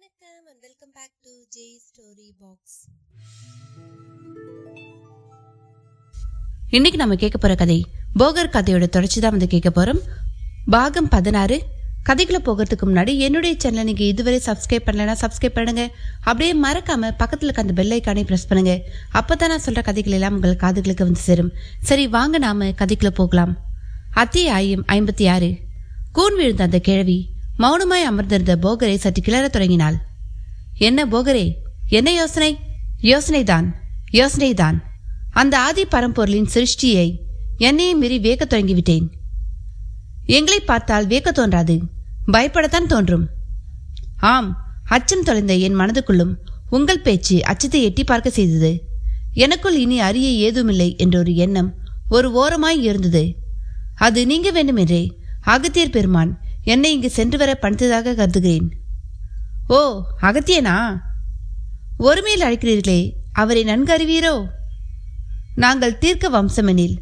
வணக்கம் and welcome back to J Story Box. இன்னைக்கு நம்ம கேட்க போற கதை போகர் கதையோட தொடர்ச்சி தான் வந்து கேட்க போறோம். பாகம் 16. கதைக்குள்ள போகிறதுக்கு முன்னாடி என்னுடைய சேனலை நீங்க இதுவரை சப்ஸ்கிரைப் பண்ணலன்னா சப்ஸ்கிரைப் பண்ணுங்க. அப்படியே மறக்காம பக்கத்துல இருக்க அந்த பெல் ஐகானை பிரஸ் பண்ணுங்க. அப்பதான் நான் சொல்ற கதைகள் எல்லாம் உங்கள் காதுகளுக்கு வந்து சேரும். சரி வாங்க நாம கதைக்குள்ள போகலாம். அத்தியாயம் 56. கூன் விழுந்த அந்த கிழவி மௌனமாய் அமர்ந்திருந்த போகரை சற்று கிளற தொடங்கினாள். என்ன போகரே, என்ன யோசனை? யோசனைதான். அந்த ஆதி பரம்பொருளின் சிருஷ்டியை என்னையும் மீறி வியக்க தொடங்கிவிட்டேன். எங்களை பார்த்தால் வியக்க தோன்றாது, பயப்படத்தான் தோன்றும். ஆம், அச்சம் தொலைந்த என் மனதுக்குள்ளும் உங்கள் பேச்சு அச்சத்தை எட்டி பார்க்க செய்தது. எனக்குள் இனி அறிய ஏதுமில்லை என்றொரு எண்ணம் ஒரு ஓரமாய் இருந்தது. அது நீங்க வேண்டுமென்றே அகத்தியர் பெருமான் என்னை இங்கு சென்று வர பணித்ததாக கருதுகிறேன். ஓ, அகத்தியனா? ஒருமையில் அழைக்கிறீர்களே, அவரை நன்கு அறிவீரோ? நாங்கள் தீர்க்க வம்சமெனில்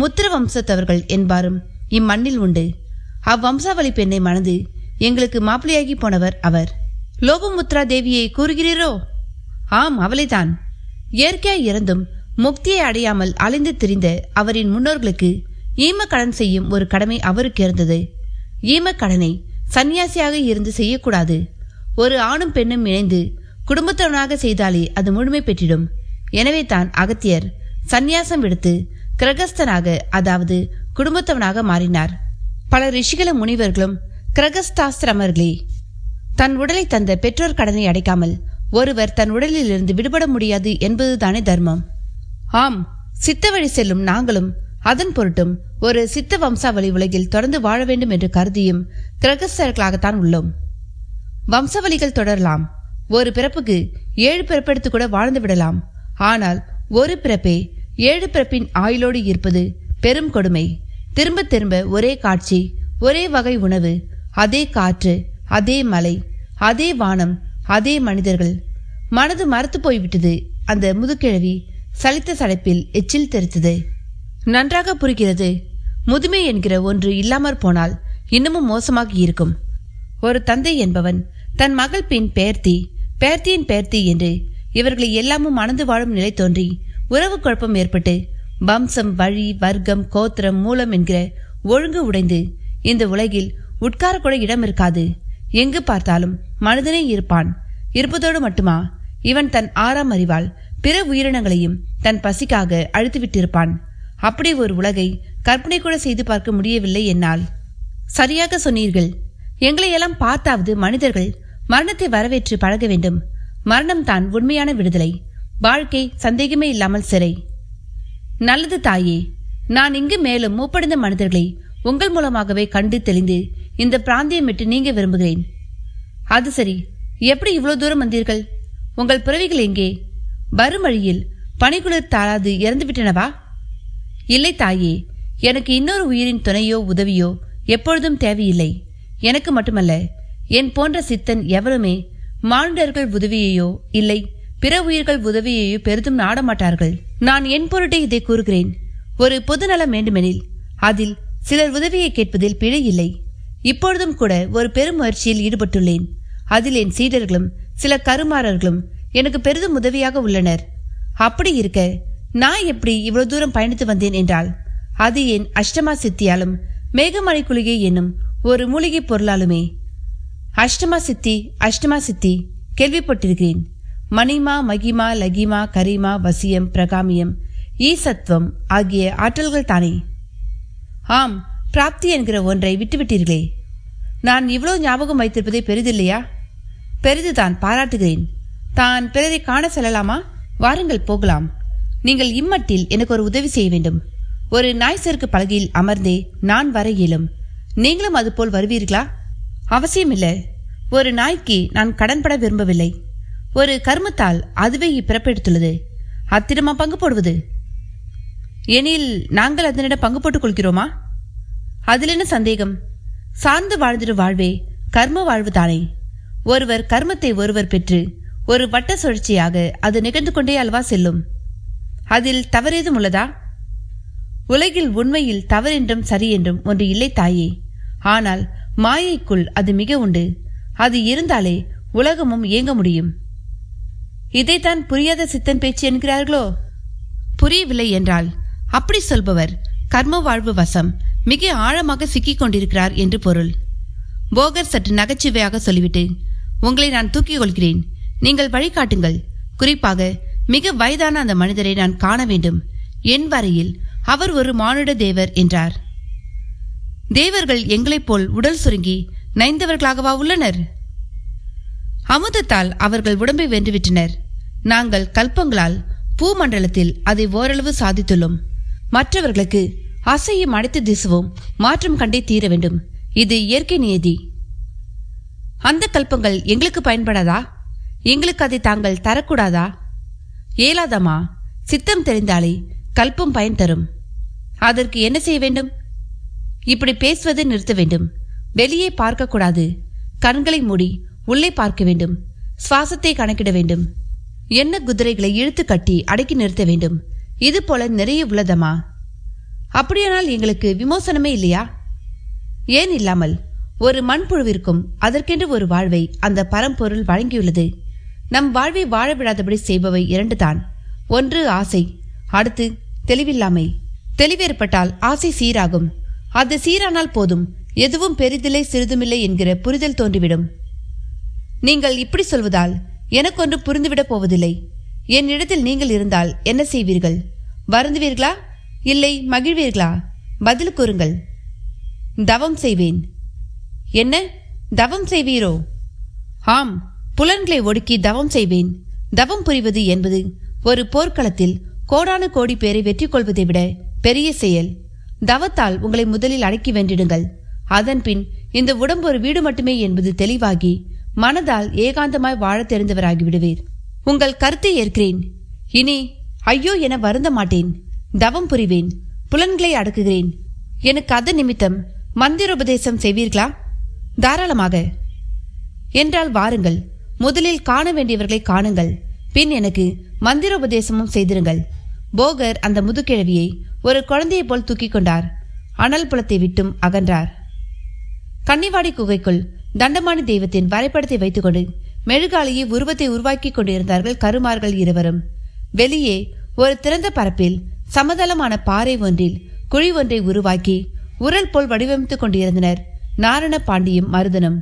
முத்திர வம்சத்தவர்கள் என்பாரும் இம்மண்ணில் உண்டு. அவ்வம்சாவளி பெண்ணை மணந்து எங்களுக்கு மாப்பிள்ளையாகி போனவர் அவர். லோபமுத்ரா தேவியை கூறுகிறீரோ? ஆம், அவளைதான். இயற்கையாய் இறந்தும் முக்தியை அடையாமல் அலைந்து திரிந்த அவரின் முன்னோர்களுக்கு ஈமக்கடன் செய்யும் ஒரு கடமை அவருக்கு இருந்தது. ஈமக்கடனை சன்னியாசியாக இருந்து செய்யக்கூடாது. ஒரு ஆணும் பெண்ணும் இணைந்து குடும்பத்தவனாக செய்தாலே அது முழுமை பெற்றிடும். எனவே தான் அகத்தியர் சந்நியாசம் விடுத்து கிரகஸ்தனாக, அதாவது குடும்பத்தவனாக மாறினார். பல ரிஷிகளும் முனிவர்களும் கிரகஸ்தாசிரமர்களே. தன் உடலை தந்த பெற்றோர் கடனை அடைக்காமல் ஒருவர் தன் உடலில் இருந்து விடுபட முடியாது என்பதுதானே தர்மம். ஆம், சித்த வழி செல்லும் நாங்களும் அதன் பொருட்டும் ஒரு சித்த வம்சாவளி உலகில் தொடர்ந்து வாழ வேண்டும் என்று கருதியும் கிரகஸ்தர்களாகத்தான் உள்ளோம். வம்சாவளிகள் தொடரலாம். ஒரு பிறப்புக்கு 7 பிறப்பெடுத்து கூட வாழ்ந்து விடலாம். ஆனால் ஒரு பிறப்பே 7 பிறப்பின் ஆயுளோடு இருப்பது பெரும் கொடுமை. திரும்ப திரும்ப ஒரே காட்சி, ஒரே வகை உணவு, அதே காற்று, அதே மலை, அதே வானம், அதே மனிதர்கள். மனது மறுத்து போய்விட்டது. அந்த முதுகிழவி சலித்த சடைப்பில் எச்சில் தெரித்தது. நன்றாக புரிகிறது. முதுமை என்கிற ஒன்று இல்லாமற் போனால் இன்னமும் மோசமாக இருக்கும். ஒரு தந்தை என்பவன் தன் மகள் பின் பேர்த்தி, பேர்த்தியின் பேர்த்தி என்று இவர்களை எல்லாமும் மணந்து வாழும் நிலை தோன்றி உறவு குழப்பம் ஏற்பட்டு வம்சம், வழி, வர்க்கம், கோத்திரம், மூலம் என்கிற ஒழுங்கு உடைந்து இந்த உலகில் உட்கார கூட இடம் இருக்காது. எங்கு பார்த்தாலும் மனிதனே இருப்பான். இருப்பதோடு மட்டுமா, இவன் தன் 6ஆம் அறிவால் பிற உயிரினங்களையும் தன் பசிக்காக அழித்துவிட்டிருப்பான். அப்படி ஒரு உலகை கற்பனை கூட செய்து பார்க்க முடியவில்லை என்னால். சரியாக சொன்னீர்கள். எங்களை எல்லாம் பார்த்தாவது மனிதர்கள் மரணத்தை வரவேற்று பழக வேண்டும். மரணம் தான் உண்மையான விடுதலை. வாழ்க்கை சந்தேகமே இல்லாமல் சிறை. நல்லது தாயே, நான் இங்கு மேலும் மூப்படைந்த மனிதர்களை உங்கள் மூலமாகவே கண்டு தெளிந்து இந்த பிராந்தியம் விட்டு நீங்க விரும்புகிறேன். அது சரி, எப்படி இவ்வளவு தூரம் வந்தீர்கள்? உங்கள் பிறவிகள் எங்கே? வரும் வழியில் பனிக்குளிர் தாழாது இறந்து விட்டனவா? இல்லை தாயே, எனக்கு இன்னொரு உயிரின் துணையோ உதவியோ எப்பொழுதும் தேவையில்லை. எனக்கு மட்டுமல்ல, என் போன்ற சித்தன் எவருமே மானுடர்கள் உதவியையோ இல்லை பிற உயிர்கள் உதவியையோ பெரிதும் நாடமாட்டார்கள். நான் என் பொருட்டே இதை கூறுகிறேன். ஒரு பொதுநலம் வேண்டுமெனில் அதில் சிலர் உதவியை கேட்பதில் பிழை இல்லை. இப்பொழுதும் கூட ஒரு பெரும் முயற்சியில் ஈடுபட்டுள்ளேன். அதில் என் சீடர்களும் சில கருமாறர்களும் எனக்கு பெரிதும் உதவியாக உள்ளனர். அப்படி இருக்க நான் எப்படி இவ்வளவு தூரம் பயணித்து வந்தேன் என்றால் அது என் அஷ்டமா சித்தியாலும் மேகமலை குளிகை என்னும் ஒரு மூலிகை பொருளாலுமே. அஷ்டமா சித்தி கேள்விப்பட்டிருக்கிறேன். மணிமா, மகிமா, லகிமா, கரிமா, வசியம், பிரகாமியம், ஈசத்துவம் ஆகிய ஆற்றல்கள் தானே. ஆம், பிராப்தி என்கிற ஒன்றை விட்டுவிட்டீர்களே. நான் இவ்வளவு ஞாபகம் வைத்திருப்பதே பெரிதில்லையா? பெரிதுதான், பாராட்டுகிறேன். தான் பிறரை காண செல்லலாமா? வாருங்கள், போகலாம். நீங்கள் இம்மட்டில் எனக்கு ஒரு உதவி செய்ய வேண்டும். ஒரு நாய் செருக்கு பலகையில் அமர்ந்தே நான் வர இயலும். நீங்களும் அதுபோல் வருவீர்களா? அவசியமில்லை. ஒரு நாய்க்கு நான் கடன்பட விரும்பவில்லை. ஒரு கர்மத்தால் அதுவே இப்பிறப்பெடுத்துள்ளது. அத்திரமா பங்கு போடுவது? எனில் நாங்கள் அதனிடம் பங்கு போட்டுக் கொள்கிறோமா? அதில் என்ன சந்தேகம்? சார்ந்து வாழ்ந்திடும் வாழ்வே கர்ம வாழ்வு தானே. ஒருவர் கர்மத்தை ஒருவர் பெற்று ஒரு வட்ட சுழற்சியாக அது நிகழ்ந்து கொண்டே அல்வா செல்லும். அதில் தவறேதும் உள்ளதா? உலகில் உண்மையில் தவறென்றும் சரி என்றும் ஒன்று இல்லை தாயே. ஆனால் மாயைக்குள் அது மிக உண்டு. அது இருந்தாலே உலகமும் இயங்க முடியும். இதைத்தான் புரியாத சித்தன் பேச்சு என்கிறார்களோ? புரியவில்லை என்றால் அப்படி சொல்பவர் கர்ம வாழ்வு வசம் மிக ஆழமாக சிக்கிக் கொண்டிருக்கிறார் என்று பொருள். போகர் சற்று நகைச்சுவையாக சொல்லிவிட்டு, உங்களை நான் தூக்கிக் கொள்கிறேன், நீங்கள் வழிகாட்டுங்கள். குறிப்பாக மிக வயதான அந்த மனிதரை நான் காண வேண்டும். என் வரையில் அவர் ஒரு மானுட தேவர் என்றார். தேவர்கள் எங்களைப் போல் உடல் சுருங்கி நைந்தவர்களாகவா உள்ளனர்? அமுதத்தால் அவர்கள் உடம்பை வென்றுவிட்டனர். நாங்கள் கல்பங்களால் பூமண்டலத்தில் அதை ஓரளவு சாதித்துள்ளோம். மற்றவர்களுக்கு அசையும் அடைத்து திசுவோம் மாற்றம் கண்டே தீர வேண்டும். இது இயற்கை நியதி. அந்த கல்பங்கள் எங்களுக்கு பயன்படாதா? எங்களுக்கு அதை தாங்கள் தரக்கூடாதா? ஏலாதமா? சித்தம் தெரிந்தாலே கல்பம் பயன் தரும். அதற்கு என்ன செய்ய வேண்டும்? இப்படி பேசுவதை நிறுத்த வேண்டும். வெளியே பார்க்கக்கூடாது. கண்களை மூடி உள்ளே பார்க்க வேண்டும். சுவாசத்தை கணக்கிட வேண்டும். என்ன குதிரைகளை இழுத்து கட்டி அடக்கி நிறுத்த வேண்டும். இது போல நிறைய உள்ளதமா? அப்படியானால் எங்களுக்கு விமோசனமே இல்லையா? ஏன் இல்லாமல்? ஒரு மண்புழுவிற்கும் அதற்கென்று ஒரு வாழ்வை அந்த பரம்பொருள் வழங்கியுள்ளது. நம் வாழ்வை வாழ விடாதபடி செய்பவை இரண்டு தான். ஒன்று ஆசை, அடுத்து தெளிவில்லாமை. தெளிவேற்பட்டால் ஆசை சீராகும். அது சீரானால் போதும், எதுவும் பெரிதில்லை சிறிதுமில்லை என்கிற புரிதல் தோன்றிவிடும். நீங்கள் இப்படி சொல்வதால் எனக்கொன்று புரிந்துவிடப் போவதில்லை. என் இடத்தில் நீங்கள் இருந்தால் என்ன செய்வீர்கள்? வருந்துவீர்களா, இல்லை மகிழ்வீர்களா? பதில் கூறுங்கள். தவம் செய்வேன். என்ன தவம் செய்வீரோ? ஆம், புலன்களை ஒடுக்கி தவம் செய்வேன். தவம் புரிவது என்பது ஒரு போர்க்களத்தில் கோடானு கோடி பேரை வெற்றி கொள்வதை விட பெரிய செயல். தவத்தால் உங்களை முதலில் அடக்கி வென்றிடுங்கள். அதன்பின் இந்த உடம்பு ஒரு வீடு மட்டுமே என்பது தெளிவாகி மனதால் ஏகாந்தமாய் வாழ தெரிந்தவராகி விடுவீர். உங்கள் கருத்தை ஏற்கிறேன். இனி ஐயோ என வருந்த மாட்டேன். தவம் புரிவேன், புலன்களை அடக்குகிறேன். எனக்கு அதன் நிமித்தம் மந்திரோபதேசம் செய்வீர்களா? தாராளமாக. என்றால் வாருங்கள், முதலில் காண வேண்டியவர்களை காணுங்கள், பின் எனக்கு மந்திரோபதேசமும் செய்திருங்கள். போகர் அந்த முதுகிழவியை ஒரு குழந்தையை போல் தூக்கி கொண்டார். அனல் புலத்தை விட்டும் அகன்றார். கன்னிவாடி குகைக்குள் தண்டமானி தெய்வத்தின் வரைபடத்தை வைத்துக்கொண்டு மெழுகாலையை உருவத்தை உருவாக்கி கொண்டிருந்தார்கள் கருமார்கள் இருவரும். வெளியே ஒரு திறந்த பரப்பில் சமதளமான பாறை ஒன்றில் குழி ஒன்றை உருவாக்கி உரல் போல் வடிவமைத்துக் கொண்டிருந்தனர் நாரண பாண்டியும் மருதனும்.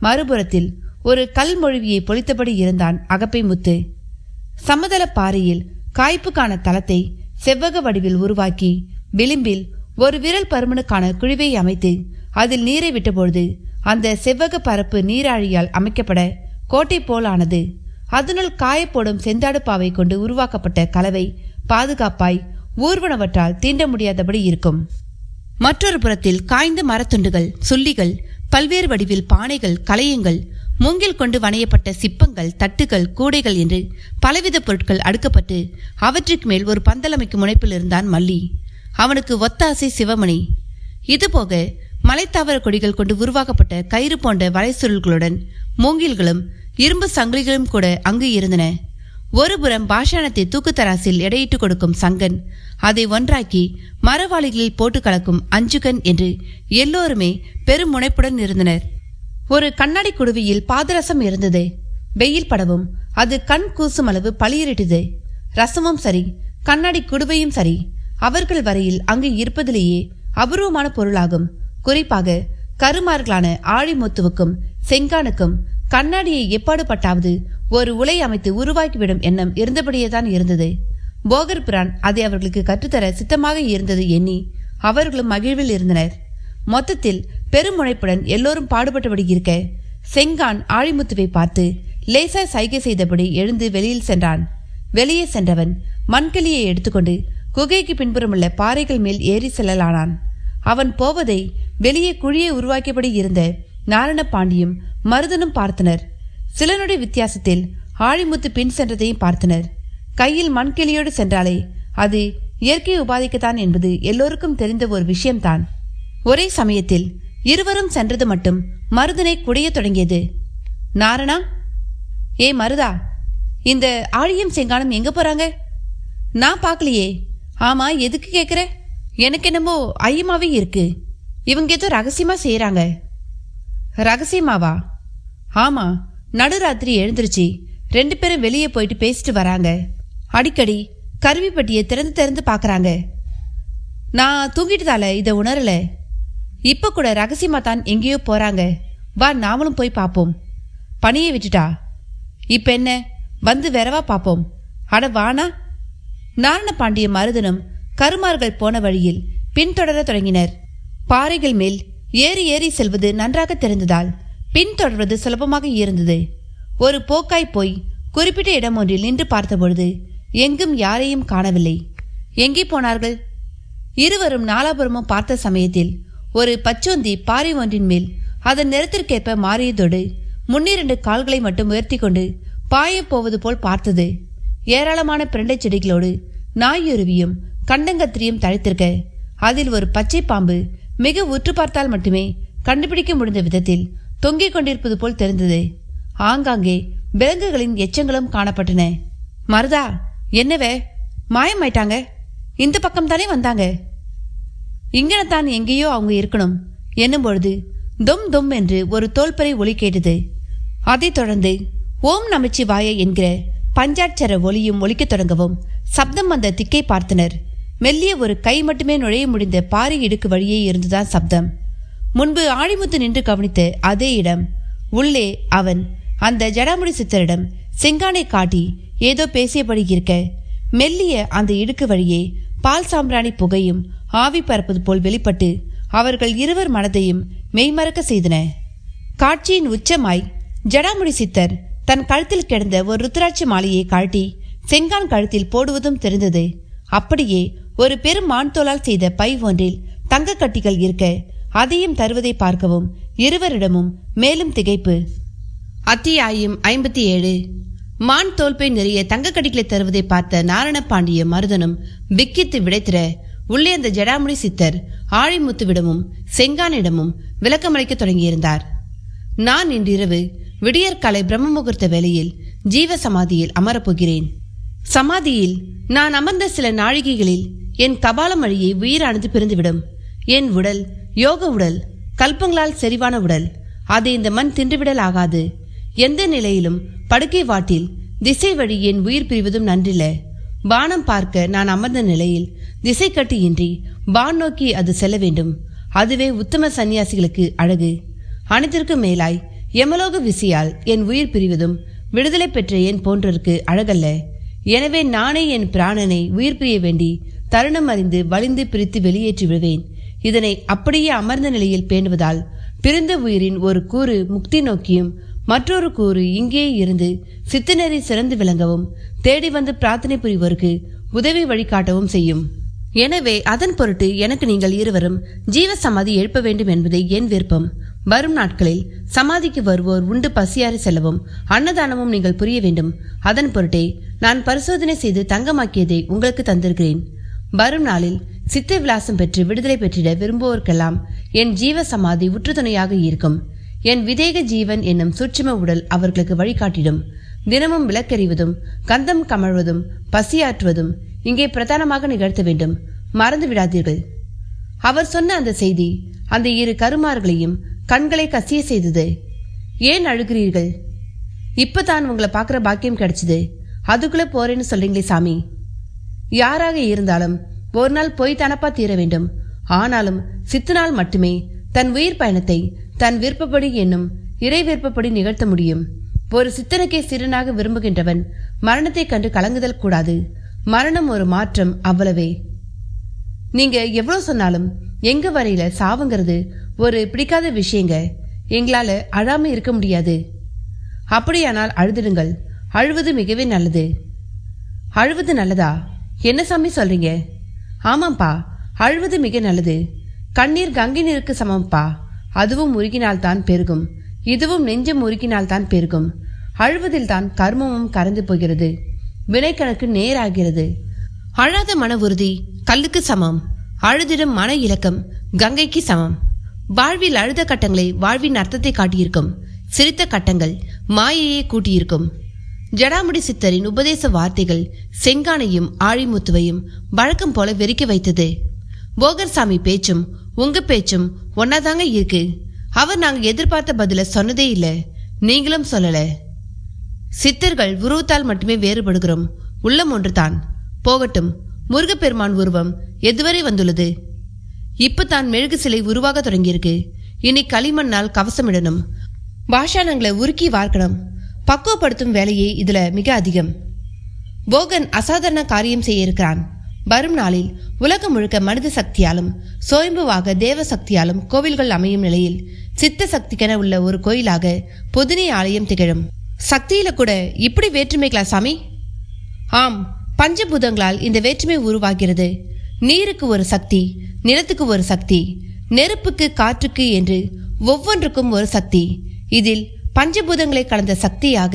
மறுபுறத்தில் ஒரு கல்மொழிவியை பொழித்தபடி இருந்தான் அகப்பை முத்து. சமதள பாறையில் காய்ப்புக்கான தளத்தை செவ்வக வடிவில் உருவாக்கி விளிம்பில் ஒரு விரல் பருமனுக்கான குழிவை அமைத்து அதில் நீரை விட்டபொழுது அந்த செவ்வக பரப்பு நீராழியால் அமைக்கப்பட கோட்டை போலானது. அதனுள் காயப்போடும் செந்தாடு பாவை கொண்டு உருவாக்கப்பட்ட கலவை பாதுகாப்பாய் ஊர்வனவற்றால் தீண்ட முடியாதபடி இருக்கும். மற்றொரு புறத்தில் காய்ந்த மரத்துண்டுகள், சுள்ளிகள், பல்வேறு வடிவில் பானைகள், கலையங்கள், மூங்கில் கொண்டு வணையப்பட்ட சிப்பங்கள், தட்டுகள், கூடைகள் என்று பலவித பொருட்கள் அடுக்கப்பட்டு அவற்றுக்கு மேல் ஒரு பந்தலமைக்கும் முனைப்பில் இருந்தான் மல்லி. அவனுக்கு ஒத்தாசை சிவமணி. இதுபோக மலைத்தாவர கொடிகள் கொண்டு உருவாக்கப்பட்ட கயிறு போன்ற வலைசுருள்களுடன் மூங்கில்களும் இரும்பு சங்கிலிகளும் கூட அங்கு இருந்தன. ஒருபுறம் பாஷாணத்தை தூக்குத்தராசில் எடையிட்டு கொடுக்கும் சங்கன், அதை ஒன்றாக்கி மரவாளிகளில் போட்டு கலக்கும் அஞ்சுகன் என்று எல்லோருமே பெரும் முனைப்புடன் இருந்தனர். ஒரு கண்ணாடி குடுவியில் பாதரசம் இருந்தது. வெயில் படவும் அது கண் கூசும் அளவு பளிரிட்டது. ரசமும் சரி, கண்ணாடி குடுவையும் சரி, அவர்கள் வரையில் அங்கு இருப்பதிலேயே அபூர்வமான பொருளாகும். குறிப்பாக கருமார்களான ஆழிமுத்துவுக்கும் செங்கானுக்கும் கண்ணாடியை எப்பாடுபட்டாவது ஒரு உலை அமைத்து உருவாக்கிவிடும் எண்ணம் இருந்தபடியேதான் இருந்தது. போகர் பிரான் அதை அவர்களுக்கு கற்றுத்தர சித்தமாக இருந்தது எண்ணி அவர்களும் மகிழ்வில் இருந்தனர். மொத்தத்தில் பெருமுனைப்புடன் எல்லோரும் பாடுபட்டபடி இருக்க செங்கான் ஆழிமுத்துவை பார்த்து லேசாய் சைகை செய்தபடி எழுந்து வெளியில் சென்றான். வெளியே சென்றவன் மண்கலியை எடுத்துக்கொண்டு குகைக்கு பின்புறமுள்ள பாறைகள் மேல் ஏறி செல்லலானான். அவன் போவதை வெளியே குழியை உருவாக்கியபடி இருந்த நாரண பாண்டியும் மருதனும் பார்த்தனர். சில நொடி வித்தியாசத்தில் ஆழிமுத்து பின் சென்றதையும் பார்த்தனர். கையில் மண்கிளியோடு சென்றாலே அது இயற்கை உபாதிக்குத்தான் என்பது எல்லோருக்கும் தெரிந்த ஒரு விஷயம்தான். ஒரே சமயத்தில் இருவரும் சென்றது மட்டும் மருதனை குடைய தொடங்கியது. நாரணா, ஏ மருதா, இந்த ஆழியும் செங்கானம் எங்க போறாங்க? நான் பார்க்கலையே. ஆமா, எதுக்கு கேட்குற? எனக்கு என்னமோ ஐயமாவே இருக்கு. இவங்க ஏதோ ரகசியமா செய்யறாங்க. ரகசியமாவா? ஆமா, நடுராத்திரி எழுந்திருச்சு 2 பேரும் வெளியே போயிட்டு பேசிட்டு வராங்க. அடிக்கடி கருவிப்பட்டியை திறந்து திறந்து பாக்குறாங்க. நான் தூங்கிட்டதால இதை உணரல. இப்ப கூட ரகசியமா தான் எங்கேயோ போறாங்க. வா, நாமளும் போய் பார்ப்போம். பணியை விட்டுட்டா இப்ப என்ன, வந்து வரவா பார்ப்போம். அட வானா. நாரண பாண்டிய மருதனும் கருமார்கள் போன வழியில் பின்தொடர தொடங்கினர். பாறைகள் மேல் ஏறி ஏறி செல்வது நன்றாக தெரிந்ததால் பின்தொடர்வது சுலபமாக இருந்தது. ஒரு போக்காய் போய் குறிப்பிட்ட இடம் ஒன்றில் நின்று பார்த்தபொழுது எங்கும் யாரையும் காணவில்லை. எங்கே போனார்கள்? இருவரும் நாலாபுரமும் பார்த்த சமயத்தில் ஒரு பச்சோந்தி பாறை ஒன்றின் மேல் அதன் நிறத்திற்கேற்ப மாறியதோடு 2 கால்களை மட்டும் உயர்த்தி கொண்டு பாயப் போவது போல் பார்த்தது. ஏராளமான பிரண்டை செடிகளோடு நாயுருவியும் கண்டங்கத்திரியும் தழைத்திருக்க அதில் ஒரு பச்சை பாம்பு மிக உற்று பார்த்தால் மட்டுமே கண்டுபிடிக்க முடிந்த விதத்தில் தொங்கிக் கொண்டிருப்பது போல் தெரிந்தது. ஆங்காங்கே விலங்குகளின் எச்சங்களும் காணப்பட்டன. மருதா, என்னவே மாயமாயிட்டாங்க? இந்த பக்கம் தானே வந்தாங்க. இங்கனத்தான் எங்கேயோ அவங்க இருக்கணும் என்னும் பொழுது தொம் தொம் என்று ஒரு தோல்பறை ஒலி கேட்டது. அதைத் தொடர்ந்து ஓம் நமச்சிவாய என்கிற பஞ்சாட்சர ஒலியும் ஒலிக்கத் தொடங்கவும் சப்தம் வந்த திக்கை பார்த்தனர். மெல்லிய ஒரு கை மட்டுமே நுழைய முடிந்த பாறை இடுக்கு வழியே இருந்துதான் சப்தம். முன்பு ஆழிமுத்து நின்று கவனித்த அதே இடம். உள்ளே அவன் அந்த ஜடாமுடி சித்தரிடம் செங்கானை காட்டி ஏதோ பேசியபடி இருக்க மெல்லிய அந்த இடுக்கு வழியே பால் சாம்பிராணி புகையும் ஆவி பறப்பது போல் வெளிப்பட்டு அவர்கள் இருவர் மனதையும் மெய்மறக்க செய்தன. காட்சியின் உச்சமாய் ஜடாமுடி சித்தர் தன் கழுத்தில் கிடந்த ஒரு ருத்ராட்சி மாலையை காட்டி செங்கான் கழுத்தில் போடுவதும் தெரிந்தது. அப்படியே ஒரு பெரும் மான் தோலால் செய்த பை ஒன்றில் தங்க கட்டிகள் இருக்க அதையும் தருவதை பார்க்கவும் இருவரிடமும் மேலும் திகைப்பு. அத்தியாயம் 57. மான் தோல்பை நிறைய தங்க கட்டிகளை தருவதை பார்த்த நாரண பாண்டிய மருதனும் விக்கித்து விடைத்திர உள்ளே அந்த ஜடாமுடி சித்தர் ஆழிமுத்துவிடமும் செங்கானிடமும் விளக்கமளிக்க தொடங்கியிருந்தார். நான் இன்றிரவு விடியற்காலை பிரம்ம முகூர்த்த வேளையில் ஜீவ சமாதியில் அமரப்போகிறேன். சமாதியில் நான் அமர்ந்த சில நாழிகைகளில் என் கபாலம் வழியே உயிரானது பிரிந்துவிடும். என் உடல் யோக உடல், கல்பங்களால் செறிவான உடல். அதை இந்த மண் தின்றுவிடல் ஆகாது. எந்த நிலையிலும் படுக்கை வாட்டில் திசை வழி என் உயிர் பிரிவதும் நன்றில்ல. வானம் பார்க்க நான் அமர்ந்த நிலையில் திசை கட்டியின்றி வான் நோக்கி அது செல்ல வேண்டும். அதுவே உத்தம சன்னியாசிகளுக்கு அழகு. அனைத்திற்கும் மேலாய் யமலோக விசையால் என் உயிர் பிரிவதும் விடுதலை பெற்ற என் போன்றருக்கு அழகல்ல. எனவே நானே என் பிராணனை உயிர் பிரிய வேண்டி தருணம் அறிந்து வலிந்து பிரித்து வெளியேற்றி விடுவேன். இதனை அப்படியே அமர்ந்த நிலையில் பேணுவதால் பிரிந்த உயிரின் ஒரு கூறு முக்தி நோக்கியும் மற்றொரு கூறு இங்கே இருந்து சித்தநெறி சிறந்து விளங்கவும் தேடி வந்து பிரார்த்தனை புரிவோருக்கு உதவி வழிகாட்டவும் செய்யும். எனவே அதன் பொருட்டு எனக்கு நீங்கள் இருவரும் ஜீவ சமாதி எழுப்ப வேண்டும் என்பதை என் விருப்பம். வரும் நாட்களில் சமாதிக்கு வருவோர் உண்டு பசியாறி செல்லவும் அன்னதானமும் நீங்கள் புரிய வேண்டும். அதன் பொருட்டே நான் பரிசோதனை செய்து தங்கமாக்கியதை உங்களுக்கு தந்திருக்கிறேன். வரும் நாளில் சித்த விலாசம் பெற்று விடுதலை பெற்றிட விரும்புவோருக்கெல்லாம் என் ஜீவ சமாதி உற்று துணையாக இருக்கும். என் விதேக ஜீவன் என்னும் சூட்சும உடல் அவர்களுக்கு வழிகாட்டிடும். தினமும் விளக்கெறிவதும் கந்தம் கமழ்வதும் பசியாற்றுவதும் இங்கே பிரதானமாக நிகழ்த்த வேண்டும். மறந்து விடாதீர்கள். அவர் சொன்ன அந்த செய்தி அந்த 2 கருமார்களையும் கண்களை கசிய செய்தது. ஏன் அழுகிறீர்கள்? இப்பதான் உங்களை பார்க்குற பாக்கியம் கிடைச்சது, அதுக்குள்ள போறேன்னு சொல்றீங்களே சாமி. யாராக இருந்தாலும் ஒரு நாள் போய் தனப்பா தீர வேண்டும். ஆனாலும் சித்தனால் மட்டுமே தன் உயிர் பயணத்தை தன் விருப்பப்படி என்னும் இறை விருப்பப்படி நிகழ்த்த முடியும். ஒரு சித்தனுக்கே சிறனாக விரும்புகின்றவன் மரணத்தை கண்டு கலங்குதல் கூடாது. மரணம் ஒரு மாற்றம், அவ்வளவே. நீங்க எவ்வளவு சொன்னாலும் எங்க வரையில சாவுங்கிறது ஒரு பிடிக்காத விஷயங்க. எங்களால அழாம இருக்க முடியாது. அப்படியானால் அழுதுடுங்கள். அழுவது மிகவே நல்லது. அழுவது நல்லதா? என்ன சாமி சொல்றீங்க? ஆமாம்பா, அழுவது மிக நல்லது. கண்ணீர் கங்கை நீருக்கு சமம்பா. அதுவும் உருகினால்தான் பெருகும். இதுவும் நெஞ்சம் உருகினால்தான் பெருகும். அழுவதில் தான் கர்மமும் கறந்து போகிறது. வினைக்கணக்கு நேராகிறது. அழாத மன உறுதி கல்லுக்கு சமம். அழுதிடும் மன இலக்கம் கங்கைக்கு சமம். வாழ்வில் அழுத கட்டங்களை வாழ்வின் அர்த்தத்தை காட்டியிருக்கும். சிரித்த கட்டங்கள் மாயையே கூட்டியிருக்கும். ஜடாமுடி சித்தரின் உபதேச வார்த்தைகள் செங்கானையும் ஆழிமுத்துவையும் வழக்கம் போல வெறிக்க வைத்தது. போகர் சாமி பேச்சும் உங்க பேச்சும் ஒன்னாதாங்க இருக்கு. அவர் நாங்க எதிர்பார்த்த பதில சொன்னதே இல்லை. நீங்களும் சொல்லல. சித்தர்கள் உருவத்தால் மட்டுமே வேறுபடுகிறோம், உள்ளம் ஒன்றுதான். போகட்டும், முருகப்பெருமான் உருவம் எதுவரை வந்துள்ளது? இப்பதான் மெழுகு சிலை உருவாக தொடங்கியிருக்கு. இனி களிமண்ணால் கவசமிடணும், பாஷாணங்களை உருக்கி வார்க்கணும். பக்குவப்படுத்தும் வேலையே இதுல மிக அதிகம். போகன் அசாதாரண காரியம் செய்ய இருக்கிறான். வரும் நாளில் உலகம் முழுக்க மனித சக்தியாலும் சுயம்புவாக தேவ சக்தியாலும் கோவில்கள் அமையும் நிலையில் சித்த சக்திக்கென உள்ள ஒரு கோயிலாக பொதுநீ ஆலயம் திகழும். சக்தியில கூட இப்படி வேற்றுமைகளா சாமி? ஆம், பஞ்சபூதங்களால் இந்த வேற்றுமை உருவாகிறது. நீருக்கு ஒரு சக்தி, நிலத்துக்கு ஒரு சக்தி, நெருப்புக்கு காற்றுக்கு என்று ஒவ்வொன்றுக்கும் ஒரு சக்தி. இதில் பஞ்சபூதங்களை கலந்த சக்தியாக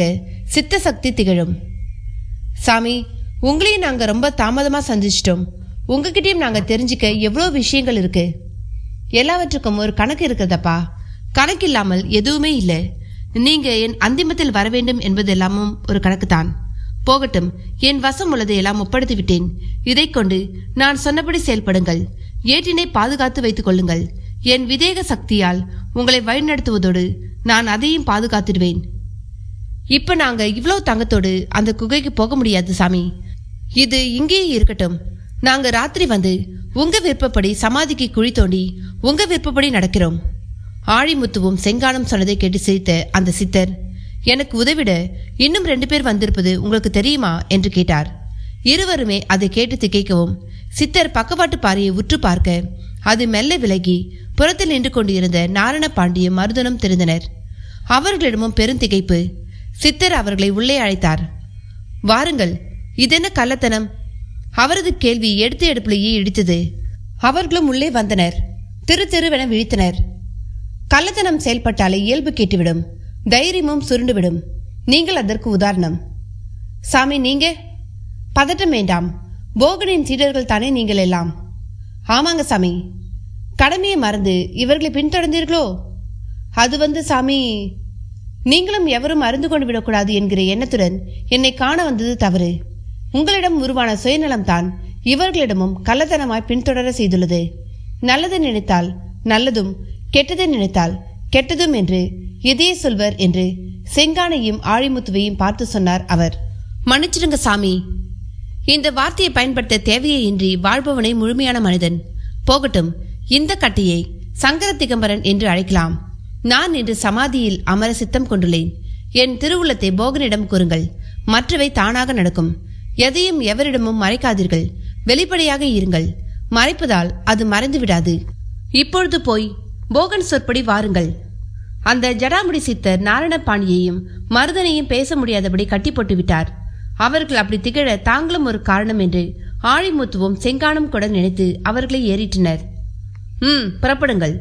சித்த சக்தி திகழும். சாமி, உங்களையும் நாங்க ரொம்ப தாமதமா சந்திச்சிட்டோம். உங்ககிட்டயும் நாங்க தெரிஞ்சுக்க எவ்வளோ விஷயங்கள் இருக்கு. எல்லாவற்றுக்கும் ஒரு கணக்கு இருக்கிறதப்பா. கணக்கு இல்லாமல் எதுவுமே இல்லை. நீங்க என் அந்திமத்தில் வர வேண்டும் என்பதெல்லாமும் ஒரு கணக்கு தான். போகட்டும், என் வசம் உள்ளதை எல்லாம் ஒப்படைத்து விட்டேன். இதை கொண்டு நான் சொன்னபடி செயல்படுங்கள். ஏட்டினை பாதுகாத்து வைத்துக் கொள்ளுங்கள். என் விதேக சக்தியால் உங்களை வழிநடத்துவதோடு நான் அதையும் பாதுகாத்துடுவேன். இப்ப நாங்க இவ்வளவு தங்கத்தோடு அந்த குகைக்கு போக முடியாது சாமி. இது இங்கேயே இருக்கட்டும். நாங்க ராத்திரி வந்து உங்க விருப்பப்படி சமாதிக்கு குழி தோண்டி உங்க விருப்பப்படி நடக்கிறோம். ஆழிமுத்துவும் செங்கானம் சொன்னதை கேட்டு சிரித்த அந்த சித்தர், எனக்கு உதவிட இன்னும் 2 பேர் வந்திருப்பது உங்களுக்கு தெரியுமா என்று கேட்டார். இருவருமே அதை கேட்டு திகைக்கவும் சித்தர் பக்கவாட்டு பாறையை உற்று பார்க்க அது மெல்ல விலகி புறத்தில் நின்று கொண்டிருந்த நாரண பாண்டியும் மருதனும் தெரிந்தனர். அவர்களிடமும் பெருந்திகைப்பு. சித்தர் அவர்களை உள்ளே அழைத்தார். வாருங்கள், இதென்ன கள்ளத்தனம்? அவரது கேள்வி எடுத்து எடுப்பிலேயே இடித்தது. அவர்களும் உள்ளே வந்தனர். திருவென விழித்தனர். கள்ளத்தனம் செயல்பட்டாலே இயல்பு கேட்டுவிடும், தைரியமும் சுருண்டுவிடும். நீங்கள் அதற்கு உதாரணம். சாமி, நீங்க? பதட்டம் வேண்டாம், போகனின் சீடர்கள் தானே நீங்கள் எல்லாம். ஆமாங்க சாமி. கடமையை மறந்து இவர்களை பின்தொடர்ந்தீர்களோ? அது சாமி, நீங்களும் எவரும் அறிந்து கொண்டு விடக்கூடாது என்கிற எண்ணத்துடன் என்னை காண வந்தது தவறு. உங்களிடம் உருவான சுயநலம்தான் இவர்களிடமும் கள்ளத்தனமாய் பின்தொடர செய்துள்ளது. நல்லதை நினைத்தால் நல்லதும், கெட்டதை நினைத்தால் கெட்டதும் என்று எதையே சொல்வர் என்று செங்கானையும் ஆழிமுத்துவையும் பார்த்து சொன்னார் அவர். மன்னிச்சிடுங்க சாமி, இந்த வார்த்தையை பயன்படுத்த தேவையே இன்றி வாழ்பவனை முழுமையான மனிதன். போகட்டும், இந்த கட்டையை சங்கர திகம்பரன் என்று அழைக்கலாம். நான் இன்று சமாதியில் அமர சித்தம் கொண்டுள்ளேன். என் திருவுள்ளத்தை போகனிடம் கூறுங்கள். மற்றவை தானாக நடக்கும். எதையும் எவரிடமும் மறைக்காதீர்கள். வெளிப்படையாக இருங்கள். மறைப்பதால் அது மறைந்து விடாது. இப்பொழுது போய் போகன் சொற்படி வாருங்கள். அந்த ஜடாமுடி சித்தர் நாரணபாணியையும் மருதனையும் பேச முடியாதபடி கட்டி போட்டு விட்டார். அவர்கள் அப்படி திகழ தாங்களும் ஒரு காரணம் என்று ஆழிமுத்துவும் செங்கானும் கூட நினைத்து அவர்களை ஏறிட்டனர். புறப்படுங்கள்.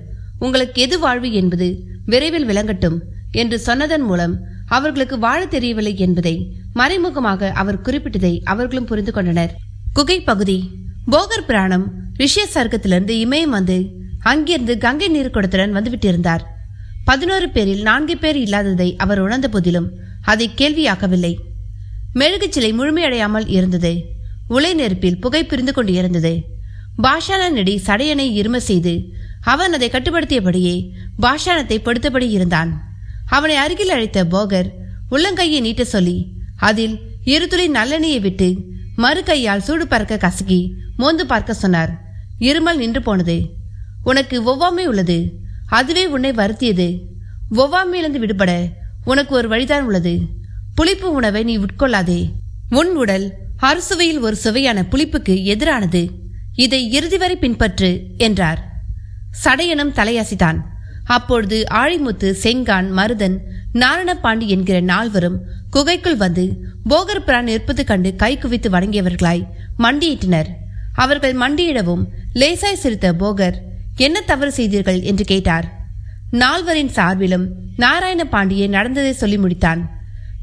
உங்களுக்கு எது வாழ்வு என்பது விரைவில் விளங்கட்டும் என்று சொன்னதன் மூலம் அவர்களுக்கு வாழ தெரியவில்லை என்பதை மறைமுகமாக அவர் குறிப்பிட்டதை அவர்களும் புரிந்து கொண்டனர். குகை பகுதி. போகர் பிராணம் ரிஷிய சர்க்கத்திலிருந்து இமயம் வந்து அங்கிருந்து கங்கை நீர் குடத்துடன் வந்துவிட்டிருந்தார். 11 பேரில் 4 பேர் இல்லாததை அவர் உணர்ந்த போதிலும் அதை கேள்வியாக்கவில்லை. மெழுகு சிலை முழுமையடையாமல் இருந்தது. உலை நெருப்பில் புகை பிரிந்து கொண்டு இருந்தது. பாஷான நெடி சடையனை இரும செய்து அவன் அதை கட்டுப்படுத்தியபடியே பாஷானத்தை படுத்தபடி இருந்தான். அவனை அருகில் அழைத்த போகர் உள்ளங்கையை நீட்ட சொல்லி அதில் 2 துளி நல்லெண்ணெயை விட்டு மறு கையால் சூடு பறக்க கசக்கி மோந்து பார்க்க சொன்னார். இருமல் நின்று போனது. உனக்கு ஒவ்வாமை உள்ளது, அதுவே உன்னை வருத்தியது. ஒவ்வாமையிலிருந்து விடுபட உனக்கு ஒரு வழிதான் உள்ளது. புளிப்பு உணவை நீ உட்கொள்ளாதே. உன் உடல் அறுசுவையில் ஒரு சுவையான புளிப்புக்கு எதிரானது. இதை இறுதி வரை பின்பற்று என்றார். சடையனும் தலையசித்தான். அப்பொழுது ஆழிமுத்து, செங்கான், மருதன், நாரணபாண்டி என்கிற 4வரும் குகைக்குள் வந்து போகர் பிரான் இருப்பது கண்டு கை குவித்து வணங்கியவர்களாய் மண்டியிட்டனர். அவர்கள் மண்டியிடவும் லேசாய் சிரித்த போகர், என்ன தவறு செய்தீர்கள் என்று கேட்டார். 4வரின் சார்பிலும் நாராயண பாண்டியை நடந்ததை சொல்லி முடித்தான்.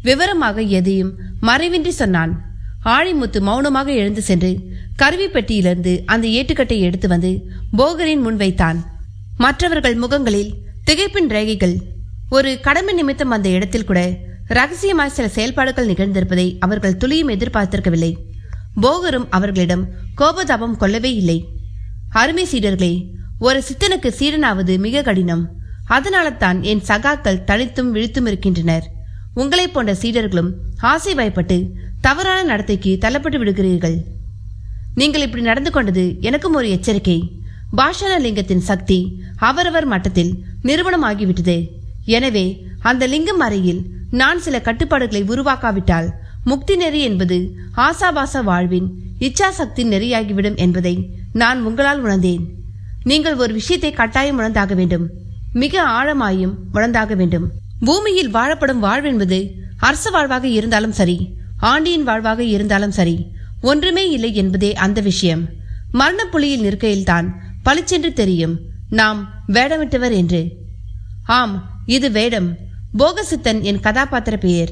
விவரமாக எதையும் மறைவின்றி சொன்னான். ஆழிமுத்து மௌனமாக எழுந்து சென்று கருவி பெட்டியிலிருந்து அந்த ஏட்டுக்கட்டை எடுத்து வந்து போகரின் முன் வைத்தான். மற்றவர்கள் முகங்களில் திகைப்பின் ரேகைகள். ஒரு கடமை நிமித்தம் அந்த இடத்தில் கூட ரகசியமாய் சில செயல்பாடுகள் நிகழ்ந்திருப்பதை அவர்கள் துளியும் எதிர்பார்த்திருக்கவில்லை. போகரும் அவர்களிடம் கோபதாபம் கொள்ளவே இல்லை. அருமை சீடர்களே, ஒரு சித்தனுக்கு சீடனாவது மிக கடினம். அதனால தான் என் சகாக்கள் தனித்தும் விழித்தும் இருக்கின்றனர். உங்களைப் போன்ற சீடர்களும் ஆசை பயப்பட்டு தவறான நடத்தைக்கு தள்ளப்பட்டு விடுகிறீர்கள். நீங்கள் இப்படி நடந்து கொண்டது எனக்கும் ஒரு எச்சரிக்கை. பாஷான லிங்கத்தின் சக்தி அவரவர் மட்டத்தில் நிறுவனமாகிவிட்டது. எனவே அந்த லிங்கம் அறையில் நான் சில கட்டுப்பாடுகளை உருவாக்காவிட்டால் முக்தி நெறி என்பது ஆசாபாச வாழ்வின் இச்சாசக்தி நெறியாகிவிடும் என்பதை நான் உங்களால் உணர்ந்தேன். நீங்கள் ஒரு விஷயத்தை கட்டாயம் உணர்ந்தாக வேண்டும், மிக ஆழமாயும் உணர்ந்தாக வேண்டும். பூமியில் வாழப்படும் வாழ்வென்பது அரச வாழ்வாக இருந்தாலும் சரி, ஆண்டியின் வாழ்வாக இருந்தாலும் சரி, ஒன்றுமே இல்லை என்பதே அந்த விஷயம். மரணப்புள்ளியில் நிற்கையில்தான் பளிச்சென்று தெரியும் நாம் வேடமிட்டவர் என்று. ஆம், இது வேடம். போகசித்தன் என் கதாபாத்திர பெயர்.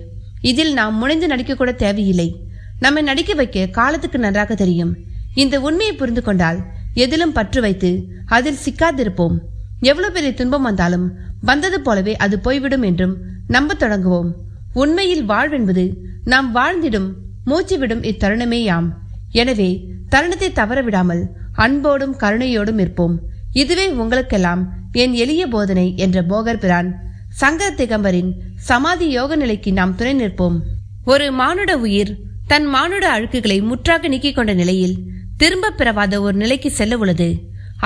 இதில் நாம் முனைந்து நடிக்க கூட தேவையில்லை. நம்மை நடிக்க வைக்க காலத்துக்கு நன்றாக தெரியும். இந்த உண்மையை புரிந்து கொண்டால் எதிலும் பற்று வைத்து அதில் சிக்காதிருப்போம். எவ்வளவு பெரிய துன்பம் வந்தாலும் வந்தது போலவே அது போய்விடும் என்றும் நம்ப தொடங்குவோம். உண்மையில் வாழ்வென்பது நாம் வாழ்ந்திடும் மூச்சுவிடும் இத்தருணமேயாம். எனவே தருணத்தை தவற விடாமல் அன்போடும் கருணையோடும் இருப்போம். இதுவே உங்களுக்கெல்லாம் என் எளிய போதனை என்ற போகர் பிரான் சங்கர திகம்பரின் சமாதி யோக நிலைக்கு நாம் துணை நிற்போம். ஒரு மானுட உயிர் தன் மானுட அழுக்குகளை முற்றாக நீக்கிக் கொண்ட நிலையில் திரும்ப பெறவாத ஒரு நிலைக்கு செல்ல உள்ளது.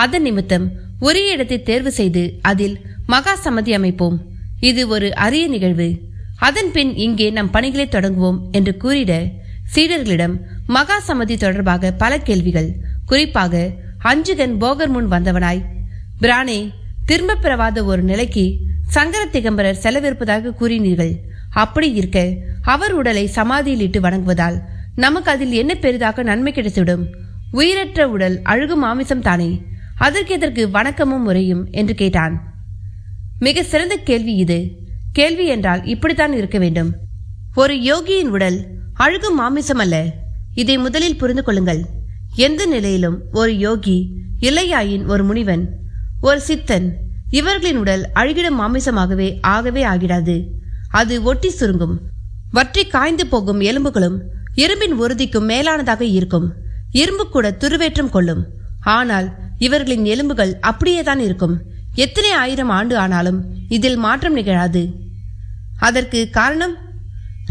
அதன் நிமித்தம் உரிய இடத்தை தேர்வு செய்து அதில் மகா சமாதி அமைப்போம். இது ஒரு அரிய நிகழ்வு. அதன் பின் இங்கே நம் பணிகளை தொடங்குவோம் என்று கூறிட சீடர்களிடம் மகா சமாதி தொடர்பாக பல கேள்விகள். குறிப்பாக அஞ்சுகன் போகர் முன் வந்தவனாய், பிரானே, திரும்ப பெறவாத ஒரு நிலைக்கு சங்கர திகம்பரர் செலவிருப்பதாக கூறினீர்கள். அப்படி இருக்க அவர் உடலை சமாதியில் இட்டு வணங்குவதால் நமக்கு அதில் என்ன பெரிதாக நன்மை கிடைத்துவிடும்? உயிரற்ற உடல் அழுகும் மாமிசம் தானே, அதற்கு எதற்கு வணக்கமும் முறையும் என்று கேட்டான். மிக சிறந்த கேள்வி இது. கேள்வி என்றால் இப்படித்தான் இருக்க வேண்டும். ஒரு யோகியின் உடல் அழுகும் மாமிசம் அல்ல. இதை முதலில் புரிந்து கொள்ளுங்கள். எந்த நிலையிலும் ஒரு யோகி, இல்லையாயின் ஒரு முனிவன், ஒரு சித்தன், இவர்களின் உடல் அழுகிடும் மாமிசமாகவே ஆகவே ஆகிடாது. அது ஒட்டி சுருங்கும். வற்றி காய்ந்து போகும் எலும்புகளும் இரும்பின் உறுதிக்கும் மேலானதாக இருக்கும். இரும்பு கூட துருவேற்றம் கொள்ளும். ஆனால் இவர்களின் எலும்புகள் அப்படியேதான் இருக்கும். எத்தனை ஆயிரம் ஆண்டு ஆனாலும் இதில் மாற்றம் நிகழாது. அதற்கு காரணம்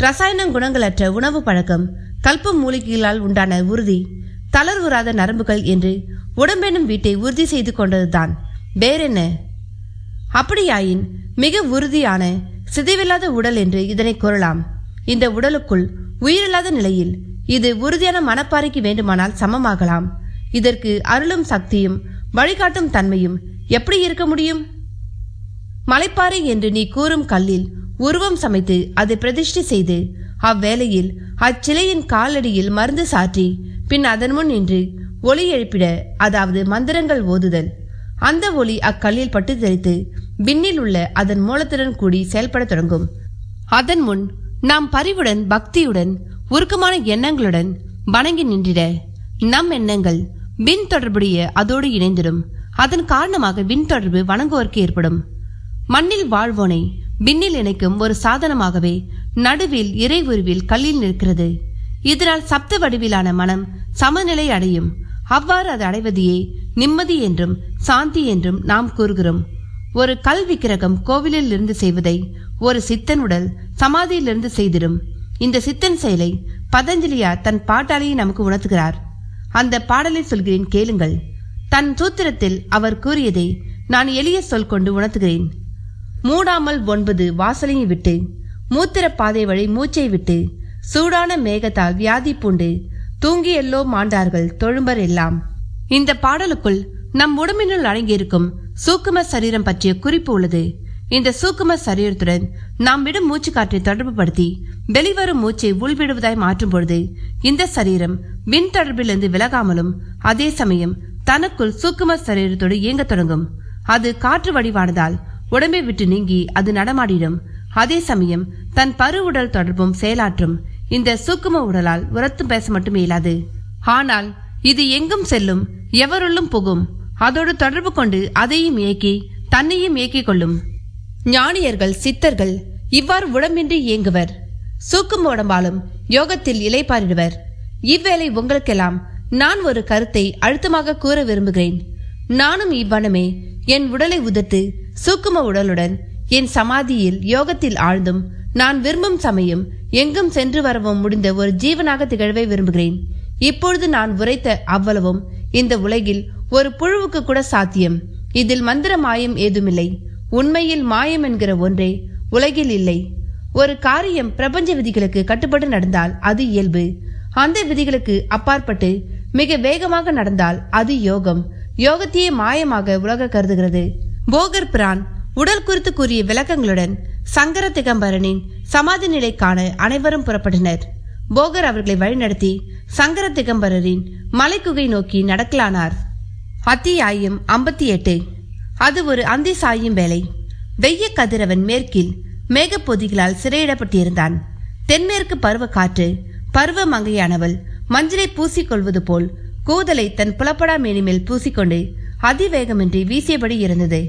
ரசாயன குணங்களற்ற உணவு பழக்கம், கல்ப மூலிகைகளால் உண்டான உறுதி, தளர்வுறாத நரம்புகள் என்று உடம்பெனும் வீட்டை உறுதி செய்து கொண்டதுதான். வேறென்ன? அப்படியாயின் மிக உறுதியான சிதைவில்லாத உடல் என்று இதனை கூறலாம். இந்த உடலுக்குள் உயிரில்லாத நிலையில் இது உறுதியான மனப்பாறைக்கு வேண்டுமானால் சமமாகலாம். இதற்கு அருளும் சக்தியும் வழிகாட்டும் தன்மையும் எப்படி இருக்க முடியும்? மலைப்பாறை என்று நீ கூறும் கல்லில் உருவம் சமைத்து அதை பிரதிஷ்டை செய்து அவ்வேளையில் அச்சிலையின் காலடியில் மருந்து சாற்றி பின் அதன் முன் நின்று ஒளி எழுப்பிட, அதாவது மந்திரங்கள் ஓதுதல். அந்த ஒளி அக்கல்லில் பட்டு தெரித்து விண்ணில் உள்ள அதன் மூலத்துடன் கூடி செயல்பட தொடங்கும். அதன் முன் நாம் பரிவுடன், பக்தியுடன், உருக்கமான எண்ணங்களுடன் வணங்கி நின்றிட நம் எண்ணங்கள் விண் தொடர்புடைய அதோடு இணைந்திடும். அதன் காரணமாக விண் தொடர்பு வணங்குவோருக்கு ஏற்படும். மண்ணில் வாழ்வோனை விண்ணில் இணைக்கும் ஒரு சாதனமாகவே நடுவில் இறை உருவில் கல்லில் நிற்கிறது. இதனால் சப்த வடிவிலான மனம் சமநிலை அடையும். அவ்வாறு அது அடைவதையே நிம்மதி என்றும் சாந்தி என்றும் நாம் கூறுகிறோம். ஒரு கல் விக்கிரகம் கோவிலில் இருந்து செய்வதை ஒரு சித்தன் உடல் சமாதியிலிருந்து செய்திடும். இந்த சித்தன் செயலை பதஞ்சலியார் தன் பாட்டாளியை நமக்கு உணர்த்துகிறார். அந்த பாடலை சொல்கிறேன், கேளுங்கள். தன் சூத்திரத்தில் அவர் கூறியதை நான் எளிய சொல் கொண்டு உணர்த்துகிறேன். மூடாமல் 9 வாசலையை விட்டு, மூத்திர பாதை வழி மூச்சை விட்டு, சூடான மேகத்தால் வியாதி பூண்டு தூங்கி எல்லோ மாண்டார்கள் தொழும்பர் எல்லாம். இந்த பாடலுக்குள் நம் உடம்பினுள் அடங்கியிருக்கும் சூக்கும சரீரம் பற்றிய குறிப்பு உள்ளது. இந்த சூக்கும சரீரத்துடன் நாம் விடும் மூச்சு காற்றை தொடர்பு படுத்தி வெளிவரும் மூச்சை உள்விடுவதாய் மாற்றும் பொழுது இந்த சரீரம் விண் தொடர்பிலிருந்து விலகாமலும் அதே சமயம் தனக்குள் சூக்கும சரீரத்தோடு இயங்க தொடங்கும். அது காற்று வடிவானதால் உடம்பை விட்டு நீங்கி அது நடமாடிடும். அதே சமயம் தன் பரு உடல் தொடர்பும் செயலாற்றும். இந்த சூக்கும உடலால் உரத்து பேச மட்டும் இயலாது. ஆனால் இது எங்கும் செல்லும், எவருள்ளும் புகும். அதோடு தொடர்பு கொண்டு அதையும் இயக்கி தன்னையும் இயக்கிக் கொள்ளும். ஞானியர்கள், சித்தர்கள் இவ்வாறு உடம்பின்றி இயங்குவர். சூக்கும் உடம்பாலும் யோகத்தில் இலைப்பாரிடுவர். இவ்வேளை உங்களுக்கெல்லாம் நான் ஒரு கருத்தை அழுத்தமாக கூற விரும்புகிறேன். நானும் இவ்வனமே என் உடலை உதிர்த்து சூக்கும உடலுடன் என் சமாதியில் யோகத்தில் ஆழ்ந்தும் நான் விரும்பும் சமயம் எங்கும் சென்று வரவும் முடிந்த ஒரு ஜீவனாக திகழவே விரும்புகிறேன். இப்பொழுது நான் உரைத்த அவ்வளவும் இந்த உலகில் ஒரு புழுவுக்கு கூட சாத்தியம். இதில் மந்திர மாயம் ஏதுமில்லை. உண்மையில் மாயம் என்கிற ஒன்றே உலகில் இல்லை. ஒரு காரியம் பிரபஞ்ச விதிகளுக்கு கட்டுப்பட்டு நடந்தால் அது இயல்பு. அந்த விதிகளுக்கு அப்பாற்பட்டு மிக வேகமாக நடந்தால் அது யோகம். யோகத்தையே மாயமாக உலக கருதுகிறது. போகர் பிரான் உடல் குறித்து கூறிய விளக்கங்களுடன் சங்கர திகம்பரனின் சமாதி நிலை காண அனைவரும் புறப்பட்டனர். போகர் அவர்களை வழிநடத்தி சங்கர திகம்பரரின் மலைக்குகை நோக்கி நடக்கலானார். அத்தியாயம் 58. அது ஒரு அந்தி சாயும் வேலை. வெய்ய கதிரவன் மேற்கில் மேகப்பொதிகளால் சிறையிடப்பட்டிருந்தான். தென்மேற்கு பருவ காற்று பருவ மங்கையானவள் மஞ்சளை பூசிக்கொள்வது போல் கூதலை தன் புலப்படா மேனிமேல் பூசிக்கொண்டு அதிவேகமின்றி வீசியபடி இருந்தது.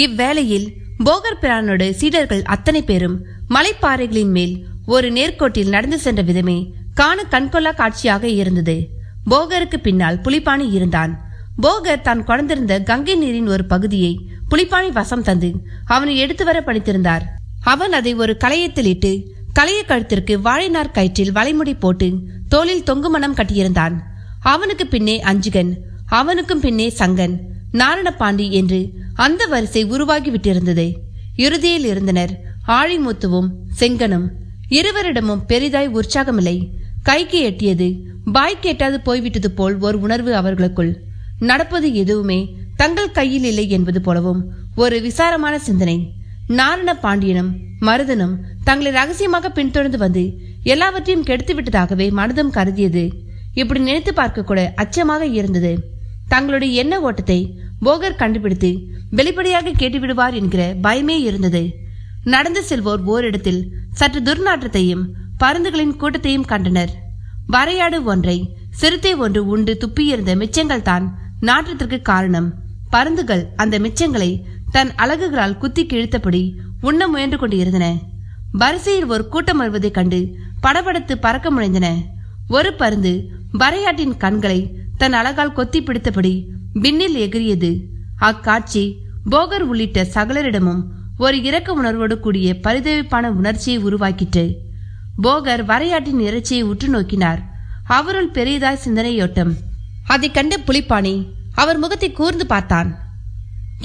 இவ்வேளையில் போகர் பிரானோடு சீடர்கள் அத்தனை பேரும் மலைப்பாறைகளின் மேல் ஒரு நேர்கோட்டில் நடந்து சென்ற விதமே காண கண்கொள்ளா காட்சியாக இருந்தது. போகருக்கு பின்னால் புலிப்பாணி இருந்தான். போகர் தான் கொண்டிருந்த கங்கை நீரின் ஒரு பகுதியை புலிப்பாணி வசம் தந்து அவனை எடுத்து வர பணித்திருந்தார். அவன் அதை ஒரு களையத்தில் இட்டு களைய கழுத்திற்கு வாழைநார் கயிற்றில் வளைமுடி போட்டு தோளில் தொங்குமணம் கட்டியிருந்தான். அவனுக்கு பின்னே அஞ்சுகன், அவனுக்கும் பின்னே சங்கன், நாரணபாண்டி என்று அந்த வரிசை உருவாகிவிட்டிருந்தது. இறுதியில் இருந்தனர் ஆழிமுத்துவும் செங்கனும். இருவரிடமும் பெரிதாய் உற்சாகமில்லை. கைக்கு எட்டியது பாய்க்கு எட்டாது போய்விட்டது போல் ஒரு உணர்வு அவர்களுக்குள். நடப்பது எதுவுமே தங்கள் கையில் இல்லை என்பது போலவும் ஒரு விசாரமான சிந்தனை. நாரண பாண்டியனும் மருதனும் தங்களை ரகசியமாக பின்தொடர்ந்து வந்து எல்லாவற்றையும் கெடுத்து விட்டதாகவே மனதும் கருதியது. இப்படி நினைத்து பார்க்க கூட அச்சமாக இருந்தது. தங்களுடைய எண்ண ஓட்டத்தை போகர் கண்டுபிடித்து வெளிப்படையாக கேட்டுவிடுவார் என்கிற பயமே இருந்தது. நடந்து செல்வோர் ஓரிடத்தில் சற்று துர்நாற்றத்தையும் பருந்துகளின் கூட்டத்தையும் கண்டனர். வரையாடு ஒன்றை சிறுத்தை ஒன்று உண்டு துப்பியிருந்த மிச்சங்கள் தான் நாற்றத்திற்கு காரணம். பருந்துகள் அந்த மிச்சங்களை தன் அலகுகளால் குத்தி கிழித்தபடி உண்ண முயன்று கொண்டிருந்தன. வரிசையில் ஒரு கூட்டம் வருவதைக் கண்டு படபடத்து பறக்க முனைந்தன. ஒரு பருந்து வரையாட்டின் கண்களை தன் அலகால் கொத்தி பிடித்தபடி விண்ணில் எகிரியது. அக்காட்சி போகர் உள்ளிட்ட சகலரிடமும் ஒரு இரக்க உணர்வோடு கூடிய பரிதவிப்பான உணர்ச்சியை உருவாக்கிற்று. போகர் வரையாட்டின் இறைச்சியை உற்று நோக்கினார். அவருள் பெரியதாய் சிந்தனையோட்டம். அதை கண்ட புலிப்பாணி அவர் முகத்தை கூர்ந்து பார்த்தான்.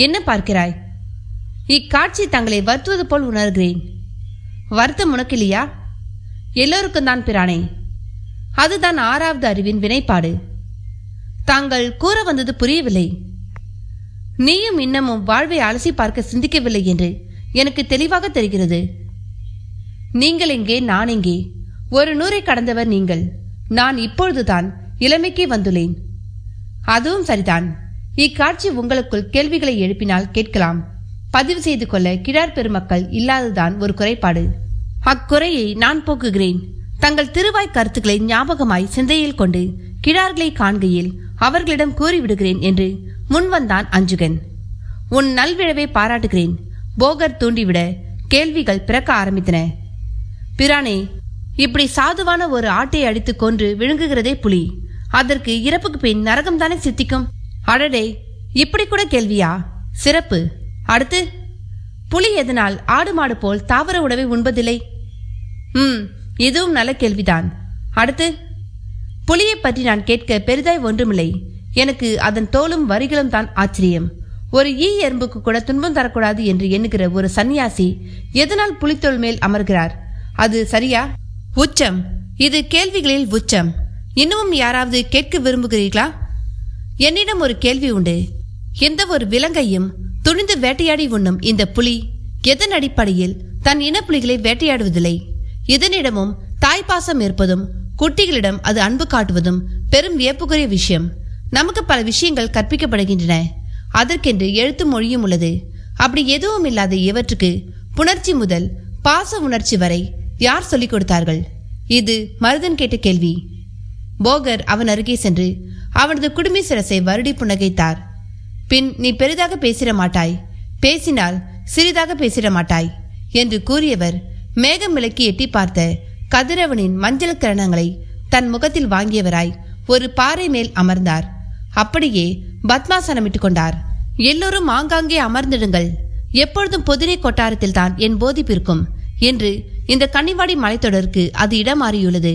என்ன பார்க்கிறாய்? இக்காட்சி தங்களை வருத்துவது போல் உணர்கிறேன். வருத்தம் உனக்கில்லையா? எல்லோருக்கும் தான் பிரானே. அதுதான் 6வது அறிவின் வினைப்பாடு. தாங்கள் கூற வந்தது புரியவில்லை. நீயும் இன்னமும் வாழ்வை அலசி பார்க்க சிந்திக்கவில்லை என்று எனக்கு தெளிவாக தெரிகிறது. நீங்கள் எங்கே, நான் எங்கே? ஒரு 100 கடந்தவர் நீங்கள். நான் இப்பொழுதுதான் இளமைக்கே வந்துள்ளேன். அதுவும் சரிதான். இக்காட்சி உங்களுக்குள் கேள்விகளை எழுப்பினால் கேட்கலாம். பதிவு செய்து கொள்ள கிழார் பெருமக்கள் இல்லாததுதான் ஒரு குறைபாடு. அக்குறையை நான் போக்குகிறேன். தங்கள் திருவாய் கருத்துக்களை ஞாபகமாய் சிந்தையில் கொண்டு கிழார்களை காண்கையில் அவர்களிடம் கூறிவிடுகிறேன் என்று முன்வந்தான் அஞ்சுகன். உன் நல்விழவை பாராட்டுகிறேன். போகர் தூண்டிவிட கேள்விகள் பிறக்க ஆரம்பித்தன. பிரானே, இப்படி சாதுவான ஒரு ஆட்டை அடித்து கொன்று விழுங்குகிறதே புலி. அதற்கு இறப்புக்கு பின் நரகம்தானே சித்திக்கும். அடடே, இப்படி கூட கேள்வியா? சிறப்பு. அடுத்து, புலி எதனால் ஆடு மாடு போல் தாவர உணவை உண்பதில்லை? இதுவும் நல்ல கேள்விதான். அடுத்து, புலியை பற்றி நான் கேட்க பெரிதாய் ஒன்றுமில்லை. எனக்கு அதன் தோலும் வரிகளும் தான் ஆச்சரியம். ஒரு ஈ எறும்புக்கு கூட துன்பம் தரக்கூடாது என்று எண்ணுகிற ஒரு சன்னியாசி எதனால் புலித்தோல் மேல் அமர்கிறார்? அது சரியா? உச்சம். இது கேள்விகளில் உச்சம். இன்னமும் யாராவது கேட்க விரும்புகிறீர்களா? என்னிடம் ஒரு கேள்வி உண்டு. எந்த ஒரு விலங்கையும் துணிந்து வேட்டையாடி உண்ணும் இந்த புலி எதன் அடிப்படையில் தன் இனப்புலிகளை வேட்டையாடுவதில்லை? இதனிடமும் தாய்ப்பாசம் இருப்பதும் குட்டிகளிடம் அது அன்பு காட்டுவதும் பெரும் வியப்புக்குரிய விஷயம். நமக்கு பல விஷயங்கள் கற்பிக்கப்படுகின்றன. அதற்கென்று எழுத்து மொழியும் உள்ளது. அப்படி எதுவும் இல்லாத இவற்றுக்கு புணர்ச்சி முதல் பாச உணர்ச்சி வரை யார் சொல்லிக் கொடுத்தார்கள்? இது மருதன் கேட்ட கேள்வி. போகர் அவன் அருகே சென்று அவனது குடுமி சிரசை வருடி புன்னகைத்தார். பின், நீ பெரிதாக பேசிட மாட்டாய், பேசினால் சிறிதாக பேசிட மாட்டாய் என்று கூறியவர் மேகம் விளக்கி எட்டி பார்த்த கதிரவனின் மஞ்சள் கிரணங்களை தன் முகத்தில் வாங்கியவராய் ஒரு பாறை மேல் அமர்ந்தார். அப்படியே பத்மாசனமிட்டு கொண்டார். எல்லோரும் ஆங்காங்கே அமர்ந்திடுங்கள் எப்பொழுதும் பொதினை கொட்டாரத்தில் தான் என் போதிப்பிருக்கும் என்று இந்த கன்னிவாடி மலைத்தொடருக்கு அது இடம் மாறியுள்ளது.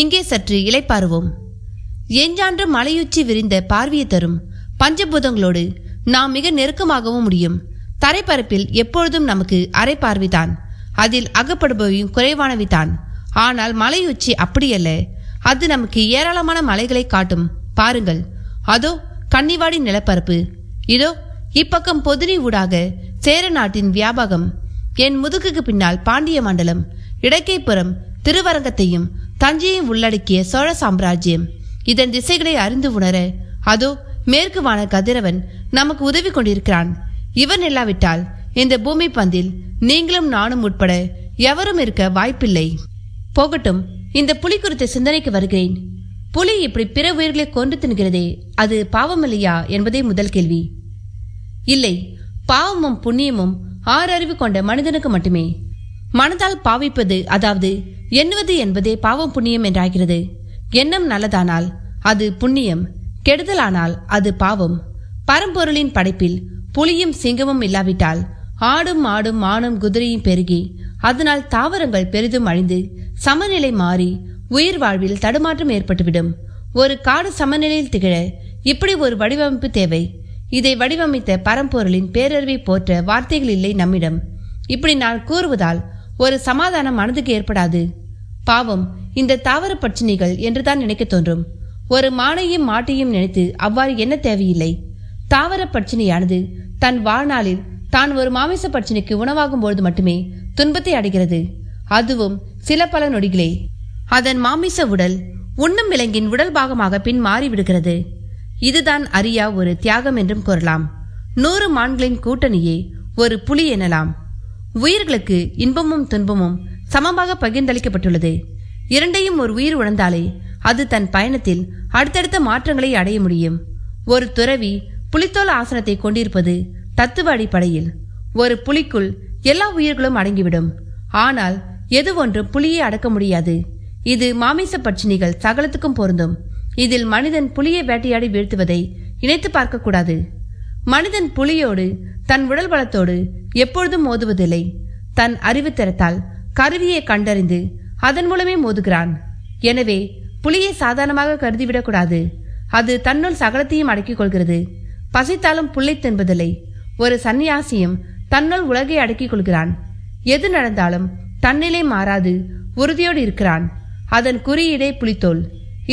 இங்கே சற்று இளைப்பாறுவோம். எஞ்சான்று மலையுச்சி விரிந்த பார்வையை தரும் பஞ்சபூதங்களோடு நாம் மிக நெருக்கமாகவும் முடியும். தரைப்பரப்பில் எப்பொழுதும் நமக்கு அரை பார்வைதான், அதில் அகப்படுபவையும் குறைவானவைதான். ஆனால் மலையுச்சி அப்படியல்ல, அது நமக்கு ஏராளமான மலைகளை காட்டும். பாருங்கள், அதோ கன்னிவாடி நிலப்பரப்பு, இதோ இப்பக்கம் பொதினி ஊடாக சேர நாட்டின் வியாபகம், என் முதுகுக்கு பின்னால் பாண்டிய மண்டலம், இடக்கைப்புறம் திருவரங்கத்தையும் தஞ்சையும் உள்ளடக்கிய சோழ சாம்ராஜ்யம். இதன் திசைகளை அறிந்து உணர அதோ மேற்கு வான கதிரவன் நமக்கு உதவி கொண்டிருக்கிறான். இவன் இல்லாவிட்டால் இந்த பூமி பந்தில் நீங்களும் நானும் உட்பட எவரும் இருக்க வாய்ப்பில்லை. போகட்டும், இந்த புலி குறித்த சிந்தனைக்கு வருகிறேன். புலி இப்படி பிற உயிர்களை கொண்டு தின்கிறதே, அது பாவமில்லையா என்பதே முதல் கேள்வி. இல்லை, பாவமும் புண்ணியமும் ஆறறிவு கொண்ட மனிதனுக்கு மட்டுமே. மனதால் பாவிப்பது, அதாவது எண்ணுவது என்பதே பாவம் புண்ணியம் என்றாகிறது. எண்ணம் நல்லதானால் அது புண்ணியம், கெடுதலானால் அது பாவம். பரம்பொருளின் படைப்பில் புலியும் சிங்கமும் இல்லாவிட்டால் ஆடும் மாடும் மானும் குதிரையும் பெருகி அதனால் தாவரங்கள் பெரிதும் அழிந்து சமநிலை மாறி உயிர் வாழ்வில் தடுமாற்றம் ஏற்பட்டுவிடும். ஒரு காடு சமநிலையில் திகழ இப்படி ஒரு வடிவமைப்பு தேவை. இதை வடிவமைத்த பரம்பொருளின் பேரறிவை போற்ற வார்த்தைகள் இல்லை நம்மிடம். இப்படி நான் கூறுவதால் ஒரு சமாதானம் மனதுக்கு ஏற்படாது. பாவம் இந்த தாவர பட்சினிகள் என்றுதான் நினைக்க தோன்றும். ஒரு மானையும் மாட்டையும் நினைத்து அவ்வாறு என்ன தேவையில்லை. தாவர பட்சினியானது தன் வாழ்நாளில் தான் ஒரு மாமிச பட்சினிக்கு உணவாகும் பொழுது மட்டுமே துன்பத்தை அடைகிறது. அதுவும் சில பல நொடிகளே. அதன் மாமிச உடல் உண்ணும் விலங்கின் உடல் பாகமாக பின் மாறிவிடுகிறது. இதுதான் அறியா ஒரு தியாகம் என்றும் கூறலாம். 100 மான்களின் கூட்டணியே ஒரு புலி எனலாம். உயிர்களுக்கு இன்பமும் துன்பமும் சமமாக பகிர்ந்தளிக்கப்பட்டுள்ளது. இரண்டையும் ஒரு உயிர் உணர்ந்தாலே அது தன் பயணத்தில் அடுத்தடுத்த மாற்றங்களை அடைய முடியும். ஒரு துறவி புலித்தோல் ஆசனத்தை கொண்டிருப்பது தத்துவ அடிப்படையில். ஒரு புலிக்குள் எல்லா உயிர்களும் அடங்கிவிடும். ஆனால் எது ஒன்றும் புலியை அடக்க முடியாது. இது மாமிச பட்சினிகள் சகலத்துக்கும் பொருந்தும். இதில் மனிதன் புலியை வேட்டையாடி வீழ்த்துவதை இணைத்து பார்க்க கூடாது. மனிதன் புலியோடு தன் உடல் பலத்தோடு எப்பொழுதும் மோதுவதில்லை. தன் அறிவு திறத்தால் கருவியை கண்டறிந்து அதன் மூலமே மோதுகிறான். எனவே புலியை சாதாரணமாக கருதிவிடக்கூடாது. அது தன்னுள் சகலத்தையும் அடக்கிக் கொள்கிறது. பசித்தாலும் புல்லை தின்பதில்லை. ஒரு சன்னியாசியும் தன்னுள் உலகை அடக்கிக் கொள்கிறான். எது நடந்தாலும் தன்னிலை மாறாது உறுதியோடு இருக்கிறான். அதன் குறியீடே புலித்தோல்.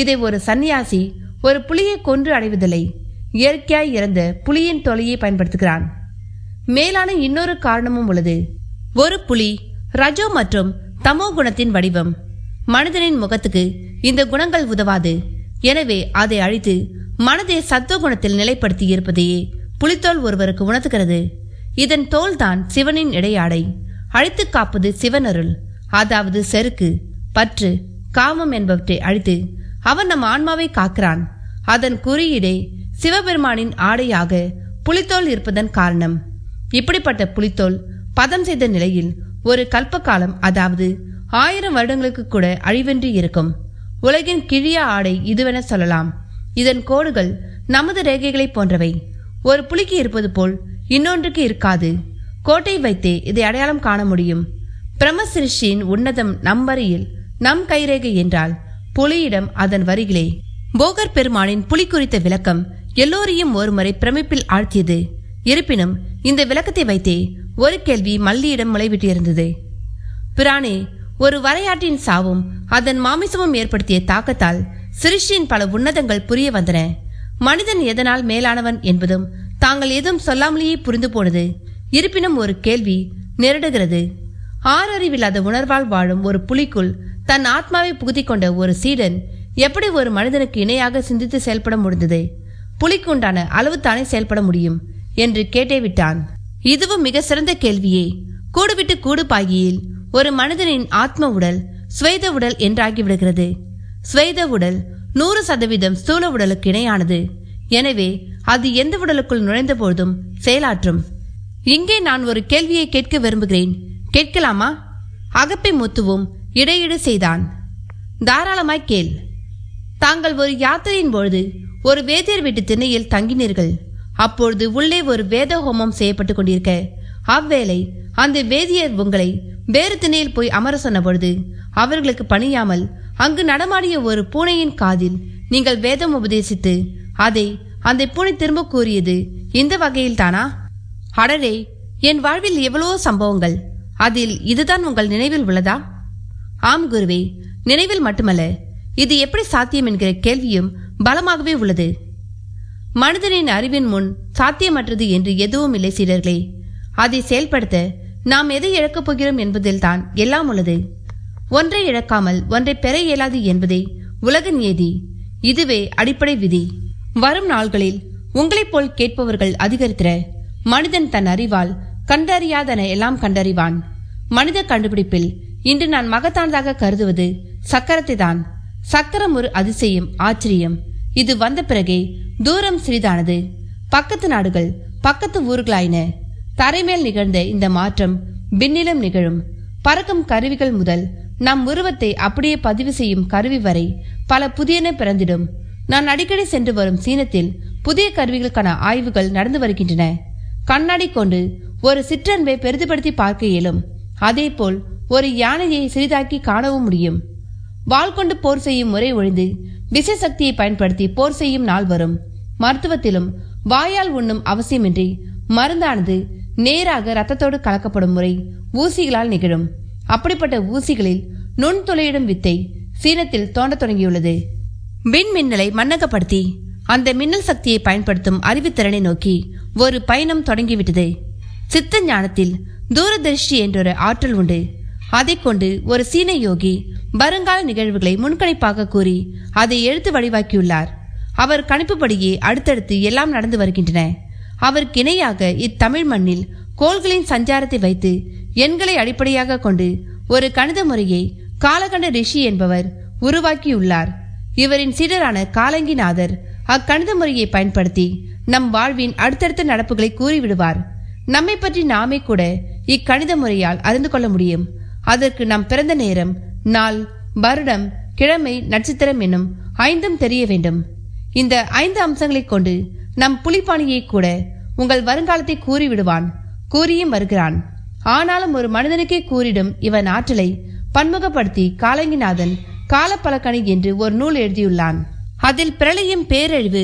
இதை ஒரு சன்னியாசி ஒரு புலியை கொன்று அடைவதில்லை. இயற்கையாய் இறந்த புலியின் தொலையை பயன்படுத்துகிறான். மேலான இன்னொரு காரணமும் உள்ளது. ஒரு புலி ரஜோ மற்றும் தமோ குணத்தின் வடிவம். மனிதனின் முகத்துக்கு இந்த குணங்கள் உதவாது. எனவே அதை அழித்து மனதை சத்துவ குணத்தில் நிலைப்படுத்தி இருப்பதையே புலித்தோல் ஒருவருக்கு உணர்த்துகிறது. இதன் தோல்தான் சிவனின் இடையாடை. அழித்து காப்பது சிவனருள், அதாவது செருக்கு, பற்று, காமம் என்பவற்றை அழித்து அவன் நம் ஆன்மாவை காக்கிறான். அதன் குறியீடே சிவபெருமானின் ஆடையாக புலித்தோல் இருப்பதன் காரணம். இப்படிப்பட்ட புலித்தோல் பதம் செய்த நிலையில் ஒரு கல்ப காலம், அதாவது 1000 வருடங்களுக்கு கூட அழிவின்றி இருக்கும். உலகின் கிழிய ஆடை இதுவென சொல்லலாம். இதன் கோடுகள் நமது ரேகைகளை போன்றவை. ஒரு புலிக்கு இருப்பது போல் இன்னொன்றுக்கு இருக்காது. கோட்டை வைத்தே இதை அடையாளம் காண முடியும். பிரம்மசிருஷ்டியின் உன்னதம் நம் வரியில் நம் கைரேகை என்றால் புலியிடம் அதன் வரிகளே. போகர் பெருமானின் புலி குறித்த விளக்கம் எல்லோரையும் ஒருமுறை பிரமிப்பில் ஆழ்த்தியது. இருப்பினும் இந்த விளக்கத்தை வைத்தே ஒரு கேள்வி மல்லியிடம் முளைவிட்டிருந்தது. பிரானே, ஒரு வரையாட்டின் சாவும் அதன் மாமிசமும் ஏற்படுத்திய தாக்கத்தால் சிருஷ்டியின் பல உன்னதங்கள் புரிய வந்தன. மனிதன் எதனால் மேலானவன் என்பதும் தாங்கள் எதுவும் சொல்லாமலேயே புரிந்து போனது. இருப்பினும் ஒரு கேள்வி நெருடுகிறது. ஆறறிவில்லாத உணர்வால் வாழும் ஒரு புலிக்குள் தன் ஆத்மாவை புகுத்தி கொண்ட ஒரு சீடன் எப்படி ஒரு மனிதனுக்கு இணையாக சிந்தித்து செயல்பட முடிந்தது? புலிக்கு உண்டான அளவு தானே செயல்பட முடியும் என்று கேட்டே விட்டான். இதுவும் மிக சிறந்த கேள்வியே. கூடுவிட்டு கூடு பாகியில் ஒரு மனிதனின் ஆத்ம உடல் ஸ்வேத உடல் என்றாகிவிடுகிறது. ஸ்வேத உடல் 100% ஸ்தூல உடலுக்கு இணையானது. எனவே அது எந்த உடலுக்குள் நுழைந்த போதும் செயலாற்றும். இங்கே நான் ஒரு கேள்வியை கேட்க விரும்புகிறேன். கேட்கலாமா? அகப்பை முத்துவும் இடையீடு செய்தான். தாராளமாய் கேள். தாங்கள் ஒரு யாத்திரையின் பொழுது ஒரு வேதியர் வீட்டு திண்ணையில் தங்கினீர்கள். அப்பொழுது உள்ளே ஒரு வேத ஹோமம் செய்யப்பட்டு கொண்டிருக்க அவ்வேளை அந்த வேதியர் உங்களை வேறு திணையில் போய் அமர சொன்ன பொழுது அவர்களுக்கு பணியாமல் அங்கு நடமாடிய ஒரு பூனையின் காதில் நீங்கள் வேதம் உபதேசித்து அதை அந்த பூனை திரும்ப கூறியது இந்த வகையில் தானா? அடரே, என் வாழ்வில் எவ்வளவோ சம்பவங்கள், அதில் இதுதான் உங்கள் நினைவில் உள்ளதா? ஆம் குருவே, நினைவில் மட்டுமல்ல, இது எப்படி சாத்தியம் என்கிற கேள்வியும் பலமாகவே உள்ளது. மனிதனின் அறிவின் முன் சாத்தியமற்றது என்று எதுவும் இல்லை சீடர்களே. அதை செயல்படுத்த நாம் எதை இழக்கப் போகிறோம் என்பதில் தான் எல்லாம் உள்ளது. ஒன்றை இழக்காமல் ஒன்றை பெற இயலாது என்பதே உலக நியதி. இதுவே அடிப்படை விதி. வரும் நாள்களில் உங்களைப் போல் கேட்பவர்கள் அதிகரித்திர மனிதன் தன் அறிவால் கண்டறியாதன எல்லாம் கண்டறிவான். மனித கண்டுபிடிப்பில் இன்று நான் மகத்தானதாக கருதுவது சக்கரத்தை தான். சக்கரம் ஒரு அதிசயம், ஆச்சரியம். இது வந்த பிறகே தூரம் சிறிதானது. பக்கத்து நாடுகள் பக்கத்து ஊர்களாயின. தரைமேல் நிகழ்ந்த இந்த மாற்றம் விண்ணிலும் நிகழும். பறக்கும் கருவிகள் முதல் நம் உருவத்தை அப்படியே பதிவு செய்யும் கருவி வரை பல புதியன பிறந்திடும். நான் அடிக்கடி சென்று வரும் சீனத்தில் புதிய கருவிகளுக்கான ஆய்வுகள் நடந்து வருகின்றன. கண்ணாடி கொண்டு ஒரு சிற்றன்பை பெரிதுபடுத்தி பார்க்க இயலும். அதே போல் ஒரு யானையை சிறிதாக்கி காணவும் முடியும். வாள் கொண்டு போர் செய்யும் முறை ஒழிந்து விசை சக்தியை பயன்படுத்தி போர் செய்யும் நாள் வரும். மருத்துவத்திலும் வாயால் உண்ணும் அவசியமின்றி மருந்தானது நேராக இரத்தத்தோடு கலக்கப்படும் முறை ஊசிகளால் நிகழும். அப்படிப்பட்ட ஊசிகளில் நுண்துளையிடும் வித்தை சீனத்தில் தோண்ட தொடங்கியுள்ளது. விண்மின்னலை மண்ணகப்படுத்தி அந்த மின்னல் சக்தியை பயன்படுத்தும் அறிவுத்திறனை நோக்கி ஒரு பயணம் தொடங்கிவிட்டது. சித்த ஞானத்தில் தூரதர்ஷ்டி என்றொரு ஆற்றல் உண்டு. அதை கொண்டு ஒரு சீன யோகி வருங்கால நிகழ்வுகளை முன்கணிப்பாக கூறி அதை எழுத்து வடிவாக்கியுள்ளார். அவர் கணிப்புப்படியே அடுத்தடுத்து எல்லாம் நடந்து வருகின்றன. அவருக்கு இணையாக இத்தமிழ் மண்ணில் கோள்களின் சஞ்சாரத்தை வைத்து எண்களை அடிப்படையாக கொண்டு ஒரு கணித முறையை காலகண்ட ரிஷி என்பவர் உருவாக்கியுள்ளார். இவரின் சீடரான காலங்கிநாதர் அக்கணித முறையை பயன்படுத்தி நம் வாழ்வின் அடுத்தடுத்த நடப்புகளை கூறிவிடுவார். நம்மை பற்றி நாமே கூட இக்கணித முறையால் அறிந்து கொள்ள முடியும். அதற்கு நம் பிறந்த நேரம், நாள், வருடம், கிழமை, நட்சத்திரம் என்னும் 5 தெரிய வேண்டும். இந்த 5 அம்சங்களை கொண்டு நம் புலிப்பாணியை கூட உங்கள் வருங்காலத்தை கூறிவிடுவான். கூறியும் வருகிறான். ஆனாலும் ஒரு மனிதனுக்கே கூறிடும் இவன் ஆற்றலை பன்முகப்படுத்தி காலங்கிநாதன் காலப்பலக்கணி என்று ஒரு நூல் எழுதியுள்ளான். அதில் பிரளயம், பேரழிவு,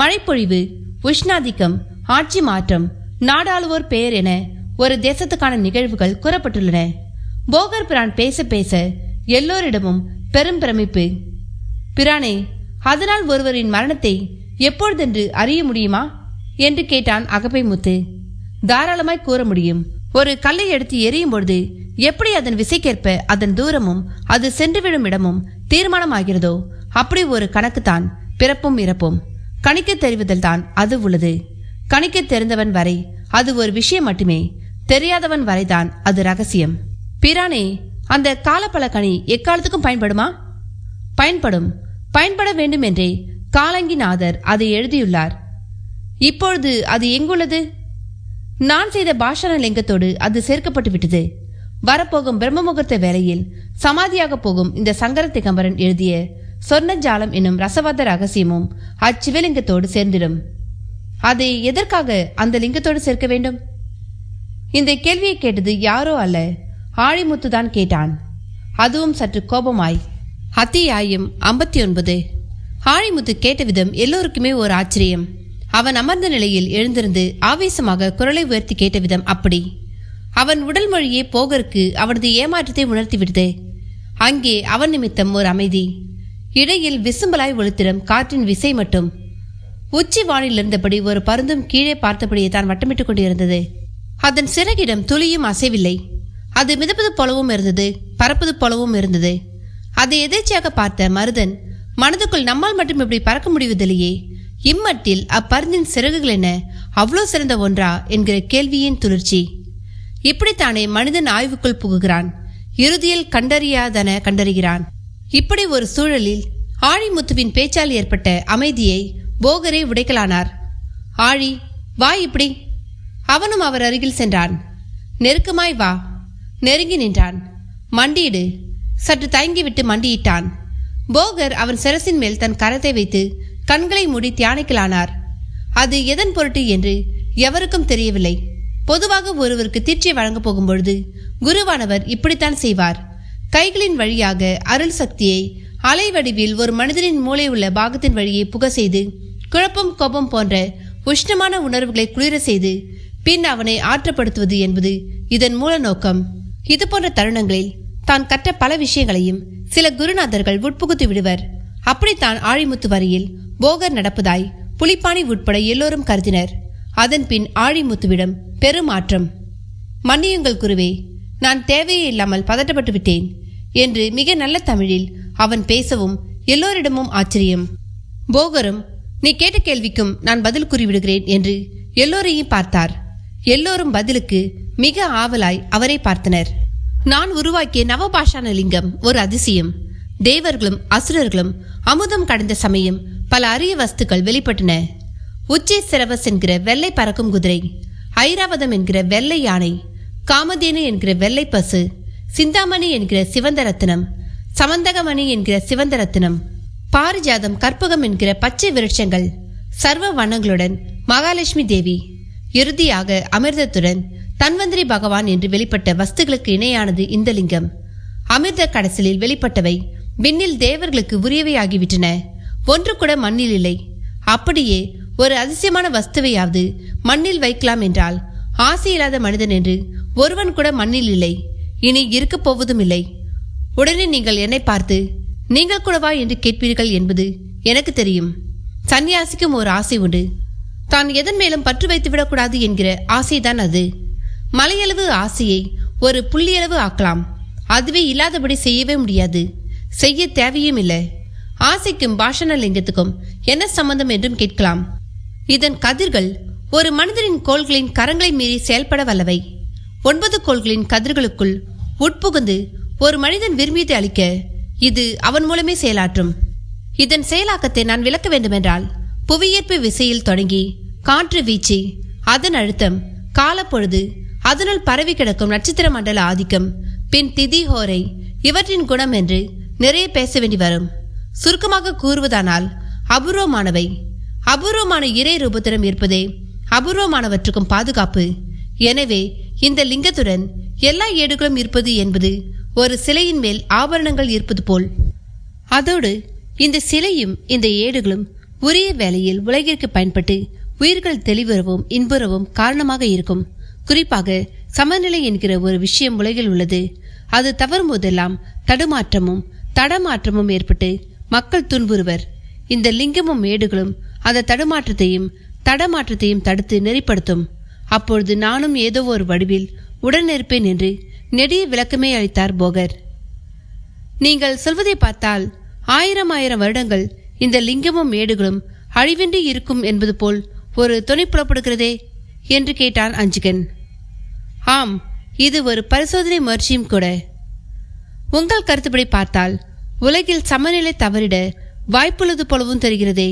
மழைப்பொழிவு, உஷ்ணாதிக்கம், ஆட்சி மாற்றம், நாடாளுவோர் பெயர் என ஒரு தேசத்துக்கான நிகழ்வுகள் கூறப்பட்டுள்ளன. போகர் பிரான் பேச பேச எல்லோரிடமும் பெரும் பிரமிப்பு. பிரானே, அதனால் ஒருவரின் மரணத்தை எப்பொழுதென்று அறிய முடியுமா என்று கேட்டான் அகப்பை முத்து. தாராளமாய் கூற முடியும். ஒரு கல்லை எடுத்து எரியும் பொழுது எப்படி அதன் விசைக்கேற்ப அதன் தூரமும் அது சென்று விடும் இடமும் தீர்மானமாகிறதோ அப்படி ஒரு கணக்குத்தான் பிறப்பும் இறப்பும். கணிக்க தெரிவதில் தான் அது உள்ளது. கணிக்க தெரிந்தவன் வரை அது ஒரு விஷயம் மட்டுமே. தெரியாதவன் வரைதான் அது ரகசியம். பிரானே, அந்த காலப்பலக்கணி எக்காலத்துக்கும் பயன்படுமா? பயன்படும். பயன்பட வேண்டும் என்றே காலங்கிநாதர் அதை எழுதியுள்ளார். இப்பொழுது அது எங்குள்ளது? நான் செய்த பாஷண லிங்கத்தோடு அது சேர்க்கப்பட்டு விட்டது. வரப்போகும் பிரம்ம முகூர்த்த வேளையில் சமாதியாக போகும் இந்த சங்கர திகம்பரன் எழுதிய சொர்ணஜாலம் என்னும் ரசவாத ரகசியமும் அச்சிவலிங்கத்தோடு சேர்ந்திடும். அதை எதற்காக அந்த லிங்கத்தோடு சேர்க்க வேண்டும்? இந்த கேள்வியை கேட்டது யாரோ அல்ல, ஆழிமுத்துதான் கேட்டான். அதுவும் சற்று கோபமாய். அத்தியாயம் 59. ஆழிமுத்து கேட்ட விதம் எல்லோருக்குமே ஒரு ஆச்சரியம். அவன் அமர்ந்த நிலையில் எழுந்திருந்து ஆவேசமாக குரலை உயர்த்தி கேட்ட விதம் அப்படி. அவன் உடல் மொழியே போகருக்கு அவனது ஏமாற்றத்தை உணர்த்திவிட்டது. அங்கே அவன் நிமித்தம் ஒரு அமைதி. இடையில் விசும்பலாய் ஒளித்திடும் காற்றின் விசை மட்டும். உச்சி வானில் இருந்தபடி ஒரு பருந்தும் கீழே பார்த்தபடியே தான் வட்டமிட்டுக் கொண்டிருந்தது. அதன் சிறகிடம் துளியும் அசைவில்லை. அது மிதப்பது போலவும் இருந்தது, பறப்பது போலவும் இருந்தது. அதை எதேச்சையாக பார்த்த மருதன் மனதுக்குள் நம்மால் மட்டும் இப்படி பறக்க முடிவதில்லையே, இம்மட்டில் அப்பருந்தின் சிறகுகள் என்ன அவ்வளோ சிறந்த ஒன்றா என்கிற கேள்வியின் துளிர்ச்சி. இப்படித்தானே மனிதன் ஆய்வுக்குள் புகுகிறான், இறுதியில் கண்டறியாதன கண்டறிகிறான். இப்படி ஒரு சூழலில் ஆழிமுத்துவின் பேச்சால் ஏற்பட்ட அமைதியை போகரே உடைக்கலானார். ஆழி, வா இப்படி. அவனும் அவர் அருகில் சென்றான். நெருக்கமாய் வா. நெருங்கி நின்றான். மண்டியிடு. சற்று தயங்கிவிட்டு மண்டியிட்டான். போகர் அவன் சிரசின் மேல் தன் கரத்தை வைத்து கண்களை மூடி தியானிக்கலானார். அது எதன் பொருட்டு என்று எவருக்கும் தெரியவில்லை. பொதுவாக ஒருவருக்கு தீட்சை வழங்கப் போகும்பொழுது குருவானவர் இப்படித்தான் செய்வார். கைகளின் வழியாக அருள் சக்தியை அலை வடிவில் ஒரு மனிதனின் மூளை உள்ள பாகத்தின் வழியே புக செய்து குழப்பம், கோபம் போன்ற உஷ்ணமான உணர்வுகளை குளிர செய்து பின் அவனை ஆற்றப்படுத்துவது என்பது இதன் மூல நோக்கம். இது போன்ற தருணங்களில் தான் கற்ற பல விஷயங்களையும் சில குருநாதர்கள் உட்புகுத்து விடுவர். அப்படித்தான் ஆழிமுத்து வரையில் போகர் நடப்பதாய் புலிப்பாணி உட்பட எல்லோரும் கருதினர். அதன் பின் ஆழிமுத்துவிடம் பெருமாற்றம். மன்னியுங்கள் குருவே, நான் தேவையே இல்லாமல் பதட்டப்பட்டு விட்டேன் என்று மிக நல்ல தமிழில் அவன் பேசவும் எல்லோரிடமும் ஆச்சரியம். போகரும் நீ கேட்ட கேள்விக்கும் நான் பதில் கூறிவிடுகிறேன் என்று எல்லோரையும் பார்த்தார். எல்லோரும் பதிலுக்கு மிக ஆவலாய் அவரை பார்த்தனர். நான் உருவாக்கிய நவபாஷான லிங்கம் ஒரு அதிசயம். தேவர்களும் அசுரர்களும் அமுதம் கடந்த சமயம் பல அரிய வஸ்துக்கள் வெளிப்பட்டன. உச்சி சிரவஸ் என்கிற வெள்ளை பறக்கும் குதிரை, ஐராவதம் என்கிற வெள்ளை யானை, காமதேனு என்கிற வெள்ளை பசு, சிந்தாமணி என்கிற சிவந்த ரத்தினம், சமந்தகமணி என்கிற சிவந்த ரத்தினம், பாரிஜாதம், கற்பகம் என்கிற பச்சை விருட்சங்கள், சர்வ வண்ணங்களுடன் மகாலட்சுமி தேவி, இறுதியாக அமிர்தத்துடன் தன்வந்திரி பகவான் என்று வெளிப்பட்ட வஸ்துகளுக்கு இணையானது இந்த லிங்கம். அமிர்த கடசலில் வெளிப்பட்டவை விண்ணில் தேவர்களுக்கு உரியவை ஆகிவிட்டன. ஒன்று கூட மண்ணில் இல்லை. அப்படியே ஒரு அதிசயமான வஸ்துவையாவது மண்ணில் வைக்கலாம் என்றால் ஆசை இல்லாத மனிதன் என்று ஒருவன் கூட மண்ணில் இல்லை, இனி இருக்க போவதும் இல்லை. உடனே நீங்கள் என்னை பார்த்து நீங்கள் கூடவா என்று கேட்பீர்கள் என்பது எனக்கு தெரியும். சன்னியாசிக்கும் ஒரு ஆசை உண்டு. தான் எதன் மேலும் பற்று வைத்து விடக்கூடாது என்கிற ஆசைதான் அது. மலையளவு ஆசையை ஒரு புள்ளியளவு ஆக்கலாம். அதுவே இல்லாதபடி செய்யவே முடியாது, செய்ய தேவையும் இல்லை. ஆசைக்கும் பாஷண லிங்கத்துக்கும் என்ன சம்பந்தம் என்றும் கேட்கலாம். இதன் கதிர்கள் ஒரு மனிதனின் கோள்களின் கரங்களை மீறி செயல்பட வல்லவை. 9 கோள்களின் கதிர்களுக்குள் உட்புகுந்து ஒரு மனிதன் விரும்பியதை அளிக்க இது அவன் மூலமே செயலாற்றும். இதன் செயலாக்கத்தை நான் விளக்க வேண்டுமென்றால் புவியீர்ப்பு விசையில் தொடங்கி காற்று வீச்சு, அதன் அழுத்தம், காலப்பொழுது, அதனுள் பரவி கிடக்கும் நட்சத்திர மண்டல ஆதிக்கம், பின் திதி ஹோரை, இவற்றின் குணம் என்று நிறைய பேச வேண்டி வரும். சுருக்கமாக கூறுவதானால் அபூர்வமானவை. அபூர்வமான இறை ரூபத்திடம் இருப்பதே அபூர்வமானவற்றுக்கும் பாதுகாப்பு. எனவே இந்த லிங்கத்துடன் எல்லா ஏடுகளும் இருப்பது என்பது ஒரு சிலையின் மேல் ஆபரணங்கள் இருப்பது போல். அதோடு இந்த சிலையும் இந்த ஏடுகளும் உரிய வேளையில் உலகிற்கு பயன்பட்டு உயிர்கள் தெளிவுறவும் இன்புறவும் காரணமாக இருக்கும். குறிப்பாக சமநிலை என்கிற ஒரு விஷயம் உலகில் உள்ளது. அது தவறும் போதெல்லாம் தடுமாற்றமும் தடமாற்றமும் ஏற்பட்டு மக்கள் துன்புறுவர். இந்த லிங்கமும் ஏடுகளும் அந்த தடமாற்றத்தையும் தடுத்து நெறிப்படுத்தும். அப்பொழுது நானும் ஏதோ ஒரு வடிவில் உடனிருப்பேன் என்று நெடிய விளக்கமே அளித்தார் போகர். நீங்கள் சொல்வதை பார்த்தால் 1000 வருடங்கள் இந்த லிங்கமும் ஏடுகளும் அழிவின்றி இருக்கும் என்பது போல் ஒரு துணை புலப்படுகிறதே என்று கேட்டான் அஞ்சுகன். ஆம், இது ஒரு பரிசோதனை முயற்சியும் கூட. உங்கள் கருத்துப்படி பார்த்தால் உலகில் சமநிலை தவறிட வாய்ப்புள்ளது போலவும் தெரிகிறதே.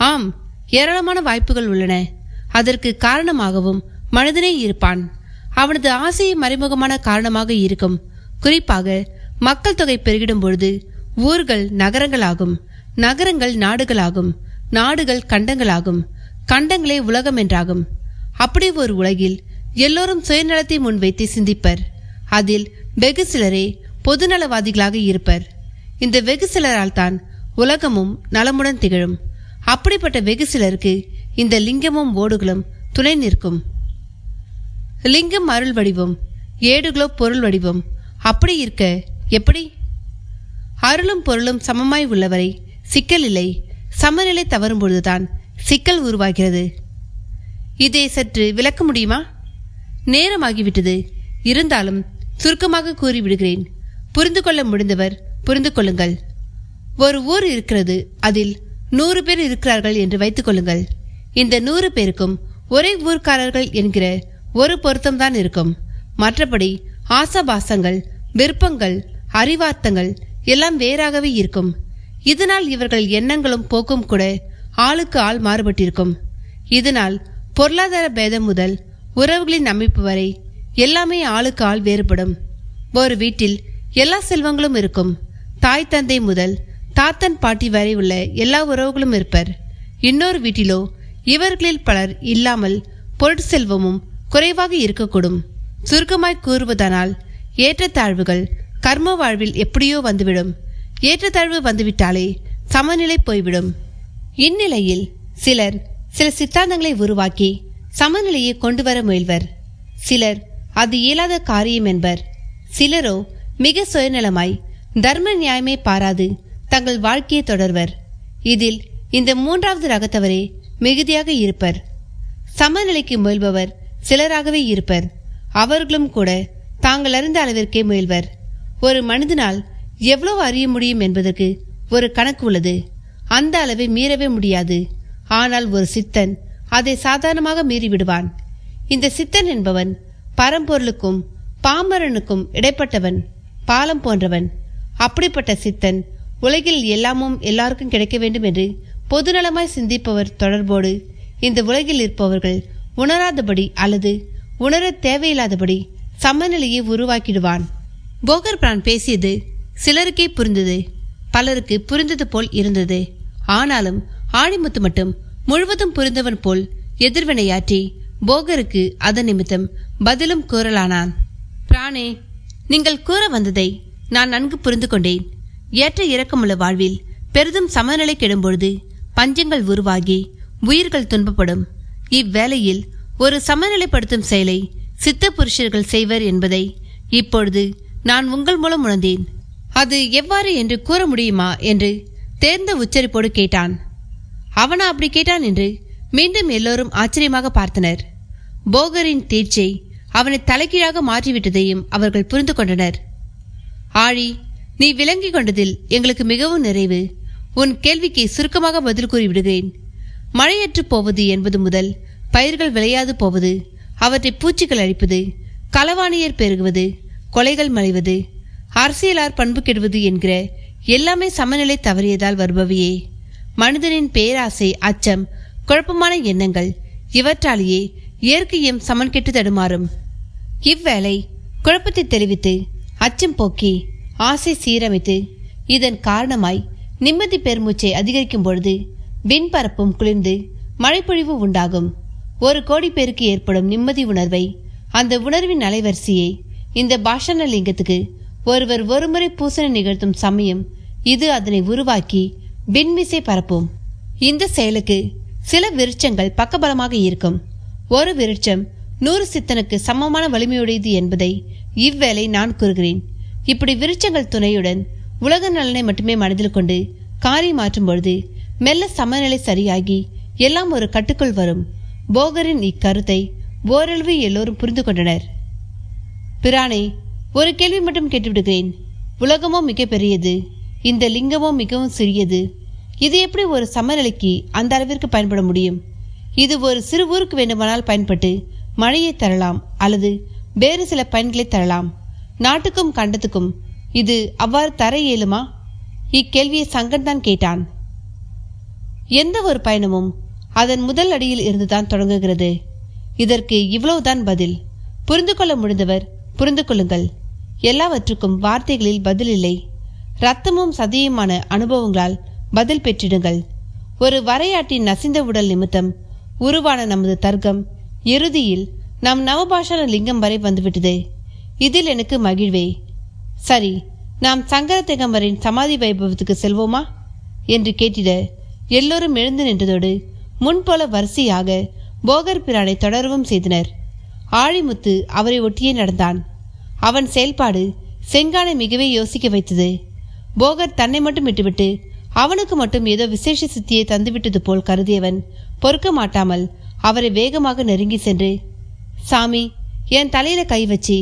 ஆம், ஏராளமான வாய்ப்புகள் உள்ளன. அதற்கு காரணமாகவும் மனிதனே இருப்பான். அவனது ஆசையை மறைமுகமான காரணமாக இருக்கும். குறிப்பாக மக்கள் தொகை பெருகிடும் பொழுது ஊர்கள் நகரங்களாகும், நகரங்கள் நாடுகளாகும், நாடுகள் கண்டங்களாகும், கண்டங்களே உலகம் என்றாகும். அப்படி ஒரு உலகில் எல்லோரும் சுயநலத்தை முன்வைத்து சிந்திப்பர். அதில் வெகு சிலரே பொதுநலவாதிகளாக இருப்பர். இந்த வெகு சிலரால் தான் உலகமும் நலமுடன் திகழும். அப்படிப்பட்ட வெகு சிலருக்கு இந்த லிங்கமும் ஓடுகளும் துணை நிற்கும். லிங்கம் அருள் வடிவம், ஏடுகளோ பொருள் வடிவம். அப்படி இருக்க எப்படி? அருளும் பொருளும் சமமாய் உள்ளவரை சிக்கல் இல்லை. சமநிலை தவறும் பொழுதுதான் சிக்கல் உருவாகிறது. இதை சற்று விளக்க முடியுமா? நேரமாகிவிட்டது. இருந்தாலும் சுருக்கமாக கூறிவிடுகிறேன். புரிந்து கொள்ள முடிந்தவர் புரிந்து கொள்ளுங்கள். ஒரு ஊர் இருக்கிறது. அதில் 100 பேர் இருக்கிறார்கள் என்று வைத்துக் கொள்ளுங்கள். இந்த 100 பேருக்கும் ஒரே ஊர்க்காரர்கள் என்கிற ஒரு பொருத்தம்தான் இருக்கும். மற்றபடி ஆசாபாசங்கள், விருப்பங்கள், அறிவார்த்தங்கள் எல்லாம் வேறாகவே இருக்கும். இதனால் இவர்கள் எண்ணங்களும் போக்கும் கூட ஆளுக்கு ஆள் மாறுபட்டிருக்கும். இதனால் பொருளாதார பேதம் முதல் உறவுகளின் அமைப்பு வரை எல்லாமே ஆளுக்கு ஆள் வேறுபடும். ஒரு வீட்டில் எல்லா செல்வங்களும் இருக்கும். தாய் தந்தை முதல் தாத்தன் பாட்டி வரை உள்ள எல்லா உறவுகளும் இருப்பர். இன்னொரு வீட்டிலோ இவர்களில் பலர் இல்லாமல் பொருட்செல்வமும் குறைவாக இருக்கக்கூடும். சுருக்கமாய் கூறுவதானால் ஏற்றத்தாழ்வுகள் கர்ம வாழ்வில் எப்படியோ வந்துவிடும். ஏற்றத்தாழ்வு வந்துவிட்டாலே சமநிலை போய்விடும். இந்நிலையில் சிலர் சில சித்தாந்தங்களை உருவாக்கி சமநிலையை கொண்டு வர முயல்வர். சிலர் அது இயலாத காரியம் என்பர். சிலரோ மிக சுயநலமாய் தர்ம நியாயமே பாராது தங்கள் வாழ்க்கையை தொடர்வர். இதில் இந்த மூன்றாவது ரகத்தவரே மிகுதியாக இருப்பர். சமநிலைக்கு முயல்பவர் சிலராகவே இருப்பர். அவர்களும் கூட தாங்கள் அறிந்த அளவிற்கே முயல்வர். ஒரு மனிதனால் எவ்வளவு அறிய முடியும் என்பதற்கு ஒரு கணக்கு உள்ளது. அந்த அளவை மீறவே முடியாது. ஆனால் ஒரு சித்தன் அதை சாதாரணமாக மீறிவிடுவான். இந்த சித்தன் என்பவன் பரம்பொருளுக்கும் பாமரனுக்கும் இடைப்பட்டவன், பாலம் போன்றவன். அப்படிப்பட்ட சித்தன் உலகில் எல்லாமும் எல்லாருக்கும் கிடைக்க வேண்டும் என்று பொதுநலமாய் சிந்திப்பவர் தொடர்போடு இந்த உலகில் இருப்பவர்கள் உணராதபடி அல்லது உணர தேவையில்லாதபடி சமநிலையை உருவாக்கிடுவான். போகர் பிரான் பேசியது சிலருக்கே புரிந்தது, பலருக்கு புரிந்தது போல் இருந்தது. ஆனாலும் ஆணிமுத்து மட்டும் முழுவதும் புரிந்தவன் போல் எதிர்வினையாற்றி போகருக்கு அதன் நிமித்தம் பதிலும் கூறலானான். பிரானே, நீங்கள் கூற வந்ததை நான் நன்கு புரிந்து கொண்டேன். ஏற்ற இறக்கமுள்ள வாழ்வில் பெரிதும் சமநிலை கெடும்பொழுது பஞ்சங்கள் உருவாகி உயிர்கள் துன்பப்படும். இவ்வேளையில் ஒரு சமநிலைப்படுத்தும் செயலை சித்த புருஷர்கள் செய்வர் என்பதை இப்பொழுது நான் உங்கள் மூலம் உணர்ந்தேன். அது எவ்வாறு என்று கூற முடியுமா என்று தேர்ந்த உச்சரிப்போடு கேட்டான். அவனா அப்படி கேட்டான் என்று மீண்டும் எல்லோரும் ஆச்சரியமாக பார்த்தனர். போகரின் தீட்சை அவனை தலைகீழாக மாற்றிவிட்டதையும் அவர்கள் புரிந்து கொண்டனர். ஆழி, நீ விளங்கிக் கொண்டதில் எங்களுக்கு மிகவும் நிறைவு. உன் கேள்விக்கு சுருக்கமாக பதில் கூறிவிடுகிறேன். மழையற்று போவது என்பது முதல் பயிர்கள் விளையாது போவது, அவற்றை பூச்சிகள் அழிப்பது, களவாணியர் பெருகுவது, கொலைகள் மறைவது, அரசியலார் பண்பு கெடுவது என்கிற எல்லாமே சமநிலை தவறியதால் வருபவையே. மனிதனின் பேராசை, அச்சம், குழப்பமான எண்ணங்கள் இவற்றாலேயே இயற்கையும் சமன் கெட்டு தடுமாறும். இவ்வேளை குழப்பத்தை தெரிவித்து அச்சம் போக்கி ஆசை சீரமைத்து இதன் காரணமாய் நிம்மதி பெருமூச்சை அதிகரிக்கும் பொழுது விண்பரப்பும் குளிர்ந்து மழைப்பொழிவு உண்டாகும். 1 கோடி பேருக்கு ஏற்படும் நிம்மதி உணர்வை, அந்த உணர்வின் அலைவரிசையை இந்த பாஷான லிங்கத்துக்கு ஒருவர் ஒருமுறை பூசணை நிகழ்த்தும் சமயம் இது அதனை உருவாக்கி விண்மிசை பரப்பும். இந்த செயலுக்கு சில விருட்சங்கள் பக்கபலமாக இருக்கும். ஒரு விருட்சம் 100 சித்தனுக்கு சமமான வலிமையுடையது என்பதை இவ்வேளை நான் கூறுகிறேன். இப்படி விருட்சங்கள் துணையுடன் உலக நலனை மட்டுமே மனதில் கொண்டு காரியம் மாற்றும் பொழுது மெல்ல சமநிலை சரியாகி எல்லாம் ஒரு கட்டுக்குள் வரும். போகரின் இக்கருத்தை ஓரளவு எல்லோரும் புரிந்து கொண்டனர். பிரானே, ஒரு கேள்வி மட்டும் கேட்டுவிடுகிறேன். உலகமோ மிக பெரியது, இந்த லிங்கமோ மிகவும் சிறியது. இது எப்படி ஒரு சமநிலைக்கு அந்த அளவிற்கு பயன்பட முடியும்? இது ஒரு சிறு ஊருக்கு வேண்டுமானால் பயன்பட்டு மழையை தரலாம் அல்லது வேறு சில பயன்களை தரலாம். நாட்டுக்கும் கண்டத்துக்கும் இது அவ்வாறு தர இயலுமா? இக்கேள்வியை சங்கன் தான் கேட்டான். எந்த ஒரு பயணமும் அதன் முதல் அடியில் இருந்துதான் தொடங்குகிறது. இதற்கு இவ்வளவுதான் பதில். புரிந்து கொள்ள முடிந்தவர் புரிந்து கொள்ளுங்கள். எல்லாவற்றுக்கும் வார்த்தைகளில் பதில் இல்லை. இரத்தமும் சதியுமான அனுபவங்களால் பதில் பெற்றிடுங்கள். ஒரு வரையாட்டின் நசிந்த உடல் நிமித்தம் உருவான நமது தர்க்கம் இறுதியில் நம் நவபாஷான லிங்கம் வரை வந்துவிட்டது. இதில் எனக்கு மகிழ்வே. சரி, நாம் சங்கர திகம்பரின் சமாதி வைபவத்துக்கு செல்வோமா என்று கேட்டிட எல்லோரும் எழுந்து நின்றதோடு முன்போல வரிசையாக போகர் பிரானை தொடரவும் செய்தனர். ஆழிமுத்து அவரை ஒட்டியே நடந்தான். அவன் செயல்பாடு செங்கானை மிகவே யோசிக்க வைத்தது. போகர் தன்னை மட்டும் விட்டுவிட்டு அவனுக்கு மட்டும் ஏதோ விசேஷ சித்தியை தந்துவிட்டது போல் கருதியவன் பொறுக்க மாட்டாமல் அவரை வேகமாக நெருங்கி சென்று, சாமி, என் தலையில கை வச்சு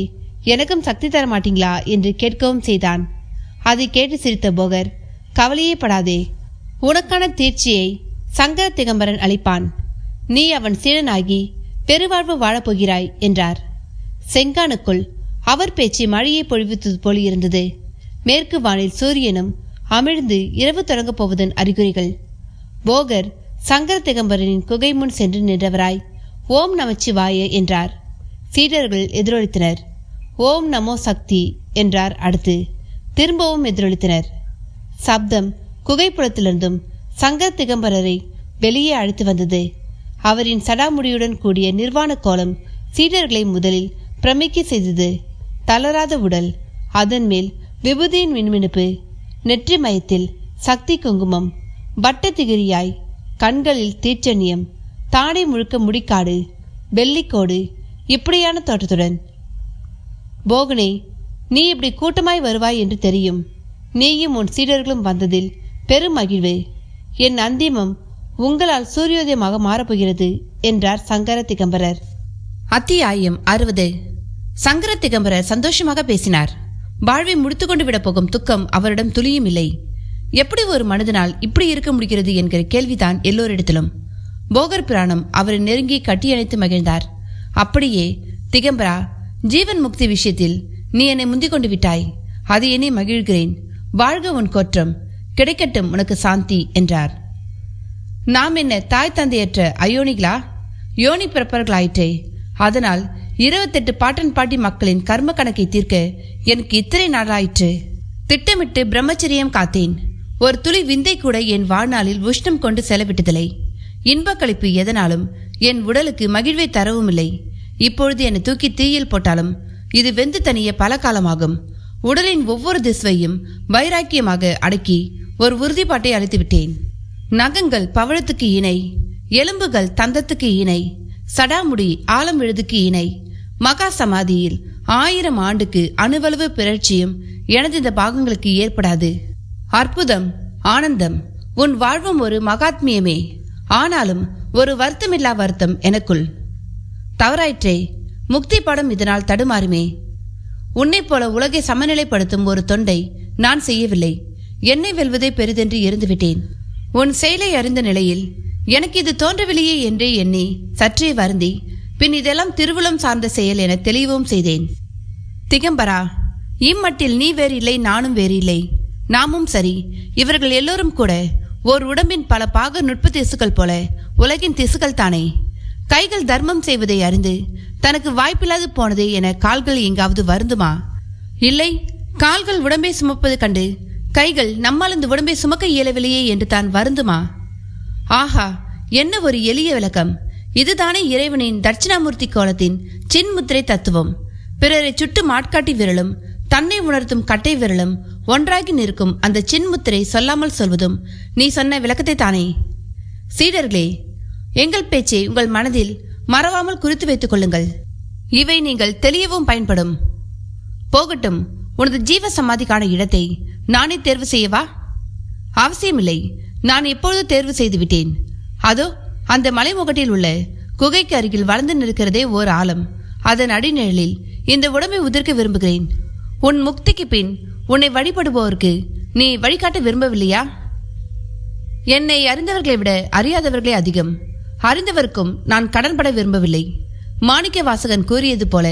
எனக்கும் சக்தி தர மாட்டீங்களா என்று கேட்கவும் செய்தான். அதை கேட்டு சிரித்த போகர், கவலையே படாதே, உனக்கான தீட்சியை சங்கர திகம்பரன் அளிப்பான். நீ அவன் சீடனாகி பெருவாழ்வு வாழப்போகிறாய் என்றார். செங்கானுக்குள் அவர் பேச்சு மழையை பொழிவித்தது போல் இருந்தது. மேற்கு வானில் சூரியனும் அமிழ்ந்து இரவு தொடங்கப் போவதன் அறிகுறிகள். போகர் சங்கர திகம்பரனின் குகை முன் சென்று நின்றவராய் ஓம் நமச்சிவாய என்றார். சீடர்கள் எதிரொலித்தனர். ஓம் நமோ சக்தி என்றார். அடுத்து திரும்பவும் எதிரொலித்தனர். சப்தம் குகைப்புறத்திலிருந்தும் சங்கர திகம்பரரை வெளியே அழைத்து வந்தது. அவரின் சடாமுடியுடன் கூடிய நிர்வாண கோலம் சீடர்களை முதலில் பிரமிக்க செய்தது. தளராத உடல், அதன் மேல் விபூதியின் மின்மினுப்பு, நெற்றி மயத்தில் சக்தி குங்குமம், வட்டத்திகிரியாய் கண்களில் தீச்சன்யம், தாடை முழுக்க முடிக்காடு, வெள்ளிக்கோடு, இப்படியான தோற்றத்துடன். போகனே, நீ இப்படி கூட்டமாய் வருவாய் என்று தெரியும். நீயும் உன் சீடர்களும் வந்ததில் பெரும் மகிழ்வு. என் அந்திமம் உங்களால் சூரியோதயமாக மாறப்போகிறது என்றார் சங்கர திகம்பரர். அத்தியாயம் 60. சங்கர திகம்பரர் சந்தோஷமாக பேசினார். வாழ்வை முடித்துக்கொண்டு விட போகும் துக்கம் அவரிடம் துளியும் இல்லை. எப்படி ஒரு மனிதனால் இப்படி இருக்க முடிகிறது என்கிற கேள்விதான் எல்லோரிடத்திலும். போகர் பிராணம் அவரை நெருங்கி கட்டியணைத்து மகிழ்ந்தார். அப்படியே, திகம்பரா, ஜீவன் முக்தி விஷயத்தில் நீ என்னை முந்திக் கொண்டு விட்டாய். அது என்னை மகிழ்கிறேன். வாழ்க உன் கோற்றம், கிடைக்கட்டும் உனக்கு சாந்தி என்றார். நாம் என்ன தாய் தந்தையற்ற அயோனிகளா? யோனி பிறப்பர்களாயிற்றே. அதனால் 28 பாட்டன் பாட்டி மக்களின் கர்ம கணக்கை தீர்க்க எனக்கு இத்தனை நாளாயிற்று. திட்டமிட்டு பிரம்மச்சரியம் காத்தேன். ஒரு துளி விந்தை கூட என் வாழ்நாளில் உஷ்ணம் கொண்டு செலவிட்டதில்லை. இன்பக் கழிப்பு எதனாலும் என் உடலுக்கு மகிழ்வை தரவும் இல்லை. இப்பொழுது என்னை தூக்கி தீயில் போட்டாலும் இது வெந்து தனிய பல காலமாகும். உடலின் ஒவ்வொரு திசுவையும் வைராக்கியமாக அடக்கி ஒரு உறுதிப்பாட்டை அளித்து விட்டேன். நகங்கள் பவழத்துக்கு இணை, எலும்புகள் தந்தத்துக்கு இணை, சடாமுடி ஆலம் விழுதுக்கு இணை. மகா சமாதியில் 1000 ஆண்டுக்கு அணுவளவு பிறழ்ச்சியும் எனது இந்த பாகங்களுக்கு ஏற்படாது. அற்புதம், ஆனந்தம், உன் வாழ்வும் ஒரு மகாத்மியமே. ஆனாலும் ஒரு வருத்தமில்லா வருத்தம் எனக்குள். தவறாயிற்றே, முக்தி படம் இதனால் தடுமாறுமே. உன்னை போல உலகை சமநிலைப்படுத்தும் ஒரு தொண்டை நான் செய்யவில்லை. என்னை வெல்வதே பெரிதென்று இருந்துவிட்டேன். உன் செயலை அறிந்த நிலையில் எனக்கு இது தோன்றவில்லையே என்றே எண்ணி சற்றே வருந்தி பின் இதெல்லாம் திருவுளம் சார்ந்த செயல் என தெளிவும் செய்தேன். திகம்பரா, இம்மட்டில் நீ வேறு இல்லை, நானும் வேறு இல்லை. நாமும் சரி, இவர்கள் எல்லோரும் கூட ஓர் உடம்பின் பல பாக நுட்ப திசுக்கள் போல உலகின் திசுக்கள் தானே. கைகள் தர்மம் செய்வதை அறிந்து தனக்கு வாய்ப்பில்லாது போனதே என கால்கள் எங்காவது வருந்துமா? இல்லை, கால்கள் உடம்பை சுமப்பது கண்டு கைகள் நம்மால் இந்த உடம்பை சுமக்க இயலவில்லையே என்று தான் வருந்துமா? ஆஹா, என்ன ஒரு எளிய விளக்கம்! இதுதானே இறைவனின் தட்சிணாமூர்த்தி கோலத்தின் சின்முத்திரை தத்துவம். பிறரை சுட்டு மாட்காட்டி விரலும் தன்னை உணர்த்தும் கட்டை விரலும் ஒன்றாகி நிற்கும் அந்த சின்முத்திரை சொல்லாமல் சொல்வதும் நீ சொன்ன விளக்கத்தை தானே. சீடர்களே, எங்கள் பேச்சை உங்கள் மனதில் மறவாமல் குறித்து வைத்துக் கொள்ளுங்கள். இவை நீங்கள் தெளியவும் பயன்படும். போகட்டும், உனது ஜீவ சமாதிக்கான இடத்தை நானே தேர்வு செய்யவா? அவசியமில்லை, நான் எப்பொழுது தேர்வு செய்து விட்டேன். அதோ அந்த மலைமுகட்டில் உள்ள குகைக்கு அருகில் வளர்ந்து நிற்கிறதே ஓர் ஆலம். அதன் அடிநிழலில் இந்த உடம்பை உதிர்க்க விரும்புகிறேன். உன் முக்திக்கு பின் உன்னை வழிபடுபவருக்கு நீ வழிகாட்ட விரும்பவில்லையா? என்னை அறிந்தவர்களை விட அறியாதவர்களே அதிகம். அறிந்தவருக்கும் நான் கடன்பட விரும்பவில்லை. மாணிக்க வாசகன் கூறியது போல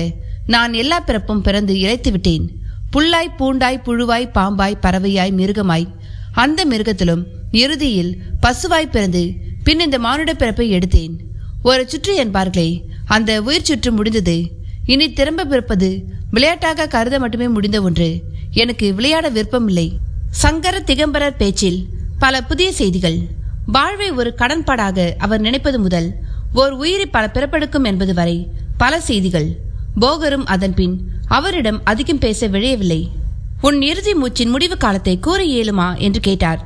நான் எல்லா பிறப்பும் பிறந்து இழைத்து விட்டேன். புல்லாய் பூண்டாய் புழுவாய் பாம்பாய் பறவையாய் மிருகமாய், அந்த மிருகத்திலும் இறுதியில் பசுவாய் பிறந்து பின் இந்த மானுட பிறப்பை எடுத்தேன். ஒரு சுற்று என்பார்களே, அந்த உயிர் சுற்று முடிந்தது. இனி திரும்ப பிறப்பது விளையாட்டாக கருத மட்டுமே முடிந்த ஒன்று. எனக்கு விளையாட விருப்பமில்லை. சங்கர திகம்பரர் பேச்சில் பல புதிய செய்திகள். வாழ்வை ஒரு கடன்பாடாக அவர் நினைப்பது முதல் ஓர் உயிரை பல பிறப்பெடுக்கும் என்பது வரை பல செய்திகள். போகரும் அதன் பின் அவரிடம் அதிகம் பேச விழையவில்லை. உன் இறுதி மூச்சின் முடிவு காலத்தை கூற இயலுமா என்று கேட்டார்.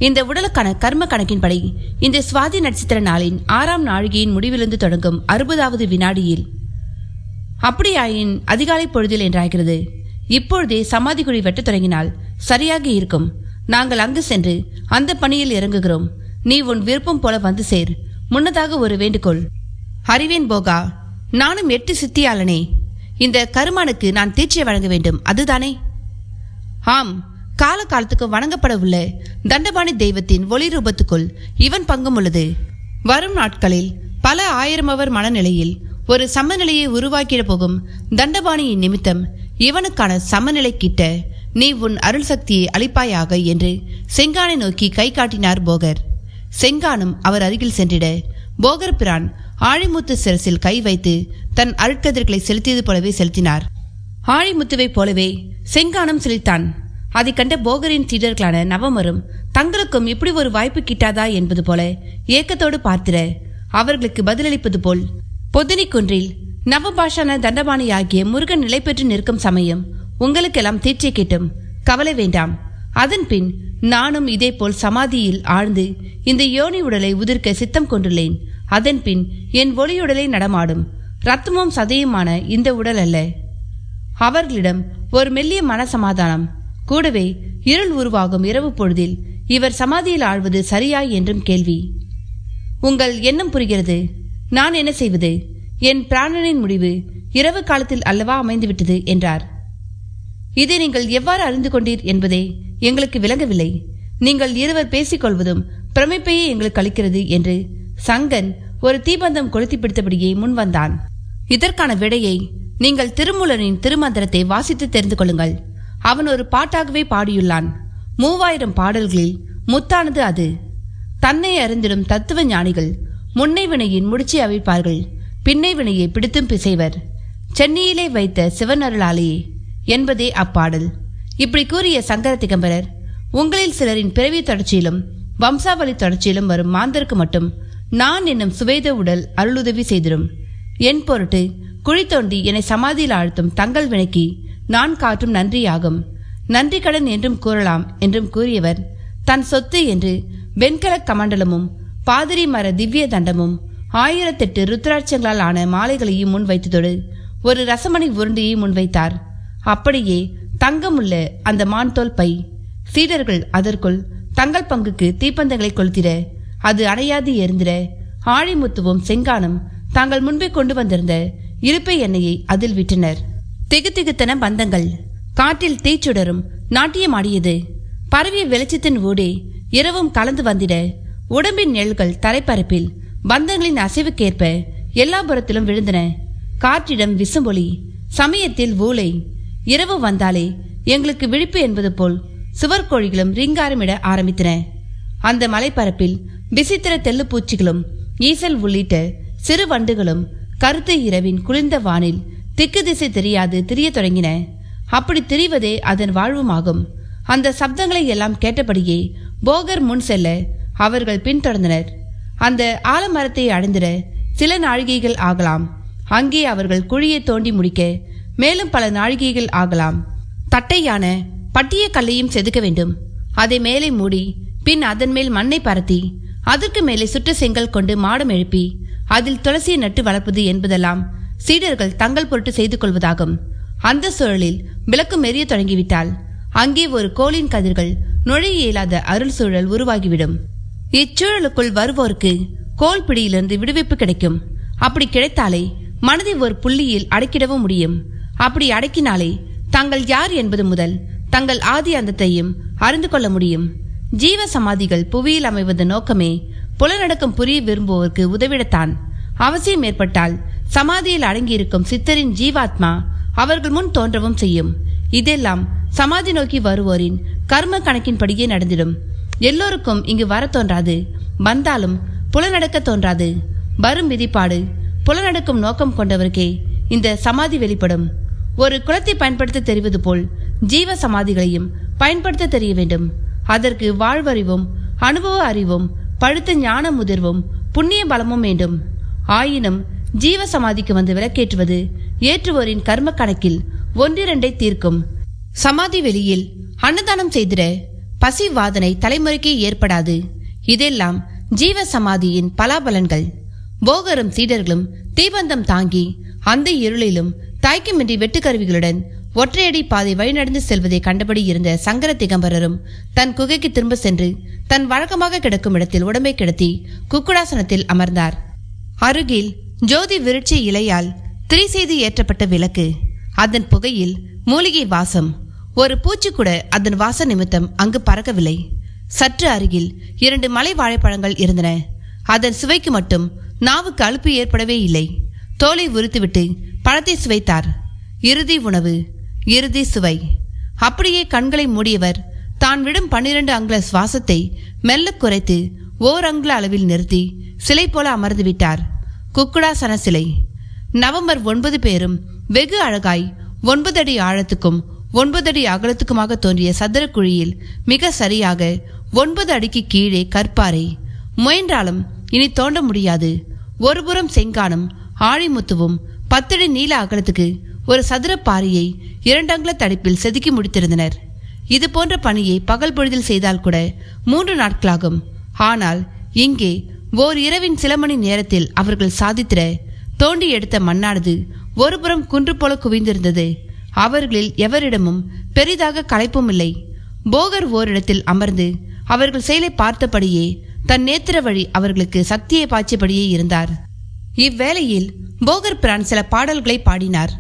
இந்த உடலுக்கான கர்ம கணக்கின்படி இந்த சுவாதி நட்சத்திர நாளின் 6ஆம் நாழிகையின் முடிவிலிருந்து தொடங்கும் 60வது வினாடியில். அப்படியாயின் அதிகாலை பொழுதில் என்றாகிறது. இப்பொழுதே சமாதி குழி வெட்டத் தொடங்கினால் சரியாக இருக்கும். நாங்கள் அங்கு சென்று அந்த பணியில் இறங்குகிறோம். நீ உன் விருப்பம் போல வந்து சேர். முன்னதாக ஒரு வேண்டுகோள். அறிவேன் போகா, நானும் 8 சித்தியாளனே. இந்த கருமானுக்கு நான் தீட்சை வழங்க வேண்டும், அதுதானே? ஆம், காலத்துக்கு வணங்கப்பட உள்ள தண்டபாணி தெய்வத்தின் ஒளி ரூபத்துக்குள் இவன் பங்கும் உள்ளது. வரும் நாட்களில் பல ஆயிரமவர் மனநிலையில் ஒரு சமநிலையை உருவாக்கிட போகும் தண்டபாணியின் நிமித்தம் இவனுக்கான சமநிலை கிட்ட நீ உன் அருள் சக்தியை அளிப்பாயாக என்று செங்கானை நோக்கி கை காட்டினார் போகர். செங்கானும் அவர் அருகில் சென்றிட போகர் பிரான் ஆழிமுத்து சிரசில் கை வைத்து தன் அருட்கதிர்களை செலுத்தியது போலவே செலுத்தினார். ஆழிமுத்துவை போலவே செங்கானம் செலுத்தான். அதை கண்ட போகரின் சீடர்களான நவமரும் தங்களுக்கும் இப்படி ஒரு வாய்ப்பு கிட்டாதா என்பது போல ஏக்கத்தோடு பார்த்திட அவர்களுக்கு பதிலளிப்பது போல் பொதினி குன்றில் நவபாஷான தண்டபாணியாகிய முருகன் நிலை பெற்று நிற்கும் சமயம் உங்களுக்கெல்லாம் தீட்சை கிட்டும். கவலை வேண்டாம். அதன் பின் நானும் இதேபோல் சமாதியில் ஆழ்ந்து இந்த யோனி உடலை உதிர்க்க சித்தம் கொண்டுள்ளேன். அதன் பின் என் ஒளியுடலை நடமாடும் இரத்தமும் சதையுமான இந்த உடல் அல்ல. அவர்களிடம் ஒரு மெல்லிய மனசமாதானம். கூடவே இருள் உருவாகும் இரவு பொழுதில் இவர் சமாதியில் ஆழ்வது சரியா என்றும் கேள்வி. உங்கள் எண்ணம் புரிகிறது. நான் என்ன செய்வது? என் பிராணனின் முடிவு இரவு காலத்தில் அல்லவா அமைந்துவிட்டது என்றார். இதை நீங்கள் எவ்வாறு அறிந்து கொண்டீர் என்பதே எங்களுக்கு விளங்கவில்லை. நீங்கள் இருவர் பேசிக்கொள்வதும் பிரமிப்பையே எங்களுக்கு அளிக்கிறது என்று சங்கன் ஒரு தீபந்தம் கொளுத்தி பிடித்தபடியே முன் வந்தான். இதற்கான விடையை நீங்கள் திருமூலனின் திருமந்திரத்தை வாசித்து தெரிந்து கொள்ளுங்கள். அவன் ஒரு பாட்டாகவே பாடியுள்ளான். 3000 பாடல்களில் முத்தானது அது. தன்னை அறிந்திடும் தத்துவ ஞானிகள் முன்னை வினையின் முடிச்சி அவிழ்ப்பார்கள், பின்னை வினையை பிடித்தும் பிசைவர். சென்னையிலே வைத்த சிவனருளாலேயே என்பதே அப்பாடல். இப்படி கூறிய சங்கர திகம்பரர், உங்களில் சிலரின் பிறவி தொடர்ச்சியிலும் வம்சாவளி தொடர்ச்சியிலும் வரும் மாந்தருக்கு மட்டும் நான் என்னும் சுவேத உடல் அருளுதவி செய்திடும். என் பொருட்டு குழி தோண்டி என்னை சமாதியில் ஆழ்த்தும் தங்கள் வினைக்கு நான் காட்டும் நன்றியாகும். நன்றி கடன் என்றும் கூறலாம் என்றும் கூறியவர் தன் சொத்து என்று வெண்கல கமண்டலமும் பாதிரி மர திவ்ய தண்டமும் 1008 ருத்ராட்சங்களால் ஆன மாலைகளையும் முன்வைத்ததோடு ஒரு ரசமணி உருண்டையை முன்வைத்தார். அப்படியே தங்கமுள்ள அந்த மான்தோல் பை. சீடர்கள் அதற்குள் தங்கள் பங்குக்கு தீப்பந்தங்களை கொளுத்திட, அது அணையாது எரிந்திட ஆழிமுத்துவும் செங்கானும் தாங்கள் முன்பே கொண்டு வந்திருந்த இருப்பை எண்ணெயை அதில் விட்டனர். திகுத்திகுத்தன பந்தங்கள் காற்றில் தீச்சுடரும் நாட்டியமாடியது. பரவிய வெளிச்சத்தின் ஊடே இரவும் கலந்து வந்திட உடம்பின் நிழல்கள் தரைப்பரப்பில் பந்தங்களின் அசைவுக்கேற்ப எல்லா புறத்திலும் விழுந்தன. காற்றிடம் விசும்பொலி, சமயத்தில் ஊலை. இரவு வந்தாலே எங்களுக்கு விழிப்பு என்பது போல் சுவர்கோழிகளும் ரீங்காரமிட ஆரம்பித்தன. அந்த மலைப்பரப்பில் விசித்திர தெல்லுப்பூச்சிகளும் ஈசல் உள்ளிட்ட சிறு வண்டுகளும் கருத்த இரவின் குளிர்ந்த வானில் திக்கு திசை தெரியாது திரிய தொடங்கின. அப்படி திரிவதே அதன் வாழ்வுமாகும். அந்த சப்தங்களை எல்லாம் கேட்டபடியே போகர் முன் செல்ல அவர்கள் பின்தொடர்ந்தனர். அந்த ஆலமரத்தை அடைந்திட சில நாழிகைகள் ஆகலாம். அங்கே அவர்கள் குழியை தோண்டி முடிக்க மேலும் பல நாழிகைகள் ஆகலாம். தட்டையான பட்டிய கல்லையும் செதுக்க வேண்டும். அதை மேலே மூடி பின் அதன் மேல் மண்ணை பரத்தி அதற்கு மேலே சுற்று செங்கல் கொண்டு மாடம் எழுப்பி அதில் துளசியை நட்டு வளர்ப்பது என்பதெல்லாம் சீடர்கள் தங்கள் பொருட்டு செய்து கொள்வதாகும். அந்த சூழலில் விளக்கும் எரிய தொடங்கிவிட்டால் அங்கே ஒரு கோளின் கதிர்கள் நுழைய இயலாத அருள் சூழல் உருவாகிவிடும். இச்சூழலுக்குள் வருவோருக்கு கோல் பிடியிலிருந்து விடுவிப்பு கிடைக்கும். அப்படி கிடைத்தாலே மனதை ஒரு புள்ளியில் அடக்கிடவும் முடியும். அப்படி அடக்கினாலே தாங்கள் யார் என்பது முதல் தங்கள் ஆதி அந்தத்தையும் அறிந்து கொள்ள முடியும். ஜீவ சமாதிகள் புவியில் அமைவது நோக்கமே புலனடக்கம் புரிய விரும்புவோருக்கு உதவிடத்தான். அவசியம் ஏற்பட்டால் சமாதியில் அடங்கியிருக்கும் சித்தரின் ஜீவாத்மா அவர்கள் முன் தோன்றவும் செய்யும். இதெல்லாம் சமாதி நோக்கி வருவோரின் கர்ம கணக்கின்படியே நடந்திடும். எல்லோருக்கும் இங்கு வர தோன்றாது. வந்தாலும் புலனடக்க தோன்றாது. வரும் விதிப்பாடு புலனடக்கும் நோக்கம் கொண்டவருக்கே இந்த சமாதி வெளிப்படும். ஒரு குலத்தை பயன்படுத்த தெரிவது போல் ஜீவ சமாதிகளையும் பயன்படுத்த தெரிய வேண்டும். அதற்கு வாழ்வறிவும் அனுபவ அறிவும் பழுத்த ஞான முதிர்வும் புண்ணிய பலமும் வேண்டும். ஆயினும் ஜீவ சமாதிக்கு வந்து விளக்கேற்றுவது ஏற்றுவோரின் கர்ம கணக்கில் 1-2 தீர்க்கும். சமாதி வெளியில் அன்னதானம் செய்திட பசி வாதனை தலைமுறைக்கு ஏற்படாது. இதெல்லாம் ஜீவ சமாதியின் பலாபலன்கள். போகரும் சீடர்களும் தீபந்தம் தாங்கி அந்த இருளிலும் தாய்க்குமின்றி வெட்டுக்கருவிகளுடன் ஒற்றையடி பாதை வழிநடந்து செல்வதை கண்டபடி இருந்த சங்கர திகம்பரரும் தன் குகைக்கு திரும்ப சென்று தன் வழக்கமாக கிடக்கும் இடத்தில் உடம்பை கிடத்தி குக்குடாசனத்தில் அமர்ந்தார். அருகில் ஜோதி விருட்சி இலையால் திரி செய்து ஏற்றப்பட்ட விளக்கு. அதன் புகையில் மூலிகை வாசம். ஒரு பூச்சி கூட அதன் வாச நிமித்தம் அங்கு பறக்கவில்லை. சற்று அருகில் 2 மலை வாழைப்பழங்கள் இருந்தன. அதன் சுவைக்கு மட்டும் நாவுக்கு அலுப்பு ஏற்படவே இல்லை. தோலை உரித்துவிட்டு பழத்தை சுவைத்தார். இறுதி உணவு, இறுதி சுவை. அப்படியே கண்களை மூடியவர் தான் விடும் 12 அங்குல சுவாசத்தை மெல்ல குறைத்து ஓர் அங்குல அளவில் நிறுத்தி சிலை போல அமர்ந்து விட்டார். குக்குடாசன சிலை. நவம்பர் 9 பேரும் வெகு அழகாய் 9 அடி ஆழத்துக்கும் 9 அடி அகலத்துக்குமாக தோன்றிய சதுர குழியில் மிக சரியாக 9 அடிக்கு கீழே கற்பாறை. முயன்றாலும் இனி தோண்ட முடியாது. ஒருபுறம் செங்கானும் ஆழிமுத்துவும் 10 அடி நீள அகலத்துக்கு ஒரு சதுர பாறையை 2 அங்குல தடிப்பில் செதுக்கி முடித்திருந்தனர். இது போன்ற பணியை பகல் பொழுதில் செய்தால் கூட 3 நாட்களாகும். ஆனால் இங்கே ஓர் இரவின் சில மணி நேரத்தில் அவர்கள் சாதித்திட தோண்டி எடுத்த மண்ணானது ஒருபுறம் குன்று போல குவிந்திருந்தது. அவர்களில் எவரிடமும் பெரிதாக களைப்பும் இல்லை. போகர் ஓரிடத்தில் அமர்ந்து அவர்கள் செயலை பார்த்தபடியே தன் நேத்திர வழி அவர்களுக்கு சக்தியை பாய்ச்சியபடியே இருந்தார். இவ்வேளையில் போகர் பிரான் சில பாடல்களை பாடினார்.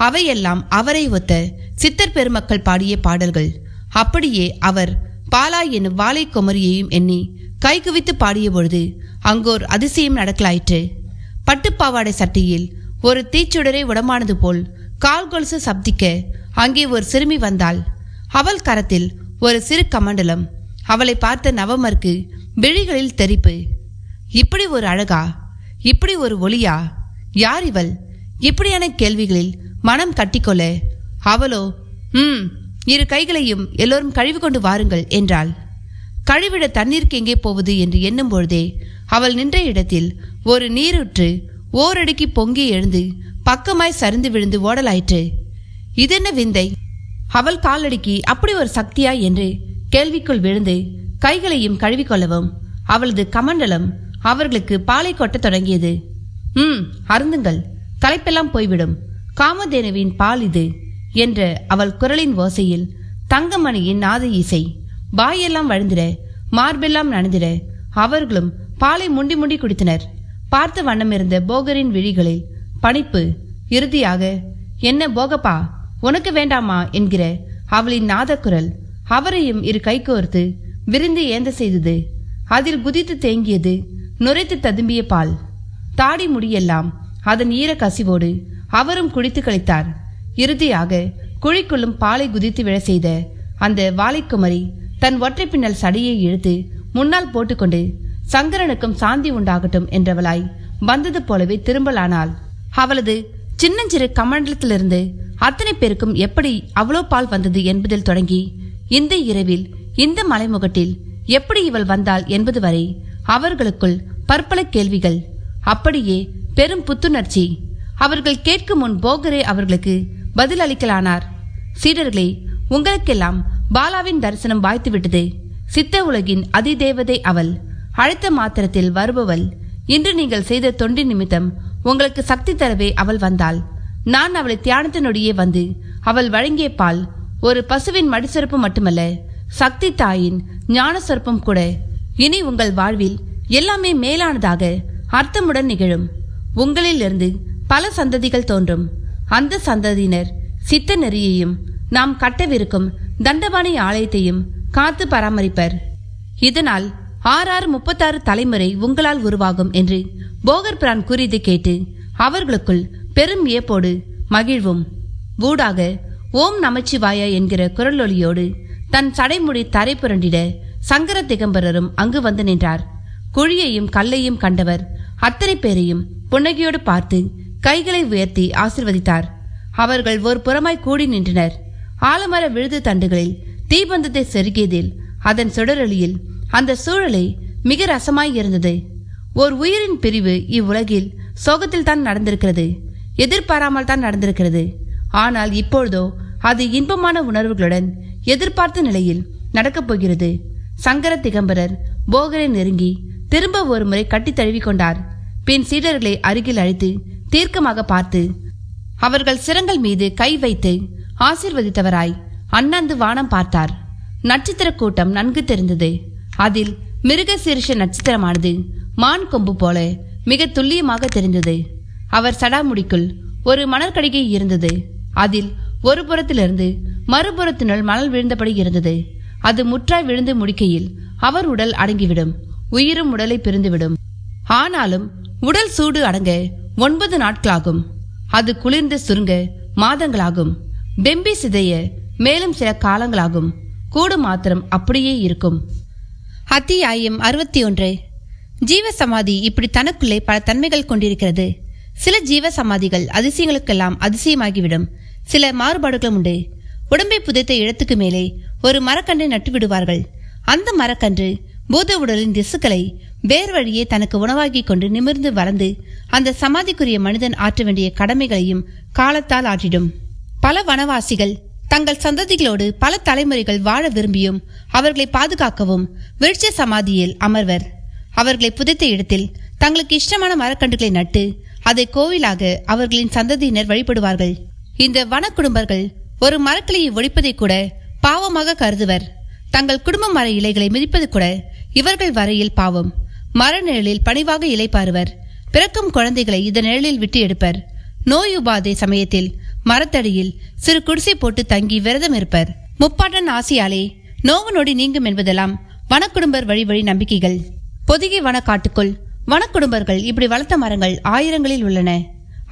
அவையெல்லாம் அவரை ஒத்த சித்தர் பெருமக்கள் பாடிய பாடல்கள். அப்படியே அவர் பாலா என்னும் வாழை குமரியையும் எண்ணி கை குவித்து பாடிய பொழுது அங்கோர் அதிசயம் நடக்கலாயிற்று. பட்டுப்பாவாடை சட்டியில் ஒரு தீச்சுடரை உடமானது போல் கால் கொலுசு சப்திக்க அங்கே ஒரு சிறுமி வந்தாள். அவள் கரத்தில் ஒரு சிறு கமண்டலம். அவளை பார்த்த நவமருக்கு விழிகளில் தெரிப்பு. இப்படி ஒரு அழகா, இப்படி ஒரு ஒளியா, யார் இவள்? இப்படியான கேள்விகளில் மனம் கட்டிக்கொள்ள அவளோ 2 கைகளையும் எல்லோரும் கழுவி கொண்டு வாருங்கள் என்றாள். கழுவிட தண்ணீருக்கு எங்கே போவது என்று எண்ணும் பொழுதே அவள் நின்ற இடத்தில் ஒரு நீரூற்று ஓரடிக்கு பொங்கி எழுந்து பக்கமாய் சரிந்து விழுந்து ஓடலாயிற்று. இதென்ன விந்தை? அவள் காலடிக்கு அப்படி ஒரு சக்தியா என்று கேள்விக்குள் விழுந்து கைகளையும் கழுவிக்கொள்ளவும் அவளது கமண்டலம் அவர்களுக்கு பாலை கொட்டத் தொடங்கியது. அருந்துங்கள், களைப்பெல்லாம் போய்விடும். காமதேனுவின் பால் இது என்ற அவள் குரலின் ஓசையில் தங்கமணியின் நாத இசை. வாயெல்லாம் வழிந்திட, மார்பெல்லாம் நனைந்திட அவர்களும் பாலை முண்டி முண்டி குடித்தனர். பார்த்த வண்ணம் இருந்த போகரின் விழிகளில் பணிப்பு. இறுதியாக, என்ன போகப்பா, உனக்கு வேண்டாமா என்கிற அவளின் நாதக்குரல் அவரையும் 2 கை கோர்த்து விரிந்து ஏந்த செய்தது. அதில் குதித்து தேங்கியது நுரைத்து ததும்பிய பால். தாடி முடியெல்லாம் அதன் ஈர கசிவோடு அவரும் குடித்து கழித்தார். இறுதியாக குழிக்குள்ளும் பாலை குதித்து விழ செய்த அந்த வாழைக்குமரி தன் ஒற்றை பின்னல் சடையை இழுத்து முன்னால் போட்டுக்கொண்டு சங்கரனுக்கும் சாந்தி உண்டாகட்டும் என்றவளாய் வந்தது போலவே திரும்பலானாள். அவளது சின்னஞ்சிறு கமண்டலத்திலிருந்து அத்தனை பேருக்கும் எப்படி அவ்வளோ பால் வந்தது என்பதில் தொடங்கி இந்த இரவில் இந்த மலைமுகட்டில் எப்படி இவள் வந்தாள் என்பது வரை அவர்களுக்குள் பற்பல கேள்விகள். அப்படியே பெரும் புத்துணர்ச்சி. அவர்கள் கேட்கும் முன் போகரே அவர்களுக்கு பதில் அளிக்கலானார். சீடர்களே, உங்களுக்கெல்லாம் பாலாவின் தரிசனம் வாய்த்துவிட்டது. சித்த உலகின் அதிதேவதை அவள். அழைத்த மாத்திரத்தில் வருபவள். இன்று நீங்கள் செய்த தொண்டி நிமித்தம் உங்களுக்கு சக்தி தரவே அவள் வந்தாள். நான் அவளை தியானத்த நொடியே வந்து அவள் வழங்கிய பால் ஒரு பசுவின் மடிசொருப்பு மட்டுமல்ல, சக்தி தாயின் ஞான சொற்பம் கூட. இனி உங்கள் வாழ்வில் எல்லாமே மேலானதாக அர்த்தமுடன் நிகழும். உங்களிலிருந்து பல சந்ததிகள் தோன்றும். அந்த சந்ததியினர் சித்த நெறியையும் நாம் கட்டவிருக்கும் தண்டபாணி ஆலயத்தையும் காத்து பராமரிப்பர். இதனால் 636 தலைமுறை உங்களால் உருவாகும் என்று போகர் பிரான் கூறியதை கேட்டு அவர்களுக்குள் பெரும் வியப்போடு மகிழ்வும் ஊடாக ஓம் நமச்சிவாய என்கிற குரலொலியோடு தன் சடைமுடி தரை புரண்டிட சங்கர திகம்பரரும் அங்கு வந்து நின்றார். குழியையும் கல்லையும் கண்டவர் அத்தனை பேரையும் புன்னகையோடு பார்த்து கைகளை உயர்த்தி ஆசிர்வதித்தார். அவர்கள் ஒரு புறமாய் கூடி நின்றனர். ஆலமர விழுது தண்டுகளில் தீபந்தத்தை செருகியதில் அதன் சுடரொளியில் அந்த சூழலை மிக ரசமாய் இருந்தது. ஓர் உயிரின் பிரிவு இவ்வுலகில் சோகத்தில் தான் நடந்திருக்கிறது, எதிர்பாராமல் தான் நடந்திருக்கிறது. ஆனால் இப்பொழுதோ அது இன்பமான உணர்வுகளுடன் எதிர்பார்த்த நிலையில் நடக்கப் போகிறது. சங்கர திகம்பரர் போகரை நெருங்கி திரும்ப ஒரு முறை கட்டி தழுவி கொண்டார். பின் சீடர்களை அருகில் அழைத்து தீர்க்கமாக பார்த்து அவர்கள் சிரங்கள் மீது கை வைத்து ஆசீர்வதித்தவராய் அண்ணாந்து வானம் பார்த்தார். நட்சத்திர கூட்டம் நன்கு தெரிந்தது. அதில் மிருக சீர்ஷ நட்சத்திரமானது மான் கொம்பு போல மிக துல்லியமாக தெரிந்தது. அவர் சடாமுடிக்குள் ஒரு மணற்கடிகை இருந்தது. அதில் ஒரு புறத்திலிருந்து மறுபுறத்தினுள் மணல் விழுந்தபடி இருந்தது. அது முற்றாய் விழுந்து முடிக்கையில் அவர் உடல் அடங்கிவிடும், உயிரும் உடலை பிரிந்துவிடும். ஆனாலும் உடல் சூடு அடங்க 9 நாட்களாகும். அது குளிர்ந்து சுருங்க மாதங்களாகும். வெம்பி சிதைய மேலும் சில காலங்களாகும். கூடு மாத்திரம் அப்படியே இருக்கும். அத்தியாயம் 61. ஜீவசமாதி இப்படி தனக்குள்ளே பல தன்மைகள் கொண்டிருக்கிறது. சில ஜீவ சமாதிகள் அதிசயங்களுக்கெல்லாம் அதிசயமாகிவிடும். சில மாறுபாடுகளும் உண்டு. உடம்பை புதைத்த இடத்துக்கு மேலே ஒரு மரக்கன்றை நட்டு விடுவார்கள். அந்த மரக்கன்று பூத உடலின் திசுக்களை வேர் வழியே தனக்கு உணவாகி கொண்டு நிமிர்ந்து வளர்ந்து அந்த சமாதிக்குரிய மனிதன் ஆற்ற வேண்டிய கடமைகளையும் காலத்தால் ஆற்றிடும். பல வனவாசிகள் தங்கள் சந்ததிகளோடு பல தலைமுறைகள் வாழ விரும்பியும் அவர்களை பாதுகாக்கவும் விருட்ச சமாதியில் அமர்வர். அவர்களை புதைத்த இடத்தில் தங்களுக்கு இஷ்டமான மரக்கன்றுகளை நட்டு அதை கோவிலாக அவர்களின் சந்ததியினர் வழிபடுவார்கள். இந்த வன குடும்பர்கள் ஒரு மரக்கிளையை ஒழிப்பதை கூட பாவமாக கருதுவர். தங்கள் குடும்ப மர இலைகளை மிதிப்பது கூட இவர்கள் வரையில் பாவம். மர நிழலில் பணிவாக இலைப்பாருவர். பிறக்கும் குழந்தைகளை இந்த நிழலில் விட்டு எடுப்பர். நோய் உபாதை சமயத்தில் மரத்தடியில் சிறு குடிசை போட்டு தங்கி விரதம் இருப்பர். முப்பாட்டன் ஆசியாலே நோவு நொடி நீங்கும் என்பதெல்லாம் வனக்குடும்பர் வழி வழி நம்பிக்கைகள். பொதிகை வனக்காட்டுக்குள் வனக்குடும்பர்கள் இப்படி வளர்த்த மரங்கள் ஆயிரங்களில் உள்ளன.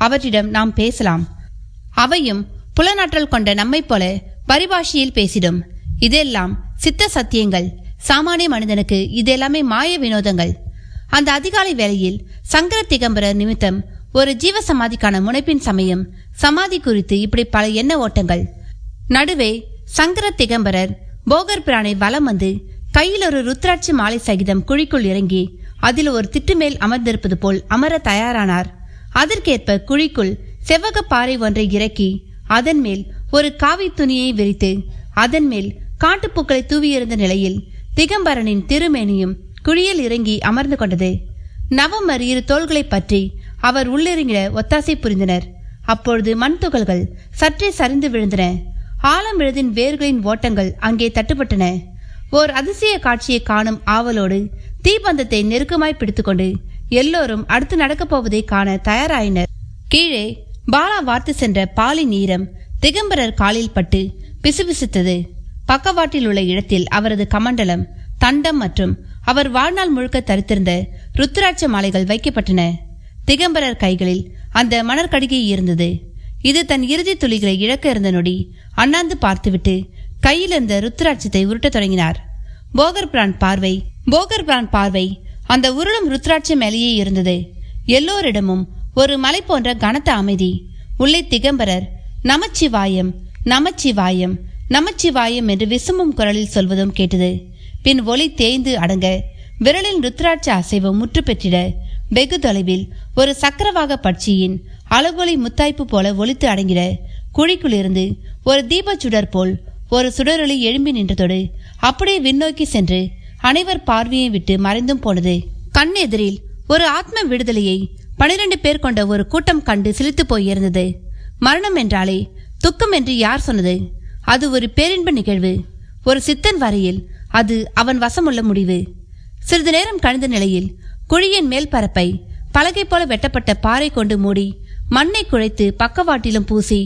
அவற்றிடம் நாம் பேசலாம். அவையும் புலனாற்றல் கொண்ட நம்மை போல பரிபாஷையில் பேசிடும். இதெல்லாம் சித்த சத்தியங்கள். சாமானிய மனிதனுக்கு இதெல்லாமே மாய வினோதங்கள். அந்த அதிகாலை வேளையில் சங்கர திகம்பரர் நிமித்தம் ஒரு ஜீவ சமாதிக்கான முனைப்பின் சமயம் சமாதி குறித்து இப்படி பல எண்ண ஓட்டங்கள். நடுவே சங்கர திகம்பரர் போகர் பிரானை வலம் வந்து கையில் ஒரு ருத்ராட்சி மாலை சகிதம் குழிக்குள் இறங்கி அதில் ஒரு திட்டு மேல் அமர்ந்திருப்பது போல் அமர தயாரானார். அதற்கேற்ப குழிக்குள் செவ்வக பாறை ஒன்றை இறக்கி அதன் மேல் ஒரு காவி துணியை விரித்து அதன் மேல் காட்டுப்பூக்களை தூவியிருந்த நிலையில் திகம்பரனின் திருமேனியும் குழியில் இறங்கி அமர்ந்து கொண்டது. நவமர் இரு தோள்களை பற்றி அவர் உள்ளிறங்கிட ஒத்தாசை புரிந்தனர். அப்பொழுது மண் துகள்கள் சற்றே சரிந்து விழுந்தன. ஆழம் விழுதின் வேர்களின் ஓட்டங்கள் அங்கே தட்டுப்பட்டன. ஓர் அதிசய காட்சியை காணும் ஆவலோடு தீபந்தத்தை நெருக்கமாய் பிடித்துக்கொண்டு எல்லோரும் அடுத்து நடக்கப் போவதை காண தயாராயினர். கீழே பாலா வார்த்து சென்ற பாலின் ஈரம் திகம்பரர் காலில் பட்டு பிசுபிசுத்தது. பக்கவாட்டில் உள்ள இடத்தில் அவரது கமண்டலம், தண்டம் மற்றும் அவர் வாழ்நாள் முழுக்க தரித்திருந்த ருத்ராட்ச மாலைகள் வைக்கப்பட்டன. திகம்பரர் கைகளில் அந்த மணற்கடிகை இருந்தது. இது தன் இறுதி துளிகளை இழக்க இருந்த நொடி அண்ணாந்து பார்த்துவிட்டு கையில் இருந்த ருத்ராட்சத்தை உருட்ட தொடங்கினார். போகர் பிரான் பார்வை அந்த உருளும் ருத்ராட்ச மேலேயே இருந்தது. எல்லோரிடமும் ஒரு மலை போன்ற கனத்த அமைதி. உள்ளே திகம்பரர் நமச்சிவாயம் நமச்சிவாயம் நமச்சிவாயம் என்று விசும்பும் குரலில் சொல்வதும் கேட்டது. பின் ஒலி தேய்ந்து அடங்க விரலின் ருத்ராட்ச அசைவு முற்று பெற்றிட வெகு தொலைவில் ஒரு சக்கரவாக பட்சியின் அலகொலி முத்தாய்ப்பு போல ஒலித்து அடங்கிட குழிக்குள்ளிருந்து ஒரு தீப சுடர் போல் ஒரு சுடரொளி எழும்பி நின்றதோடு அப்படியே விண்ணோக்கி சென்று அனைவர் பார்வையை விட்டு மறைந்தும் போனது. கண் எதிரில் ஒரு ஆத்ம விடுதலையை 12 பேர் கொண்ட ஒரு கூட்டம் கண்டு சிலித்து போயிருந்தது. மரணம் என்றாலே துக்கம் என்று யார் சொன்னது? அது ஒரு பேரின்ப நிகழ்வு. ஒரு சித்தன் வரையில் அது அவன் வசமுள்ள முடிவு. சிறிது நேரம் கழிந்த நிலையில் குழியின் மேல் பரப்பை பலகை போல வெட்டப்பட்ட பாறை கொண்டு மூடி மண்ணை குழைத்து பக்கவாட்டிலும் பூசி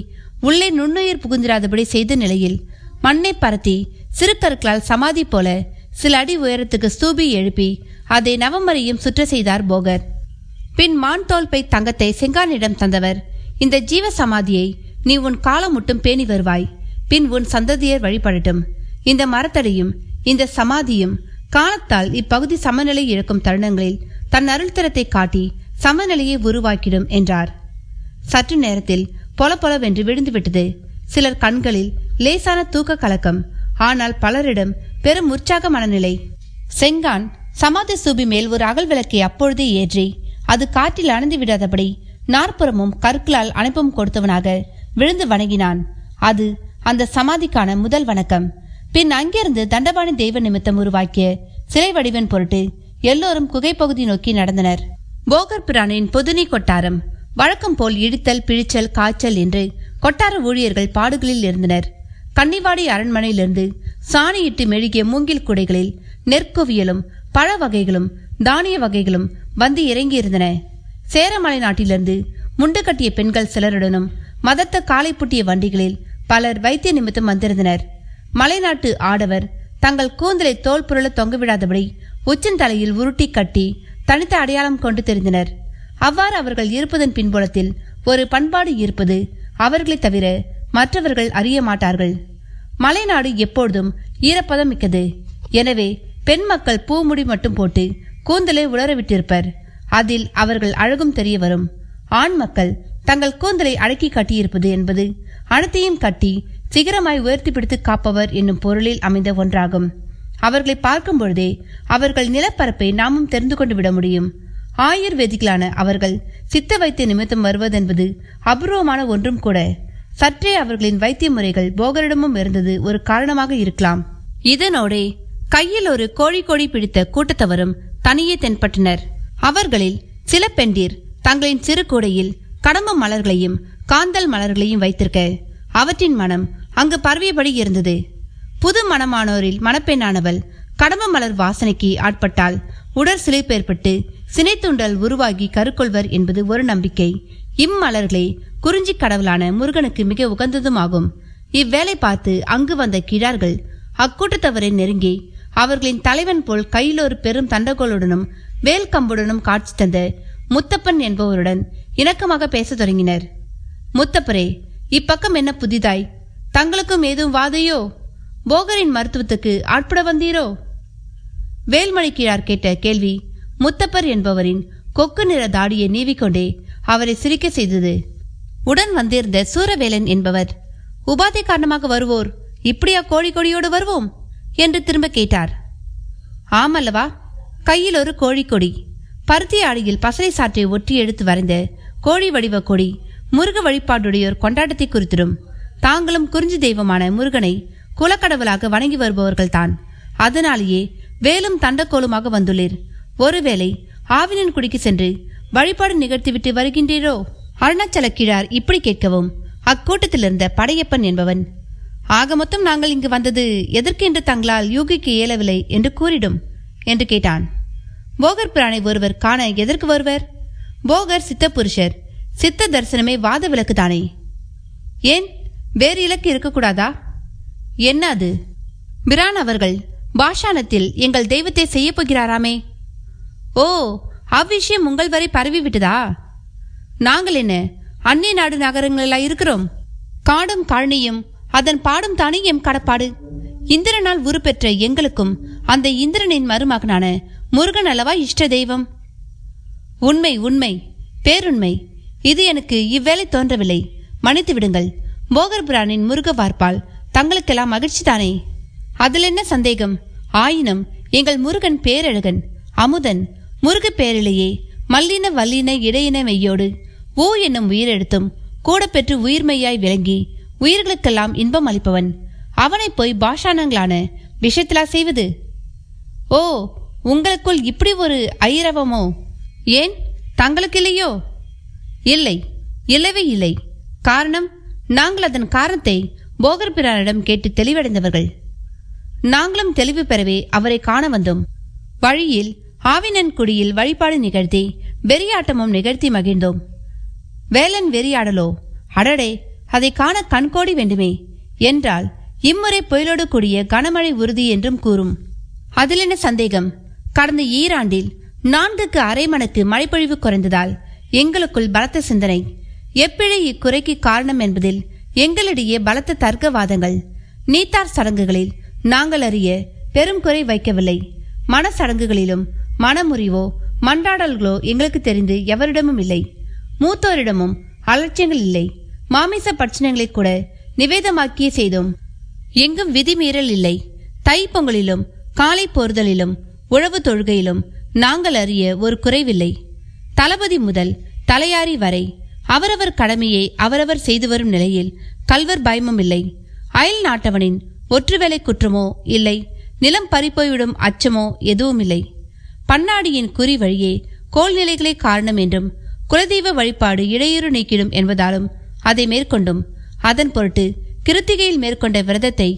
உள்ளே நுண்ணுயிர் புகுந்திராதபடி செய்த நிலையில் மண்ணை பரத்தி சிறு கற்களால் சமாதி போல சில அடி உயரத்துக்கு ஸ்தூபி எழுப்பி அதை நவமரையும் சுற்ற செய்தார் போகர். பின் மான் தோல் பை தங்கத்தை செங்கானிடம் தந்தவர், இந்த ஜீவ சமாதியை நீ உன் காலம் முட்டும் பேணி வருவாய். பின் உன் சந்ததியர் வழிபடட்டும். இந்த மரத்தடியும் இந்த சமாதியும் காலத்தால் இப்பகுதி சமநிலை இழக்கும் தருணங்களில் தன் அருள்தரத்தை காட்டி சமநிலையை உருவாக்கிடும் என்றார். சற்று நேரத்தில் பொல பொலவென்று விழுந்துவிட்டது. சிலர் கண்களில் லேசான தூக்க கலக்கம். ஆனால் பலரிடம் பெரும் உற்சாக மனநிலை. செங்கான் சமாதி சூபி மேல் ஒரு அகல் விளக்கை அப்பொழுதே ஏற்றி அது காற்றில் அணைந்து விடாதபடி நாற்புறமும் கற்களால் அணைப்பும் கொடுத்தவனாக விழுந்து வணங்கினான். அது அந்த சமாதிக்கான முதல் வணக்கம். பின் அங்கிருந்து தண்டபாணி தெய்வ நிமித்தம் உருவாக்கிய சிலை வடிவன் பொருட்டு எல்லோரும் குகைப்பகுதி நோக்கி நடந்தனர். போகர் பிரானின் பொதுனி கொட்டாரம் வழக்கம் போல் இடித்தல், பிழிச்சல், காய்ச்சல் என்று கொட்டார ஊழியர்கள் பாடுகளில் இருந்தனர். கன்னிவாடி அரண்மனையிலிருந்து சாணியிட்டு மெழுகிய மூங்கில் குடைகளில் நெற்குவியலும் பழ வகைகளும் தானிய வகைகளும் வந்து இறங்கியிருந்தன. சேரமலை நாட்டிலிருந்து முண்டு கட்டிய பெண்கள் சிலருடனும் மதத்த காலை பூட்டிய வண்டிகளில் பலர் வைத்திய நிமித்தம் வந்திருந்தனர். மலைநாட்டு ஆடவர் தங்கள் கூந்தலை தோல் புரள தொங்கவிடாதபடி உச்சந்தலையில் உருட்டி கட்டி தனித்த அடையாளம் கொண்டு தெரிந்தனர். அவ்வாறு அவர்கள் இருப்பதன் பின்புலத்தில் ஒரு பண்பாடு இருப்பது அவர்களை தவிர மற்றவர்கள் அறிய மாட்டார்கள். மலைநாடு எப்பொழுதும் ஈரப்பதம் மிக்கது. எனவே பெண் மக்கள் பூமுடி மட்டும் போட்டு கூந்தலை உலரவிட்டிருப்பர். அதில் அவர்கள் அழகும் தெரிய வரும். ஆண் மக்கள் தங்கள் கூந்தலை அடக்கி கட்டியிருப்பது என்பது அனைத்தையும் கட்டி சிகரமாய் உயர்த்தி பிடித்து காப்பவர் என்னும் பொருளில் அமைந்த ஒன்றாகும். அவர்களை பார்க்கும் பொழுதே அவர்கள் நிலப்பரப்பை நாமும் தெரிந்து கொண்டு விட முடியும். ஆயுர்வேதிகளான அவர்கள் சித்த வைத்திய நிமித்தம் வருவதென்பது அபூர்வமான ஒன்றும் கூட. சற்றே அவர்களின் வைத்திய முறைகள் போகரிடமும் இருந்தது ஒரு காரணமாக இருக்கலாம். இதனோடே கையில் ஒரு கோழி பிடித்த கூட்டத்தவரும் தனியே தென்பட்டனர். அவர்களில் சில பெண்டீர் தங்களின் சிறு கூடையில் கடம்ப மலர்களையும் காந்தல் மலர்களையும் வைத்திருக்க அவற்றின் மனம் அங்கு பரவியபடி இருந்தது. புது மணமானோரில் மணப்பெண்ணானவள் கடம்ப மலர் வாசனைக்கு ஆட்பட்டால் உடற் சிலிர்ப்பு ஏற்பட்டு சினைத்துண்டல் உருவாகி கருக்கொள்வர் என்பது ஒரு நம்பிக்கை. இம்மலர்களே குறிஞ்சி கடவுளான முருகனுக்கு மிக உகந்ததும் ஆகும். இவ்வேளை பார்த்து அங்கு வந்த கிழார்கள் அக்கூட்டத்தவரை நெருங்கி அவர்களின் தலைவன் போல் கையில் ஒரு பெரும் தண்டகோளுடனும் வேல் கம்புடனும் காட்சி தந்த முத்தப்பன் என்பவருடன் இணக்கமாக பேச தொடங்கினர். முத்தப்பரே, இப்பக்கம் என்ன புதிதாய்? தங்களுக்கும் ஏதும் வாதையோ? போகரின் மருத்துவத்துக்கு ஆட்பட வந்தீரோ? வேல்மணி கிழார் கேட்ட கேள்வி முத்தப்பர் என்பவரின் கொக்கு நிற தாடியை நீவிக்கொண்டே அவரை சிரிக்க செய்தது. உடன் வந்திருந்த சூரவேலன் என்பவர், உபாதை காரணமாக வருவோர் இப்படியா கோழிக்கொடியோடு வருவோம் என்று திரும்ப கேட்டார். ஆமல்லவா, கையில் ஒரு கோழிக்கொடி, பருத்தி ஆடியில் பசலை சாற்றை ஒற்றி எடுத்து வரைந்த கோழி வடிவ கொடி முருக வழிபாடுடையோர் கொண்டாட்டத்தை குறித்திடும். தாங்களும் குறிஞ்சி தெய்வமான முருகனை குலக்கடவுளாக வணங்கி வருபவர்கள்தான். அதனாலேயே வேலும் தண்டக்கோளுமாக வந்துள்ளீர். ஒருவேளை ஆவினன் குடிக்கு சென்று வழிபாடு நிகழ்த்திவிட்டு வருகின்றீரோ? அருணாச்சல கிழார் இப்படி கேட்கவும் அக்கூட்டத்தில் இருந்த படையப்பன் என்பவன், ஆக மொத்தம் நாங்கள் இங்கு வந்தது எதற்கு என்று தங்களால் யூகிக்க இயலவில்லை என்று கூறிடும் என்று கேட்டான். போகர் பிரானை ஒருவர் காண எதற்கு வருவர்? போகர் சித்த புருஷர். சித்த தரிசனமே வாத விளக்கு தானே. ஏன் வேறு இலக்கு இருக்கக்கூடாதா? என்ன அது? பிரான் அவர்கள் பாஷாணத்தில் எங்கள் தெய்வத்தை செய்ய போகிறாராமே. ஓ, அவ்விஷயம் உங்கள் வரை பரவிவிட்டதா? நாங்கள் என்ன அந்நிய நாடு நகரங்களெல்லாம் இருக்கிறோம்? காடும் காரணியும் அதன் பாடும் தானே எம் கடப்பாடு. இந்திரனால் உருப்பெற்ற எங்களுக்கும் அந்த இந்திரனின் மருமகனான முருகன் அல்லவா இஷ்ட தெய்வம். உண்மை, உண்மை, பேருண்மை. இது எனக்கு இவ்வேளை தோன்றவில்லை, மன்னித்து விடுங்கள். போகர் பிரானின் முருக வார்ப்பால் தங்களுக்கெல்லாம் மகிழ்ச்சி தானே? அதில் என்ன சந்தேகம்? ஆயினும் எங்கள் முருகன் பேரழகன், அமுதன். முருக பேரிலேயே மல்லின வல்லின இடையின மெய்யோடு ஊ என்னும் உயிரெழுத்தும் கூட பெற்று உயிர்மெய்யாய் விளங்கி உயிர்களுக்கெல்லாம் இன்பம் அளிப்பவன். அவனை போய் பாஷாணங்களான விஷயத்திலா செய்வது? ஓ, உங்களுக்குள் இப்படி ஒரு ஐரவமோ? ஏன், தங்களுக்கு இல்லையோ? இல்லை, இல்லவே இல்லை. காரணம்? நாங்கள் அதன் காரணத்தை போகர் பிரானிடம் கேட்டு தெளிவடைந்தவர்கள். நாங்களும் தெளிவு பெறவே அவரை காண வந்தோம். வழியில் ஆவினன் குடியில் வழிபாடு நிகழ்த்தி வெறியாட்டமும் நிகழ்த்தி மகிழ்ந்தோம். வேலன் வெறியாடலோ? அடடே, அதை காண கண்கோடி வேண்டுமே. என்றால் இம்முறை புயலோடு கூடிய கனமழை உறுதி என்றும் கூறும். அதில் என்ன சந்தேகம்? கடந்த ஈராண்டில் 4க்கு அரை மடங்கு மழைப்பொழிவு குறைந்ததால் எங்களுக்குள் பலத்த சிந்தனை. எப்பிழை இக்குறைக்கு காரணம் என்பதில் எங்களிடையே பலத்த தர்க்கவாதங்கள். நீத்தார் சடங்குகளில் நாங்கள் அறிய பெரும் குறை வைக்கவில்லை. மனசடங்குகளிலும் மனமுறிவோ மன்றாடல்களோ எங்களுக்கு தெரிந்து எவரிடமும் இல்லை. மூத்தோரிடமும் அலட்சியங்கள் இல்லை. மாமிச பட்சணங்களை கூட நிவேதமாக்கியே செய்தோம். எங்கும் விதிமீறல் இல்லை. தைப்பொங்கலிலும் காலை போர்தலிலும் உழவு தொழுகையிலும் நாங்கள் அறிய ஒரு குறைவில்லை. தளபதி முதல் தலையாரி வரை அவரவர் கடமையை அவரவர் செய்து வரும் நிலையில் கல்வர் பயமும் இல்லை. அயல் நாட்டவனின் ஒற்றுவேளை குற்றமோ இல்லை. நிலம் பறிப்போய்விடும் அச்சமோ எதுவும் இல்லை. பன்னாடியின் குறி வழியே கோல்நிலைகளே காரணம் என்றும் குலதெய்வ வழிபாடு இடையூறு நீக்கிடும் என்பதாலும் அதை மேற்கொண்டும் அதன் பொருட்டு கிருத்திகையில் மேற்கொண்ட விரதத்தை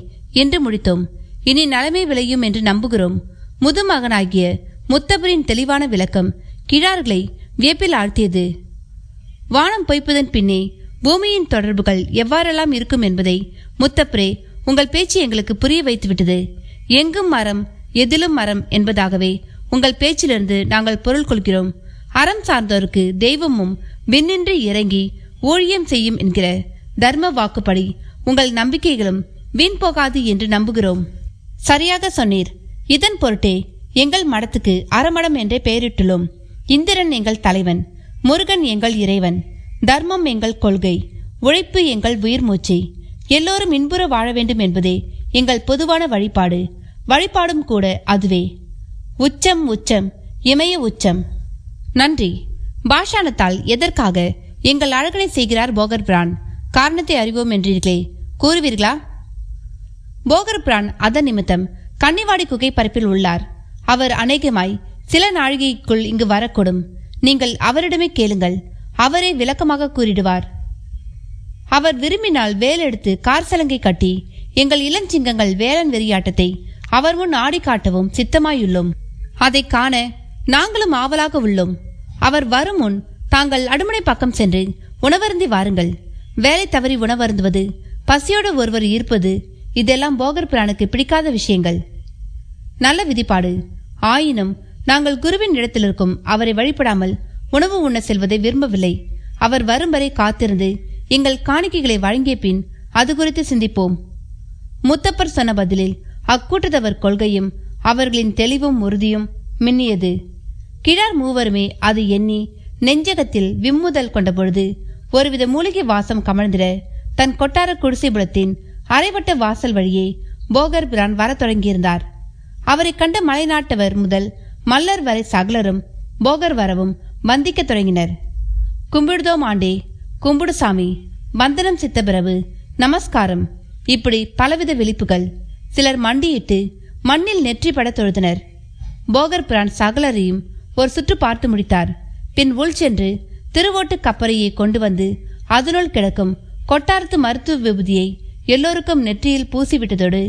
இன்று முடித்தோம். இனி நலமே விளையும் என்று நம்புகிறோம். முதுமகனாகிய முத்தப்பரின் தெளிவான விளக்கம் கிழார்களை வியப்பில் ஆழ்த்தியது. வானம் பொய்ப்பதன் பின்னே பூமியின் தொடர்புகள் எவ்வாறெல்லாம் இருக்கும் என்பதை முத்தப்பரே உங்கள் பேச்சு எங்களுக்கு புரிய வைத்துவிட்டது. எங்கும் மரம் எதிலும் மரம் என்பதாகவே உங்கள் பேச்சிலிருந்து நாங்கள் பொருள் கொள்கிறோம். அறம் சார்ந்தோருக்கு தெய்வமும் விண்ணின்றி இறங்கி ஊழியம் செய்யும் என்கிற தர்ம வாக்குப்படி உங்கள் நம்பிக்கைகளும் வீண் போகாது என்று நம்புகிறோம். சரியாக சொன்னீர். இதன் பொருட்டே எங்கள் மடத்துக்கு அறமடம் என்றே பெயரிட்டுள்ளோம். இந்திரன் எங்கள் தலைவன், முருகன் எங்கள் இறைவன், தர்மம் எங்கள் கொள்கை, உழைப்பு எங்கள் உயிர் மூச்சு. எல்லோரும் இன்புற வாழ வேண்டும் என்பதே எங்கள் பொதுவான வழிபாடு. வழிபாடும் கூட அதுவே. உச்சம் உச்சம், இமய உச்சம். நன்றி. பாஷாணத்தால் எதற்காக எங்கள் அழகனை செய்கிறார் போகர் பிரான்? காரணத்தை அறிவோம் என்றீர்களே, கூறுவீர்களா? போகர் பிரான் அதன் நிமித்தம் கன்னிவாடி குகை பரப்பில் உள்ளார். அவர் அநேகமாய் சில நாழிகைக்குள் இங்கு வரக்கூடும். நீங்கள் அவரிடமே கேளுங்கள், அவரே விளக்கமாக கூறிடுவார். அவர் விரும்பினால் வேலெடுத்து கார் சலங்கை கட்டி எங்கள் இளஞ்சிங்கங்கள் வேலன் வெறியாட்டத்தை அவர் முன் ஆடி காட்டவும் சித்தமாயுள்ளோம். அதை காண நாங்களும் ஆவலாக உள்ளோம். அவர் வரும் முன் தாங்கள் அடுமனை பக்கம் சென்று உணவருந்தி வாருங்கள். வேலை தவறி உணவருந்துவது, பசியோடு ஒருவர் ஈர்ப்பது, இதெல்லாம் போகர் பிரானுக்கு பிடிக்காத விஷயங்கள். நல்ல விதிப்பாடு. ஆயினும் நாங்கள் குருவின் இடத்தில் இருக்கும் அவரை வழிபடாமல் உணவு உண்ண செல்வதை விரும்பவில்லை. அவர் வரும் வரை காத்திருந்து எங்கள் காணிக்கைகளை வழங்கிய பின் அது குறித்து சிந்திப்போம். முத்தப்பர் சொன்ன பதிலில் அக்கூட்டத்தவர் கொள்கையும் அவர்களின் தெளிவும் உறுதியும் மின்னியது. கிழார் மூவருமே அது எண்ணி நெஞ்சகத்தில் விம்முதல் கொண்ட பொழுது ஒருவித மூலிகை வாசம் கமழ்ந்திட தன் கொட்டார குடிசைபுலத்தின் அரைவட்ட வாசல் வழியே போகர் பிரான் வர தொடங்கியிருந்தார். அவரை கண்ட மலைநாட்டவர் முதல் மல்லர் வரை சகலரும் போகர் வரவும் வந்திக்க தொடங்கினர். கும்பிடுதோம் ஆண்டே, கும்பிடு சாமி, வந்தனம் சித்தபிரபு, நமஸ்காரம், இப்படி பலவித விழிப்புகள். சிலர் மண்டியிட்டு மண்ணில் நெற்றி பட தொழுதனர். போகர் பிரான் சகலரையும் ஒரு சுற்று பார்த்து முடித்தார். பின் உள் சென்று திருவோட்டு கப்பரையை கொண்டு வந்து அதனுள் கிடக்கும் கொட்டாரத்து மருத்துவ விபூதியை எல்லோருக்கும் நெற்றியில் பூசிவிட்டதோடு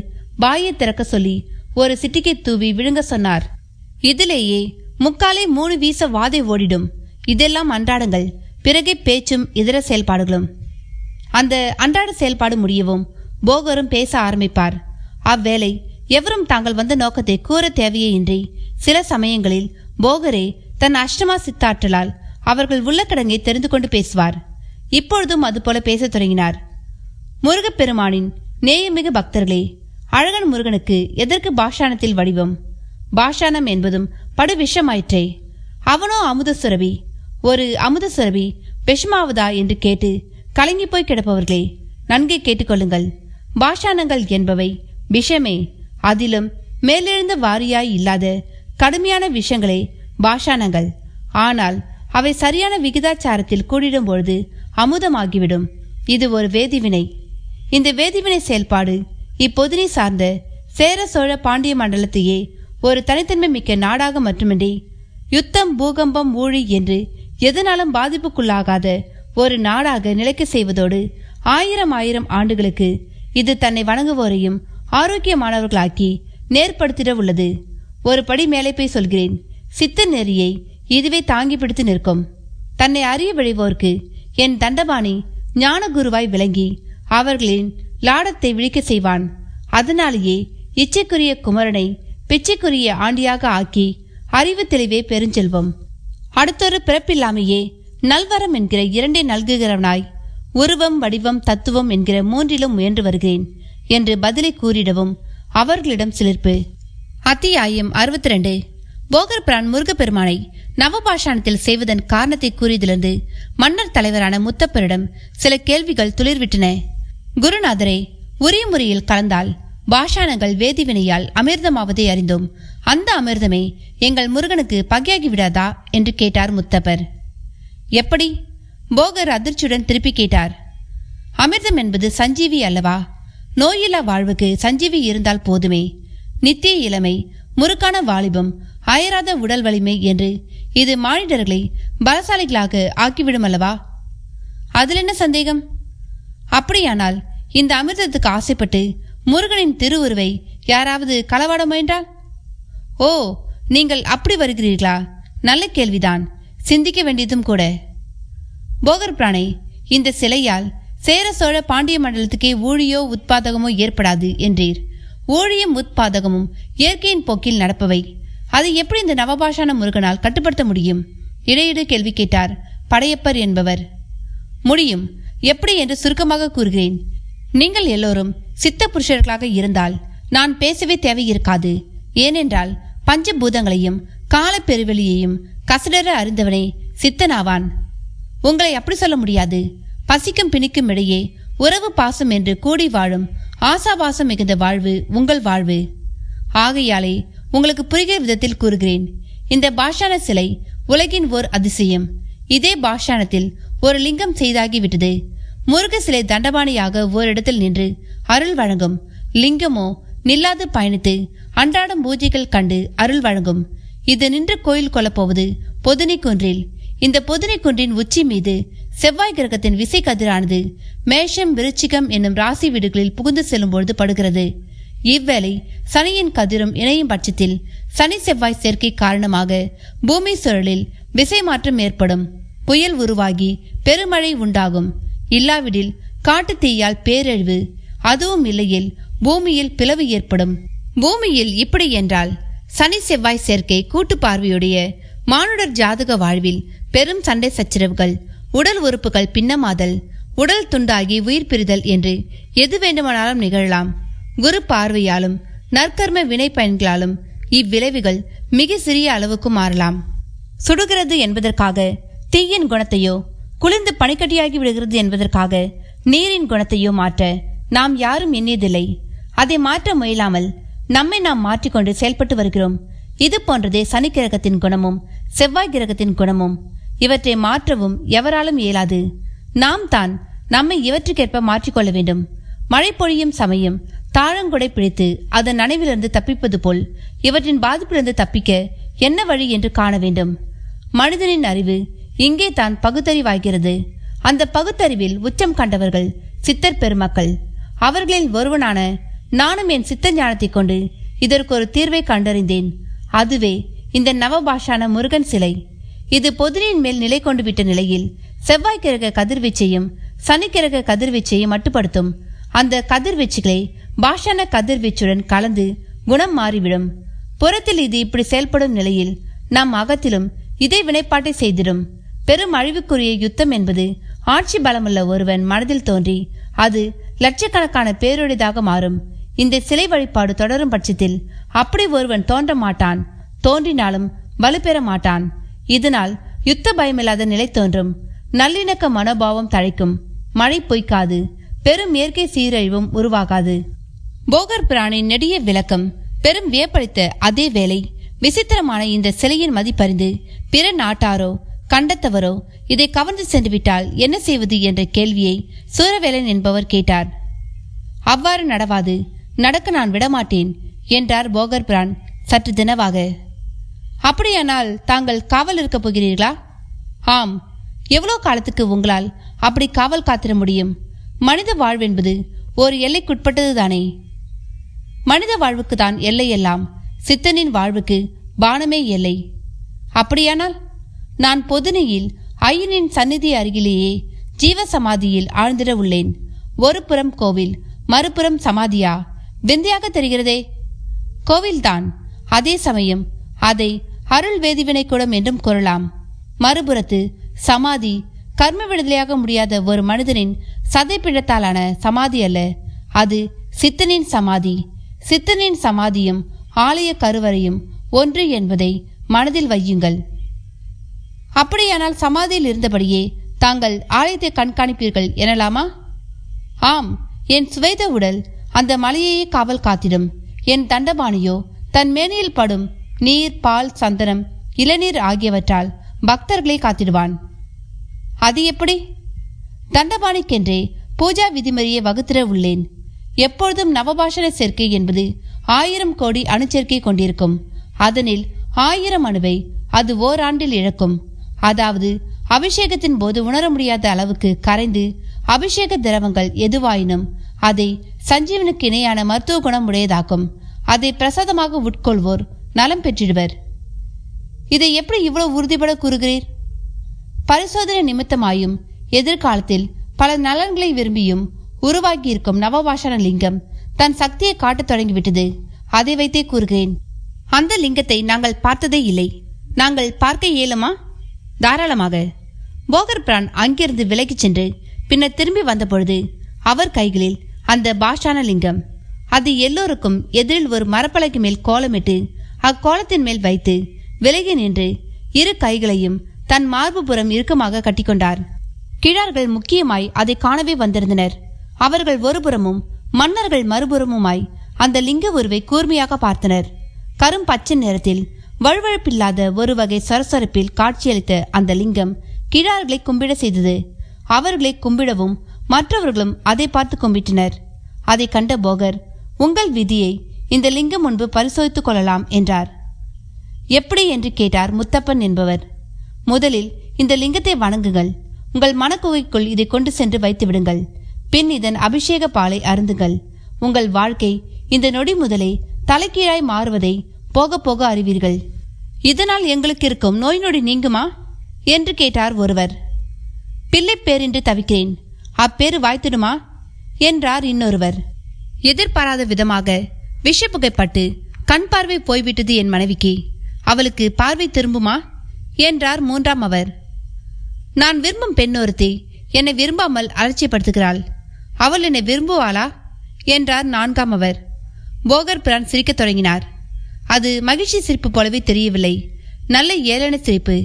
வாயை திறக்க சொல்லி ஒரு சிட்டிக்கை தூவி விழுங்க சொன்னார். இதிலேயே 3 வீச வாதை ஓடிடும். இதெல்லாம் அன்றாடங்கள், பிறகே பேச்சும் இதர செயல்பாடுகளும். அந்த அன்றாட செயல்பாடு முடியவும் போகரும் பேச ஆரம்பிப்பார். அவ்வேளை எவரும் தாங்கள் வந்த நோக்கத்தை கூற தேவையே இன்றி சில சமயங்களில் போகரே தன் அஷ்டமா சித்தாற்றலால் அவர்கள் உள்ளக்கடங்கை தெரிந்து கொண்டு பேசுவார். இப்பொழுதும் அதுபோல பேசத் தொடங்கினார். முருகப்பெருமானின் நேயமிகு பக்தர்களே, அழகன் முருகனுக்கு எதற்கு பாஷாணத்தில் வடிவம்? பாஷாணம் என்பதும் படு விஷமாயிற்றே. அவனோ அமுத சுரபி. ஒரு அமுத சுரபி விஷமாவதா என்று கேட்டு கலங்கி போய் கிடப்பவர்களே, நன்கை கேட்டுக்கொள்ளுங்கள். பாஷாணங்கள் என்பவை விஷமே. அதிலும் மேலெழுந்த வாரியாய் இல்லாத கடுமையான விஷங்களே பாஷாணங்கள். ஆனால் அவை சரியான விகிதாச்சாரத்தில் கூடிடும் பொழுது அமுதமாகிவிடும். இது ஒரு வேதிவினை. இந்த வேதிவினை செயல்பாடு இப்பொதினை சார்ந்த சேர சோழ பாண்டிய மண்டலத்தையே ஒரு தனித்தன்மை மிக்க நாடாக மட்டுமின்றி யுத்தம், பூகம்பம், ஊழி என்று எதனாலும் பாதிப்புக்குள்ளாகாத ஒரு நாடாக நிலைக்க செய்வதோடு 1000 ஆண்டுகளுக்கு இது தன்னை வணங்குவோரையும் ஆரோக்கியமானவர்களாக்கி நேர்படுத்திட உள்ளது. ஒரு படி மேலே போய் சொல்கிறேன், சித்த நெறியை இதுவே தாங்கி பிடித்து நிற்கும். தன்னை அறிய விழைவோர்க்கு என் தண்டபாணி ஞான குருவாய் விளங்கி அவர்களின் லாடத்தை விழிக்க செய்வான். அதனாலேயே இச்சைக்குரிய குமரனை பிச்சைக்குரிய ஆண்டியாக ஆக்கி அறிவு தெளிவே பெருஞ்செல்வம். அடுத்தொரு பிறப்பில்லாமையே நல்வரம் என்கிற 2 நல்குகிறவனாய் உருவம், வடிவம், தத்துவம் என்கிற 3லும் முயன்று வருகிறேன் என்று பதிலை கூறிடவும் அவர்களிடம் சிலிர்ப்பு. அத்தியாயம் 62. போகர் பிரான் முருகப்பெருமானை நவபாஷாணத்தில் செய்வதன் காரணத்தை கூறியதிலிருந்து மன்னர் தலைவரான முத்தப்பரிடம் சில கேள்விகள் துளிர்விட்டன. குருநாதரே, உரிய முறையில் கலந்தால் பாஷாணங்கள் வேதிவினையால் அமிர்தமாவதை அறிந்தோம். அந்த அமிர்தமே எங்கள் முருகனுக்கு பகையாகி விடாதா என்று கேட்டார் முத்தப்பர். எப்படி? போகர் அதிர்ச்சியுடன் திருப்பி கேட்டார். அமிர்தம் என்பது சஞ்சீவி அல்லவா? நோயில்லா வாழ்வுக்கு சஞ்சீவி இருந்தால் போதுமே. நித்திய இளமை, முறுக்கான வாலிபம், அயராத உடல் வலிமை என்று இது மானிடர்களை பலசாலிகளாக ஆக்கிவிடும் அல்லவா? அதில் என்ன சந்தேகம்? அப்படியானால் இந்த அமிர்தத்துக்கு ஆசைப்பட்டு முருகனின் திருவுருவை யாராவது களவாட முயன்றால்? ஓ, நீங்கள் அப்படி வருகிறீர்களா? நல்ல கேள்விதான், சிந்திக்க வேண்டியதும் கூட. போகர் பிரானை, இந்த சிலையால் சேர சோழ பாண்டிய மண்டலத்துக்கே ஊழியோ உட்பாதகமோ ஏற்படாது என்றீர். ஊழியும் உட்பாதகமும் இயற்கையின் போக்கில் நடப்பவை. அதை எப்படி இந்த நவபாஷாண முருகனால் கட்டுப்படுத்த முடியும்? இடையிடு கேள்வி கேட்டார் படையப்பர் என்பவர். முடியும். எப்படி என்று சுருக்கமாக கூறுகிறேன். நீங்கள் எல்லோரும் சித்த புருஷர்களாக இருந்தால் நான் பேசவே தேவையிருக்காது. ஏனென்றால் பஞ்சபூதங்களையும் கால பெருவெளியையும் கசடர அறிந்தவனே சித்தனாவான். உங்களை அப்படி சொல்ல முடியாது. பசிக்கும் பிணிக்கும் இடையே உறவு பாசம் என்று கூடி வாழும் ஆசாபாசம் மிகுந்த வாழ்வு உங்கள் வாழ்வு. ஆகையாலே உங்களுக்கு புரிகிற விதத்தில் கூறுகிறேன். இந்த பாஷான சிலை உலகின் ஓர் அதிசயம். இதே பாஷானத்தில் ஒரு லிங்கம் செய்தாகிவிட்டது. முருக சிலை தண்டபாணியாக ஓரிடத்தில் நின்று அருள் வழங்கும். லிங்கமோ நில்லாது பயணித்து அன்றாடம் பூஜைகள் கண்டு அருள் வழங்கும். இது நின்று கோயில் கொள்ளப்போவது பொதினி குன்றில். இந்த பொதினி குன்றின் உச்சி மீது செவ்வாய் கிரகத்தின் விசை கதிரானது மேஷம் விருச்சிகம் என்னும் ராசி வீடுகளில் புகுந்து செல்லும் பொழுது படுகிறது. இவ்வேளை சனியின் கதிரும் இணையும் பட்சத்தில் சனி செவ்வாய் சேர்க்கை காரணமாக பூமி சுழலில் விசை மாற்றம் ஏற்படும். புயல் உருவாகி பெருமழை உண்டாகும். இல்லாவிடில் காட்டு தீயால் பேரழிவு, அதுவும் இல்லையில் பூமியில் பிளவு ஏற்படும். பூமியில் இப்படி என்றால் சனி செவ்வாய் சேர்க்கை கூட்டு பார்வையுடைய மானுடர் ஜாதக வாழ்வில் பெரும் சண்டை சச்சரவுகள், உடல் உறுப்புகள் பின்னமாதல், உடல் துண்டாகி உயிர் பிரிதல் என்று எது வேண்டுமானாலும் நிகழலாம். குரு பார்வையாலும் நற்கர்ம வினை பயன்களாலும் இவ்விளைவுகள் மிக சிறிய அளவுக்கு மாறலாம். சுடுகிறது என்பதற்காக தீயின் குணத்தையோ, குளிர்ந்து பனிக்கட்டியாகி விடுகிறது என்பதற்காக நீரின் குணத்தையோ மாற்ற நாம் யாரும் எண்ணியதில்லை. அதை மாற்ற முயலாமல் நம்மை நாம் மாற்றிக்கொண்டு செயல்பட்டு வருகிறோம். இது போன்றதே சனி கிரகத்தின் குணமும் செவ்வாய் கிரகத்தின் குணமும். இவற்றை மாற்றவும் எவராலும் இயலாது. நாம் தான் நம்மை இவற்றுக்கேற்ப மாற்றிக்கொள்ள வேண்டும். மழை பொழியும் சமயம் தாழங்குடை பிடித்து அதன் நனைவிலிருந்து தப்பிப்பது போல் இவற்றின் பாதிப்பிலிருந்து தப்பிக்க என்ன வழி என்று காண வேண்டும். மனிதனின் அறிவு இங்கே தான் பகுத்தறிவாகிறது. அந்த பகுத்தறிவில் உச்சம் கண்டவர்கள் சித்தர் பெருமக்கள். அவர்களில் ஒருவனான நானும் என் சித்த ஞானத்தை கொண்டு இதற்கு ஒரு தீர்வை கண்டறிந்தேன். அதுவே இந்த நவபாஷான முருகன் சிலை. இது பொதினின் மேல் நிலை கொண்டு விட்ட நிலையில் செவ்வாய் கிரக கதிர்வீச்சையும் சனி கிரக கதிர்வீச்சையும் மட்டுப்படுத்தும். அந்த கதிர்வீச்சுகளை பாஷான கதிர்வீச்சுடன் கலந்து குணம் மாறிவிடும். புறத்தில் இது இப்படி செயல்படும் நிலையில் நம் அகத்திலும் இதே வினைப்பாட்டை செய்திடும். பெரும் அழிவுக்குரிய யுத்தம் என்பது ஆட்சி பலமுள்ள ஒருவன் மனதில் தோன்றி அது லட்சக்கணக்கான பேருடையதாக மாறும். இந்த சிலை வழிபாடு தொடரும் பட்சத்தில் அப்படி ஒருவன் தோன்ற மாட்டான். தோன்றினாலும் வலுப்பெற மாட்டான். இதனால் யுத்த பயமில்லாத நிலை தோன்றும். நல்லிணக்க மனோபாவம் தழைக்கும். மழை பொய்க்காது. பெரும் இயற்கை சீரழிவும் உருவாகாது. போகர் பிராணின் நெடிய விளக்கம் பெரும் வியப்பளித்த அதே வேளை விசித்திரமான இந்த சிலையின் மதிப்பறிந்து பிற நாட்டாரோ கண்டத்தவரோ இதை கவர்ந்து சென்று விட்டால் என்ன செய்வது என்ற கேள்வியை சூரவேலன் என்பவர் கேட்டார். அவ்வாறு நடவாது, நடக்க நான் விடமாட்டேன் என்றார் போகர் பிரான் சற்று தினவாக. அப்படியானால் தாங்கள் காவல் இருக்கப் போகிறீர்களா? ஆம். எவ்வளோ காலத்துக்கு உங்களால் அப்படி காவல் காத்திட முடியும்? மனித வாழ்வென்பது ஒரு எல்லைக்குட்பட்டதுதானே. மனித வாழ்வுக்கு தான் எல்லை எல்லாம். சித்தனின் வாழ்வுக்கு பானமே எல்லை. அப்படியானால் நான் பொதினியில் ஐயனின் சந்நிதி அருகிலேயே ஜீவ சமாதியில் ஆழ்ந்திட உள்ளேன். ஒரு புறம் கோவில், மறுபுறம் சமாதியா? விந்தையாக தெரிகிறதே. கோவில்தான். அதே சமயம் அதை அருள் வேதிவினை கூடம் என்றும் கூறலாம். மறுபுறத்து சமாதி கர்ம விடுதலையாக முடியாத ஒரு மனிதனின் சதை பிழத்தாலான சமாதி அல்ல. அது சித்தனின் சமாதி. சித்தனின் சமாதியும் ஆலய கருவறையும் ஒன்று என்பதை மனதில் வையுங்கள். அப்படியானால் சமாதியில் இருந்தபடியே தாங்கள் ஆலயத்தை கண்காணிப்பீர்கள் எனலாமா? ஆம். என் சுவேத உடல் அந்த மலையையே காவல் காத்திடும். என் தண்டபாணியோ தன் மேனியில் படும் நீர், பால், சந்தனம், இளநீர் ஆகியவற்றால் பக்தர்களை காத்திடுவான். அது எப்படி? தண்டபாணிக்கென்றே பூஜா விதிமுறையை வகுத்திட உள்ளேன். எப்பொழுதும் நவபாஷண சேர்க்கை என்பது 1000 கோடி அணுச்சேர்க்கை கொண்டிருக்கும். அதனில் 1000 அணுவை அது ஓராண்டில் இழக்கும். அதாவது அபிஷேகத்தின் போது உணர முடியாத அளவுக்கு கரைந்து அபிஷேக திரவங்கள் எதுவாயினும் அதை சஞ்சீவனுக்கு இணையான மருத்துவ குணம் உடையதாக்கும். அதை பிரசாதமாக உட்கொள்வோர் நலம் பெற்றிடுவர். இதை எப்படி இவ்வளவு உறுதிபட கூறுகிறீர்? பரிசோதனை நிமித்தமாயும் எதிர்காலத்தில் பல நலன்களை விரும்பியும் உருவாகியிருக்கும் நவபாஷண லிங்கம் தன் சக்தியை காட்டத் தொடங்கிவிட்டது. அதை வைத்தே கூறுகிறேன். அந்த லிங்கத்தை நாங்கள் பார்த்ததே இல்லை. நாங்கள் பார்க்க இயலுமா? தாராளமாக. போகர் பிரான் அங்கிருந்து விலகிச் சென்று பின்னர் திரும்பி வந்தபொழுது அவர் கைகளில் அந்த பாஷான லிங்கம். அது எல்லோருக்கும் எதிரில் ஒரு மரப்பலகை மேல் கோலமிட்டு அக்கோலத்தின் மேல் வைத்து விலகி நின்று இரு கைகளையும் தன் மார்பு புறம் இறுக்கமாக கட்டிக்கொண்டார். கிழார்கள் முக்கியமாய் அதை காணவே வந்திருந்தனர். அவர்கள் ஒருபுறமும் மன்னர்கள் மறுபுறமுமாய் அந்த லிங்க உருவை கூர்மையாக பார்த்தனர். கரும் பச்சை நிறத்தில் வழுவழுப்பில்லாத ஒரு வகை சொரசொரப்பில் காட்சியளித்த அந்த லிங்கம் கிழார்களை கும்பிட செய்தது. அவர்களை கும்பிடவும் மற்றவர்களும் அதை பார்த்து கும்பிட்டனர். அதை கண்ட போகர், உங்கள் விதியை இந்த லிங்கம் முன்பு பரிசோதித்துக் கொள்ளலாம் என்றார். எப்படி என்று கேட்டார் முத்தப்பன் என்பவர். முதலில் இந்த லிங்கத்தை வணங்குங்கள். உங்கள் மனக்குகைக்குள் இதை கொண்டு சென்று வைத்து விடுங்கள். பின் இதன் அபிஷேக பாலை அருந்துங்கள். உங்கள் வாழ்க்கை இந்த நொடி முதலே தலைகீழாய் மாறுவதை போக போக அறிவீர்கள். இதனால் எங்களுக்கு இருக்கும் நோய் நொடி நீங்குமா என்று கேட்டார் ஒருவர். பிள்ளை பேரின்றி தவிக்கிறேன், அப்பேறு வாய்த்திடுமா என்றார் இன்னொருவர். எதிர்பாராத விதமாக விஷப்புகைப்பட்டு கண் பார்வை போய்விட்டது என் மனைவிக்கு. அவளுக்கு பார்வை திரும்புமா என்றார் மூன்றாம் அவர். நான் விரும்பும் பெண் ஒருத்தி என்னை விரும்பாமல் அலட்சியப்படுத்துகிறாள். அவள் என்னை விரும்புவாளா என்றார் நான்காம் அவர். போகர் பிரான் சிரிக்கத் தொடங்கினார். அது மகிழ்ச்சி சிரிப்பு போலவே தெரியவில்லை, நல்ல ஏளன சிரிப்பு.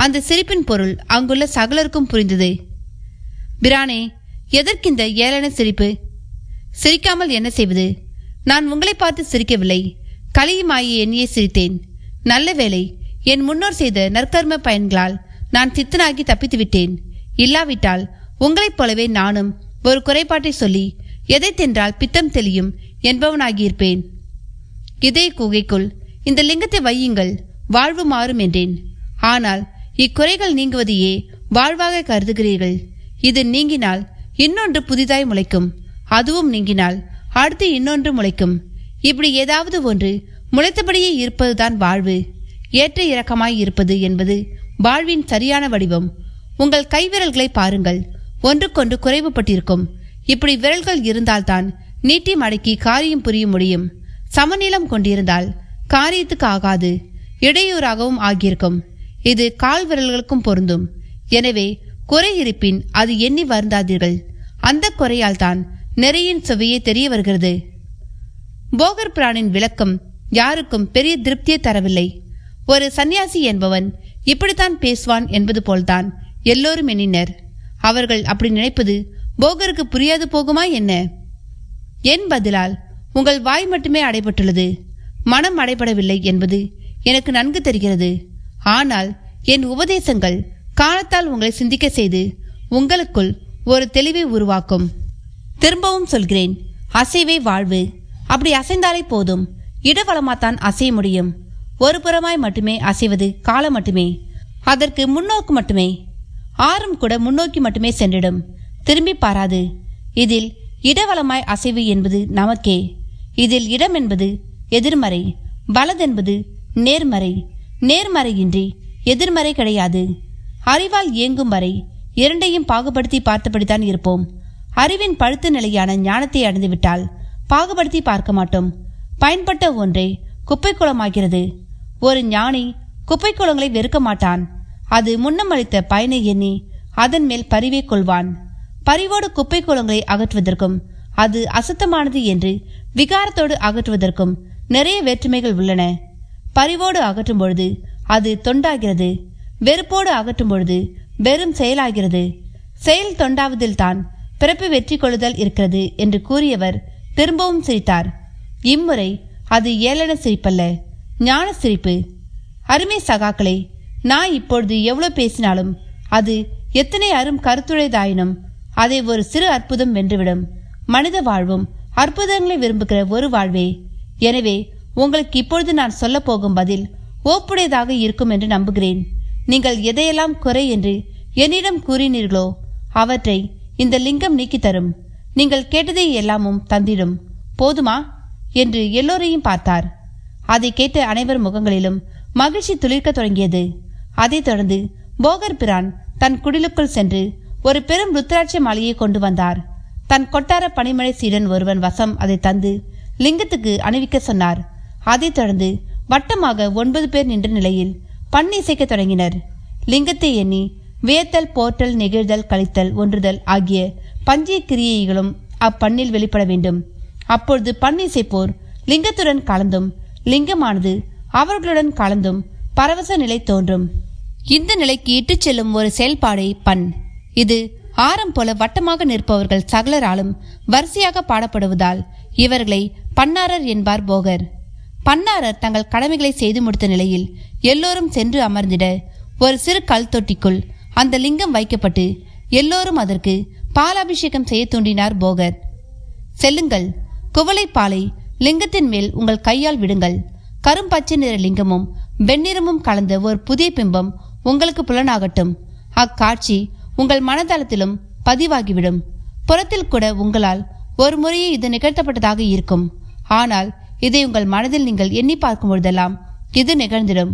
அந்த சிரிப்பின் பொருள் அங்குள்ள சகலருக்கும் புரிந்தது. பிரானே, எதற்கிந்த ஏளன சிரிப்பு? சிரிக்காமல் என்ன செய்வது? நான் உங்களை பார்த்து சிரிக்கவில்லை, கலியுமாயை எண்ணியே சிரித்தேன். நல்ல வேளை, என் முன்னோர் செய்த நற்கர்ம பயன்களால் நான் சித்தனாகி தப்பித்து விட்டேன். இல்லாவிட்டால் உங்களைப் போலவே நானும் ஒரு குறைபாட்டை சொல்லி எதை தென்றால் பித்தம் தெளியும் என்பவனாகியிருப்பேன். இதே குகைக்குள் இந்த லிங்கத்தை வையுங்கள், வாழ்வு மாறும் என்றேன். ஆனால் இக்குறைகள் நீங்குவதையே வாழ்வாக கருதுகிறீர்கள். இது நீங்கினால் இன்னொன்று புதிதாய் முளைக்கும், அதுவும் நீங்கினால் அடுத்து இன்னொன்று முளைக்கும். இப்படி ஏதாவது ஒன்று முளைத்தபடியே இருப்பதுதான் வாழ்வு. ஏற்ற இறக்கமாய் இருப்பது என்பது வாழ்வின் சரியான வடிவம். உங்கள் கைவிரல்களை பாருங்கள், ஒன்றுக்கொன்று குறைவுபட்டிருக்கும். இப்படி விரல்கள் இருந்தால்தான் நீட்டி மடக்கி காரியம் புரிய முடியும். சமநீளம் கொண்டிருந்தால் காரியத்துக்கு ஆகாது, இடையூறாகவும் ஆகியிருக்கும். இது கால் விரல்களுக்கும் பொருந்தும். எனவே குறை இருப்பின் அது எண்ணி வருந்தாதீர்கள். அந்த குறையால் தான் நிறையின் சுவையே தெரிய வருகிறது. போகர் பிரானின் விளக்கம் யாருக்கும் பெரிய திருப்தியை தரவில்லை. ஒரு சன்னியாசி என்பவன் இப்படித்தான் பேசுவான் என்பது போல்தான் எல்லோரும் எண்ணினர். அவர்கள் அப்படி நினைப்பது போகருக்கு புரியாது போகுமா என்ன? என் பதிலால் உங்கள் வாய் மட்டுமே அடைபட்டுள்ளது, மனம் அடைபடவில்லை என்பது எனக்கு நன்கு தெரிகிறது. ஆனால் என் உபதேசங்கள் காலத்தால் உங்களை சிந்திக்க செய்து உங்களுக்குள் ஒரு தெளிவை உருவாக்கும். திரும்பவும் சொல்கிறேன், அசைவே வாழ்வு. அப்படி அசைந்தாலே போதும், இடவளமாத்தான் அசைய முடியும். ஒரு புறமாய் மட்டுமே அசைவது காலம் மட்டுமே. அதற்கு முன்னோக்கு மட்டுமே. ஆறும் கூட முன்னோக்கி மட்டுமே சென்றிடும், திரும்பி பாராது. இதில் இடவளமாய் அசைவு என்பது நமக்கே. இதில் இடம் என்பது எதிர்மறை, வலதென்பது நேர்மறை. நேர்மறையின்றி எதிர்மறை கிடையாது. அறிவால் இயங்கும் வரை இரண்டையும் பாகுபடுத்தி பார்த்தபடித்தான் இருப்போம். அறிவின் பழுத்த நிலையான ஞானத்தை அடைந்துவிட்டால் பாகுபடுத்தி பார்க்க மாட்டோம். பயன்பட்ட ஒன்றே குப்பைக்குளமாகிறது. ஒரு ஞானி குப்பைக்குளங்களை வெறுக்க மாட்டான். அது முன்னம் அளித்த பயனை எண்ணி அதன் மேல் பரிவே கொள்வான். பரிவோடு குப்பைக்குளங்களை அகற்றுவதற்கும் அது அசுத்தமானது என்று விகாரத்தோடு அகற்றுவதற்கும் நிறைய வேற்றுமைகள் உள்ளன. பரிவோடு அகற்றும் பொழுது அது தொண்டாகிறது, வெறுப்போடு அகற்றும் பொழுது வெறும் செயலாகிறது. செயல் தொண்டாவதில் தான் பிறப்பு வெற்றி கொள்ளுதல் இருக்கிறது என்று கூறியவர் திரும்பவும் சிரித்தார். இம்முறை அது ஏளன சிரிப்பல்ல, ஞான சிரிப்பு. அருமை சகாக்களே, நான் இப்பொழுது எவ்வளவு பேசினாலும் அது எத்தனை அரும் கருத்துடையதாயினும் அதை ஒரு சிறு அற்புதம் வென்றுவிடும். மனித வாழ்வும் அற்புதங்களை விரும்புகிற ஒரு வாழ்வே. எனவே உங்களுக்கு இப்பொழுது நான் சொல்ல போகும் பதில் ஓப்புடையதாக இருக்கும் என்று நம்புகிறேன். நீங்கள் எதையெல்லாம் குறை என்று என்னிடம் கூறினீர்களோ அவற்றை இந்த லிங்கம் நீக்கி தரும். நீங்கள் கேட்டதை எல்லாமும் தந்திடும். போதுமா என்று எல்லோரையும் பார்த்தார். அதை கேட்ட அனைவர் முகங்களிலும் மகிழ்ச்சி துளிர்க்க தொடங்கியது. அதைத் தொடர்ந்து போகர் பிரான் தன் குடிலுக்குள் சென்று ஒரு பெரும் ருத்ராட்ச மாலையை கொண்டு வந்தார். தன் கொட்டார பனிமழை சீடன் ஒருவன் வசம் அதை தந்து லிங்கத்துக்கு அணிவிக்க சொன்னார். அதைத் தொடர்ந்து வட்டமாக 9 பேர் நின்ற நிலையில் பண் இசைக்க தொடங்கினர். லிங்கத்தை எண்ணி வியத்தல், போற்றல், நெகிழ்தல், கழித்தல், ஒன்றுதல் ஆகிய பஞ்சீய கிரியைகளும் அப்பண்ணில் வெளிப்பட வேண்டும். அப்பொழுது பண் இசைப்போர் லிங்கத்துடன் கலந்தும் லிங்கமானது அவர்களுடன் கலந்தும் பரவச நிலை தோன்றும். இந்த நிலைக்கு இட்டுச் செல்லும் ஒரு செயல்பாடே பண். இது ஆரம் போல வட்டமாக நிற்பவர்கள் சகலராலும் வரிசையாக பாடப்படுவதால் இவர்களை பன்னாரர் என்பார் போகர். பன்னாரர் தங்கள் கடமைகளை செய்து முடித்த நிலையில் எல்லோரும் சென்று அமர்ந்திட ஒரு சிறு கல் தொட்டிக்குள் அந்த லிங்கம் வைக்கப்பட்டு எல்லோரும் அதற்கு பாலாபிஷேகம் செய்ய தூண்டினார் போகர். செல்லுங்கள், குவளை பாலை லிங்கத்தின் மேல் உங்கள் கையால் விடுங்கள். கரும்பச்சை நிற லிங்கமும் வெண்ணிறமும் கலந்த ஒரு புதிய பிம்பம் உங்களுக்கு புலனாகட்டும். அக்காட்சி உங்கள் மனதளத்திலும் பதிவாகிவிடும். புறத்தில் கூட உங்களால் ஒரு முறையே இது நிகழ்த்தப்பட்டதாக இருக்கும். ஆனால் இதை உங்கள் மனதில் நீங்கள் எண்ணி பார்க்கும் பொழுதெல்லாம் இது நிகழ்ந்திடும்.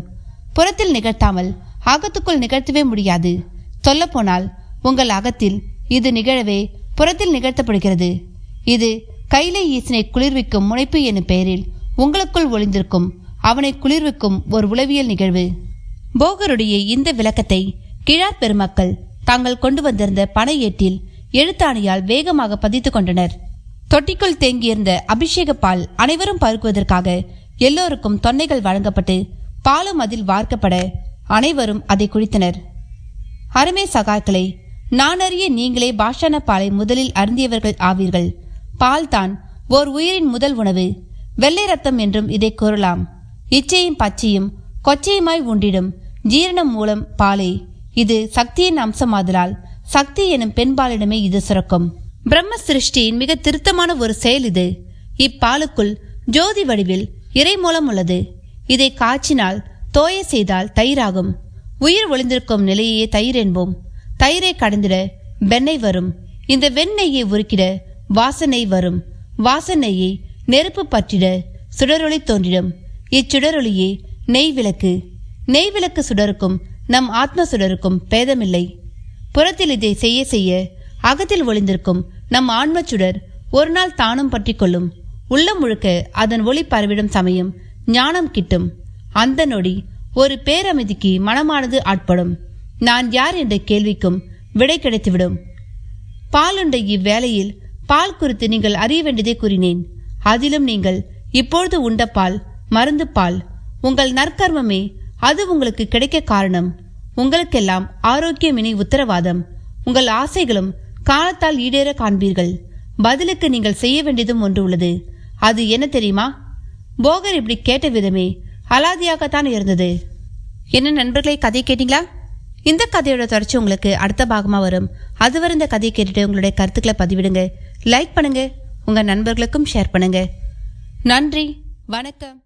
புறத்தில் நிகழ்த்தாமல் அகத்துக்குள் நிகழ்த்தவே முடியாது. சொல்லப்போனால் உங்கள் அகத்தில் இது நிகழவே புறத்தில் நிகழ்த்தப்படுகிறது. இது கைலை ஈசனை குளிர்விக்கும் முனைப்பு என்னும் பெயரில் உங்களுக்குள் ஒளிந்திருக்கும் அவனை குளிர்விக்கும் ஒரு உளவியல் நிகழ்வு. போகருடைய இந்த விளக்கத்தை கிழார் பெருமக்கள் தாங்கள் கொண்டு வந்திருந்த பனை ஏட்டில் எழுத்தாணியால் வேகமாக பதித்து கொண்டனர். தொட்டிக்குள் தேங்கியிருந்த அபிஷேக பால் அனைவரும் பருகுவதற்காக எல்லோருக்கும் தொன்னைகள் வழங்கப்பட்டு பாலும் அதில் வார்க்கப்பட அனைவரும் அதை குடித்தனர். அருமை சகாக்களை, நான் அறிய நீங்களே பாஷான பாலை முதலில் அருந்தியவர்கள் ஆவீர்கள். பால் தான் ஓர் உயிரின் முதல் உணவு. வெள்ளை ரத்தம் என்றும் இதை கூறலாம். இச்சையும் பச்சையும் கொச்சையுமாய் உண்டிடும் ஜீரணம் மூலம் பாலே. இது சக்தியின் அம்சமாதலால் சக்தி எனும் பெண்பாலிடமே இது சுரக்கும். பிரம்ம சிருஷ்டியின் மிக திருத்தமான ஒரு செயல் இது. இப்பாலுக்குள் ஜோதி வடிவில் இறை மூலம் உள்ளது. இதை காய்ச்சினால் தோய செய்தால் தயிராகும். உயிர் ஒளிந்திருக்கும் நிலையே தயிர் என்போம். தயிரை கடந்திட வெண்ணெய் வரும். இந்த வெண்ணெய்யை உருக்கிட வாசனை வரும். வாசனையை நெருப்பு பற்றிட சுடரொளி தோன்றிடும். இச்சுடரொளியே நெய் விளக்கு. நெய் விளக்கு சுடருக்கும் நம் ஆத்ம சுடருக்கும் பேதமில்லை. புறத்தில் இதை செய்ய செய்ய அகத்தில் ஒளிந்திருக்கும் நம் ஆன்ம சுடர் ஒரு நாள் தானும் பற்றி கொள்ளும். உள்ளம் முழுக்க அதன் ஒளி பரவிடும் சமயம் ஞானம் கிட்டும். அந்த நொடி ஒரு பேரமைதிக்கு மனமானது ஆட்படும். நான் யார் என்ற கேள்விக்கும் விடை கிடைத்துவிடும். பாலுண்ட இவ்வேளையில் பால் குறித்து நீங்கள் அறிய வேண்டியதை கூறினேன். அதிலும் நீங்கள் இப்பொழுது உண்ட பால் மருந்து பால். உங்கள் நற்கர்மமே அது உங்களுக்கு கிடைக்க காரணம். உங்களுக்கெல்லாம் ஆரோக்கியமினி உத்தரவாதம். உங்கள் ஆசைகளும் காலத்தால் ஈடேற காண்பீர்கள். பதிலுக்கு நீங்கள் செய்ய வேண்டியதும் ஒன்று உள்ளது. அது என்ன தெரியுமா? போகர் இப்படி கேட்ட விதமே அலாதியாகத்தான் இருந்தது. என்ன நண்பர்களை, கதை கேட்டீங்களா? இந்த கதையோட தொடர்ச்சி உங்களுக்கு அடுத்த பாகமாக வரும். அதுவரை இந்த கதையை கேட்டுட்டு உங்களுடைய கருத்துக்களை பதிவிடுங்க. லைக் பண்ணுங்க. உங்க நண்பர்களுக்கும் ஷேர் பண்ணுங்க. நன்றி, வணக்கம்.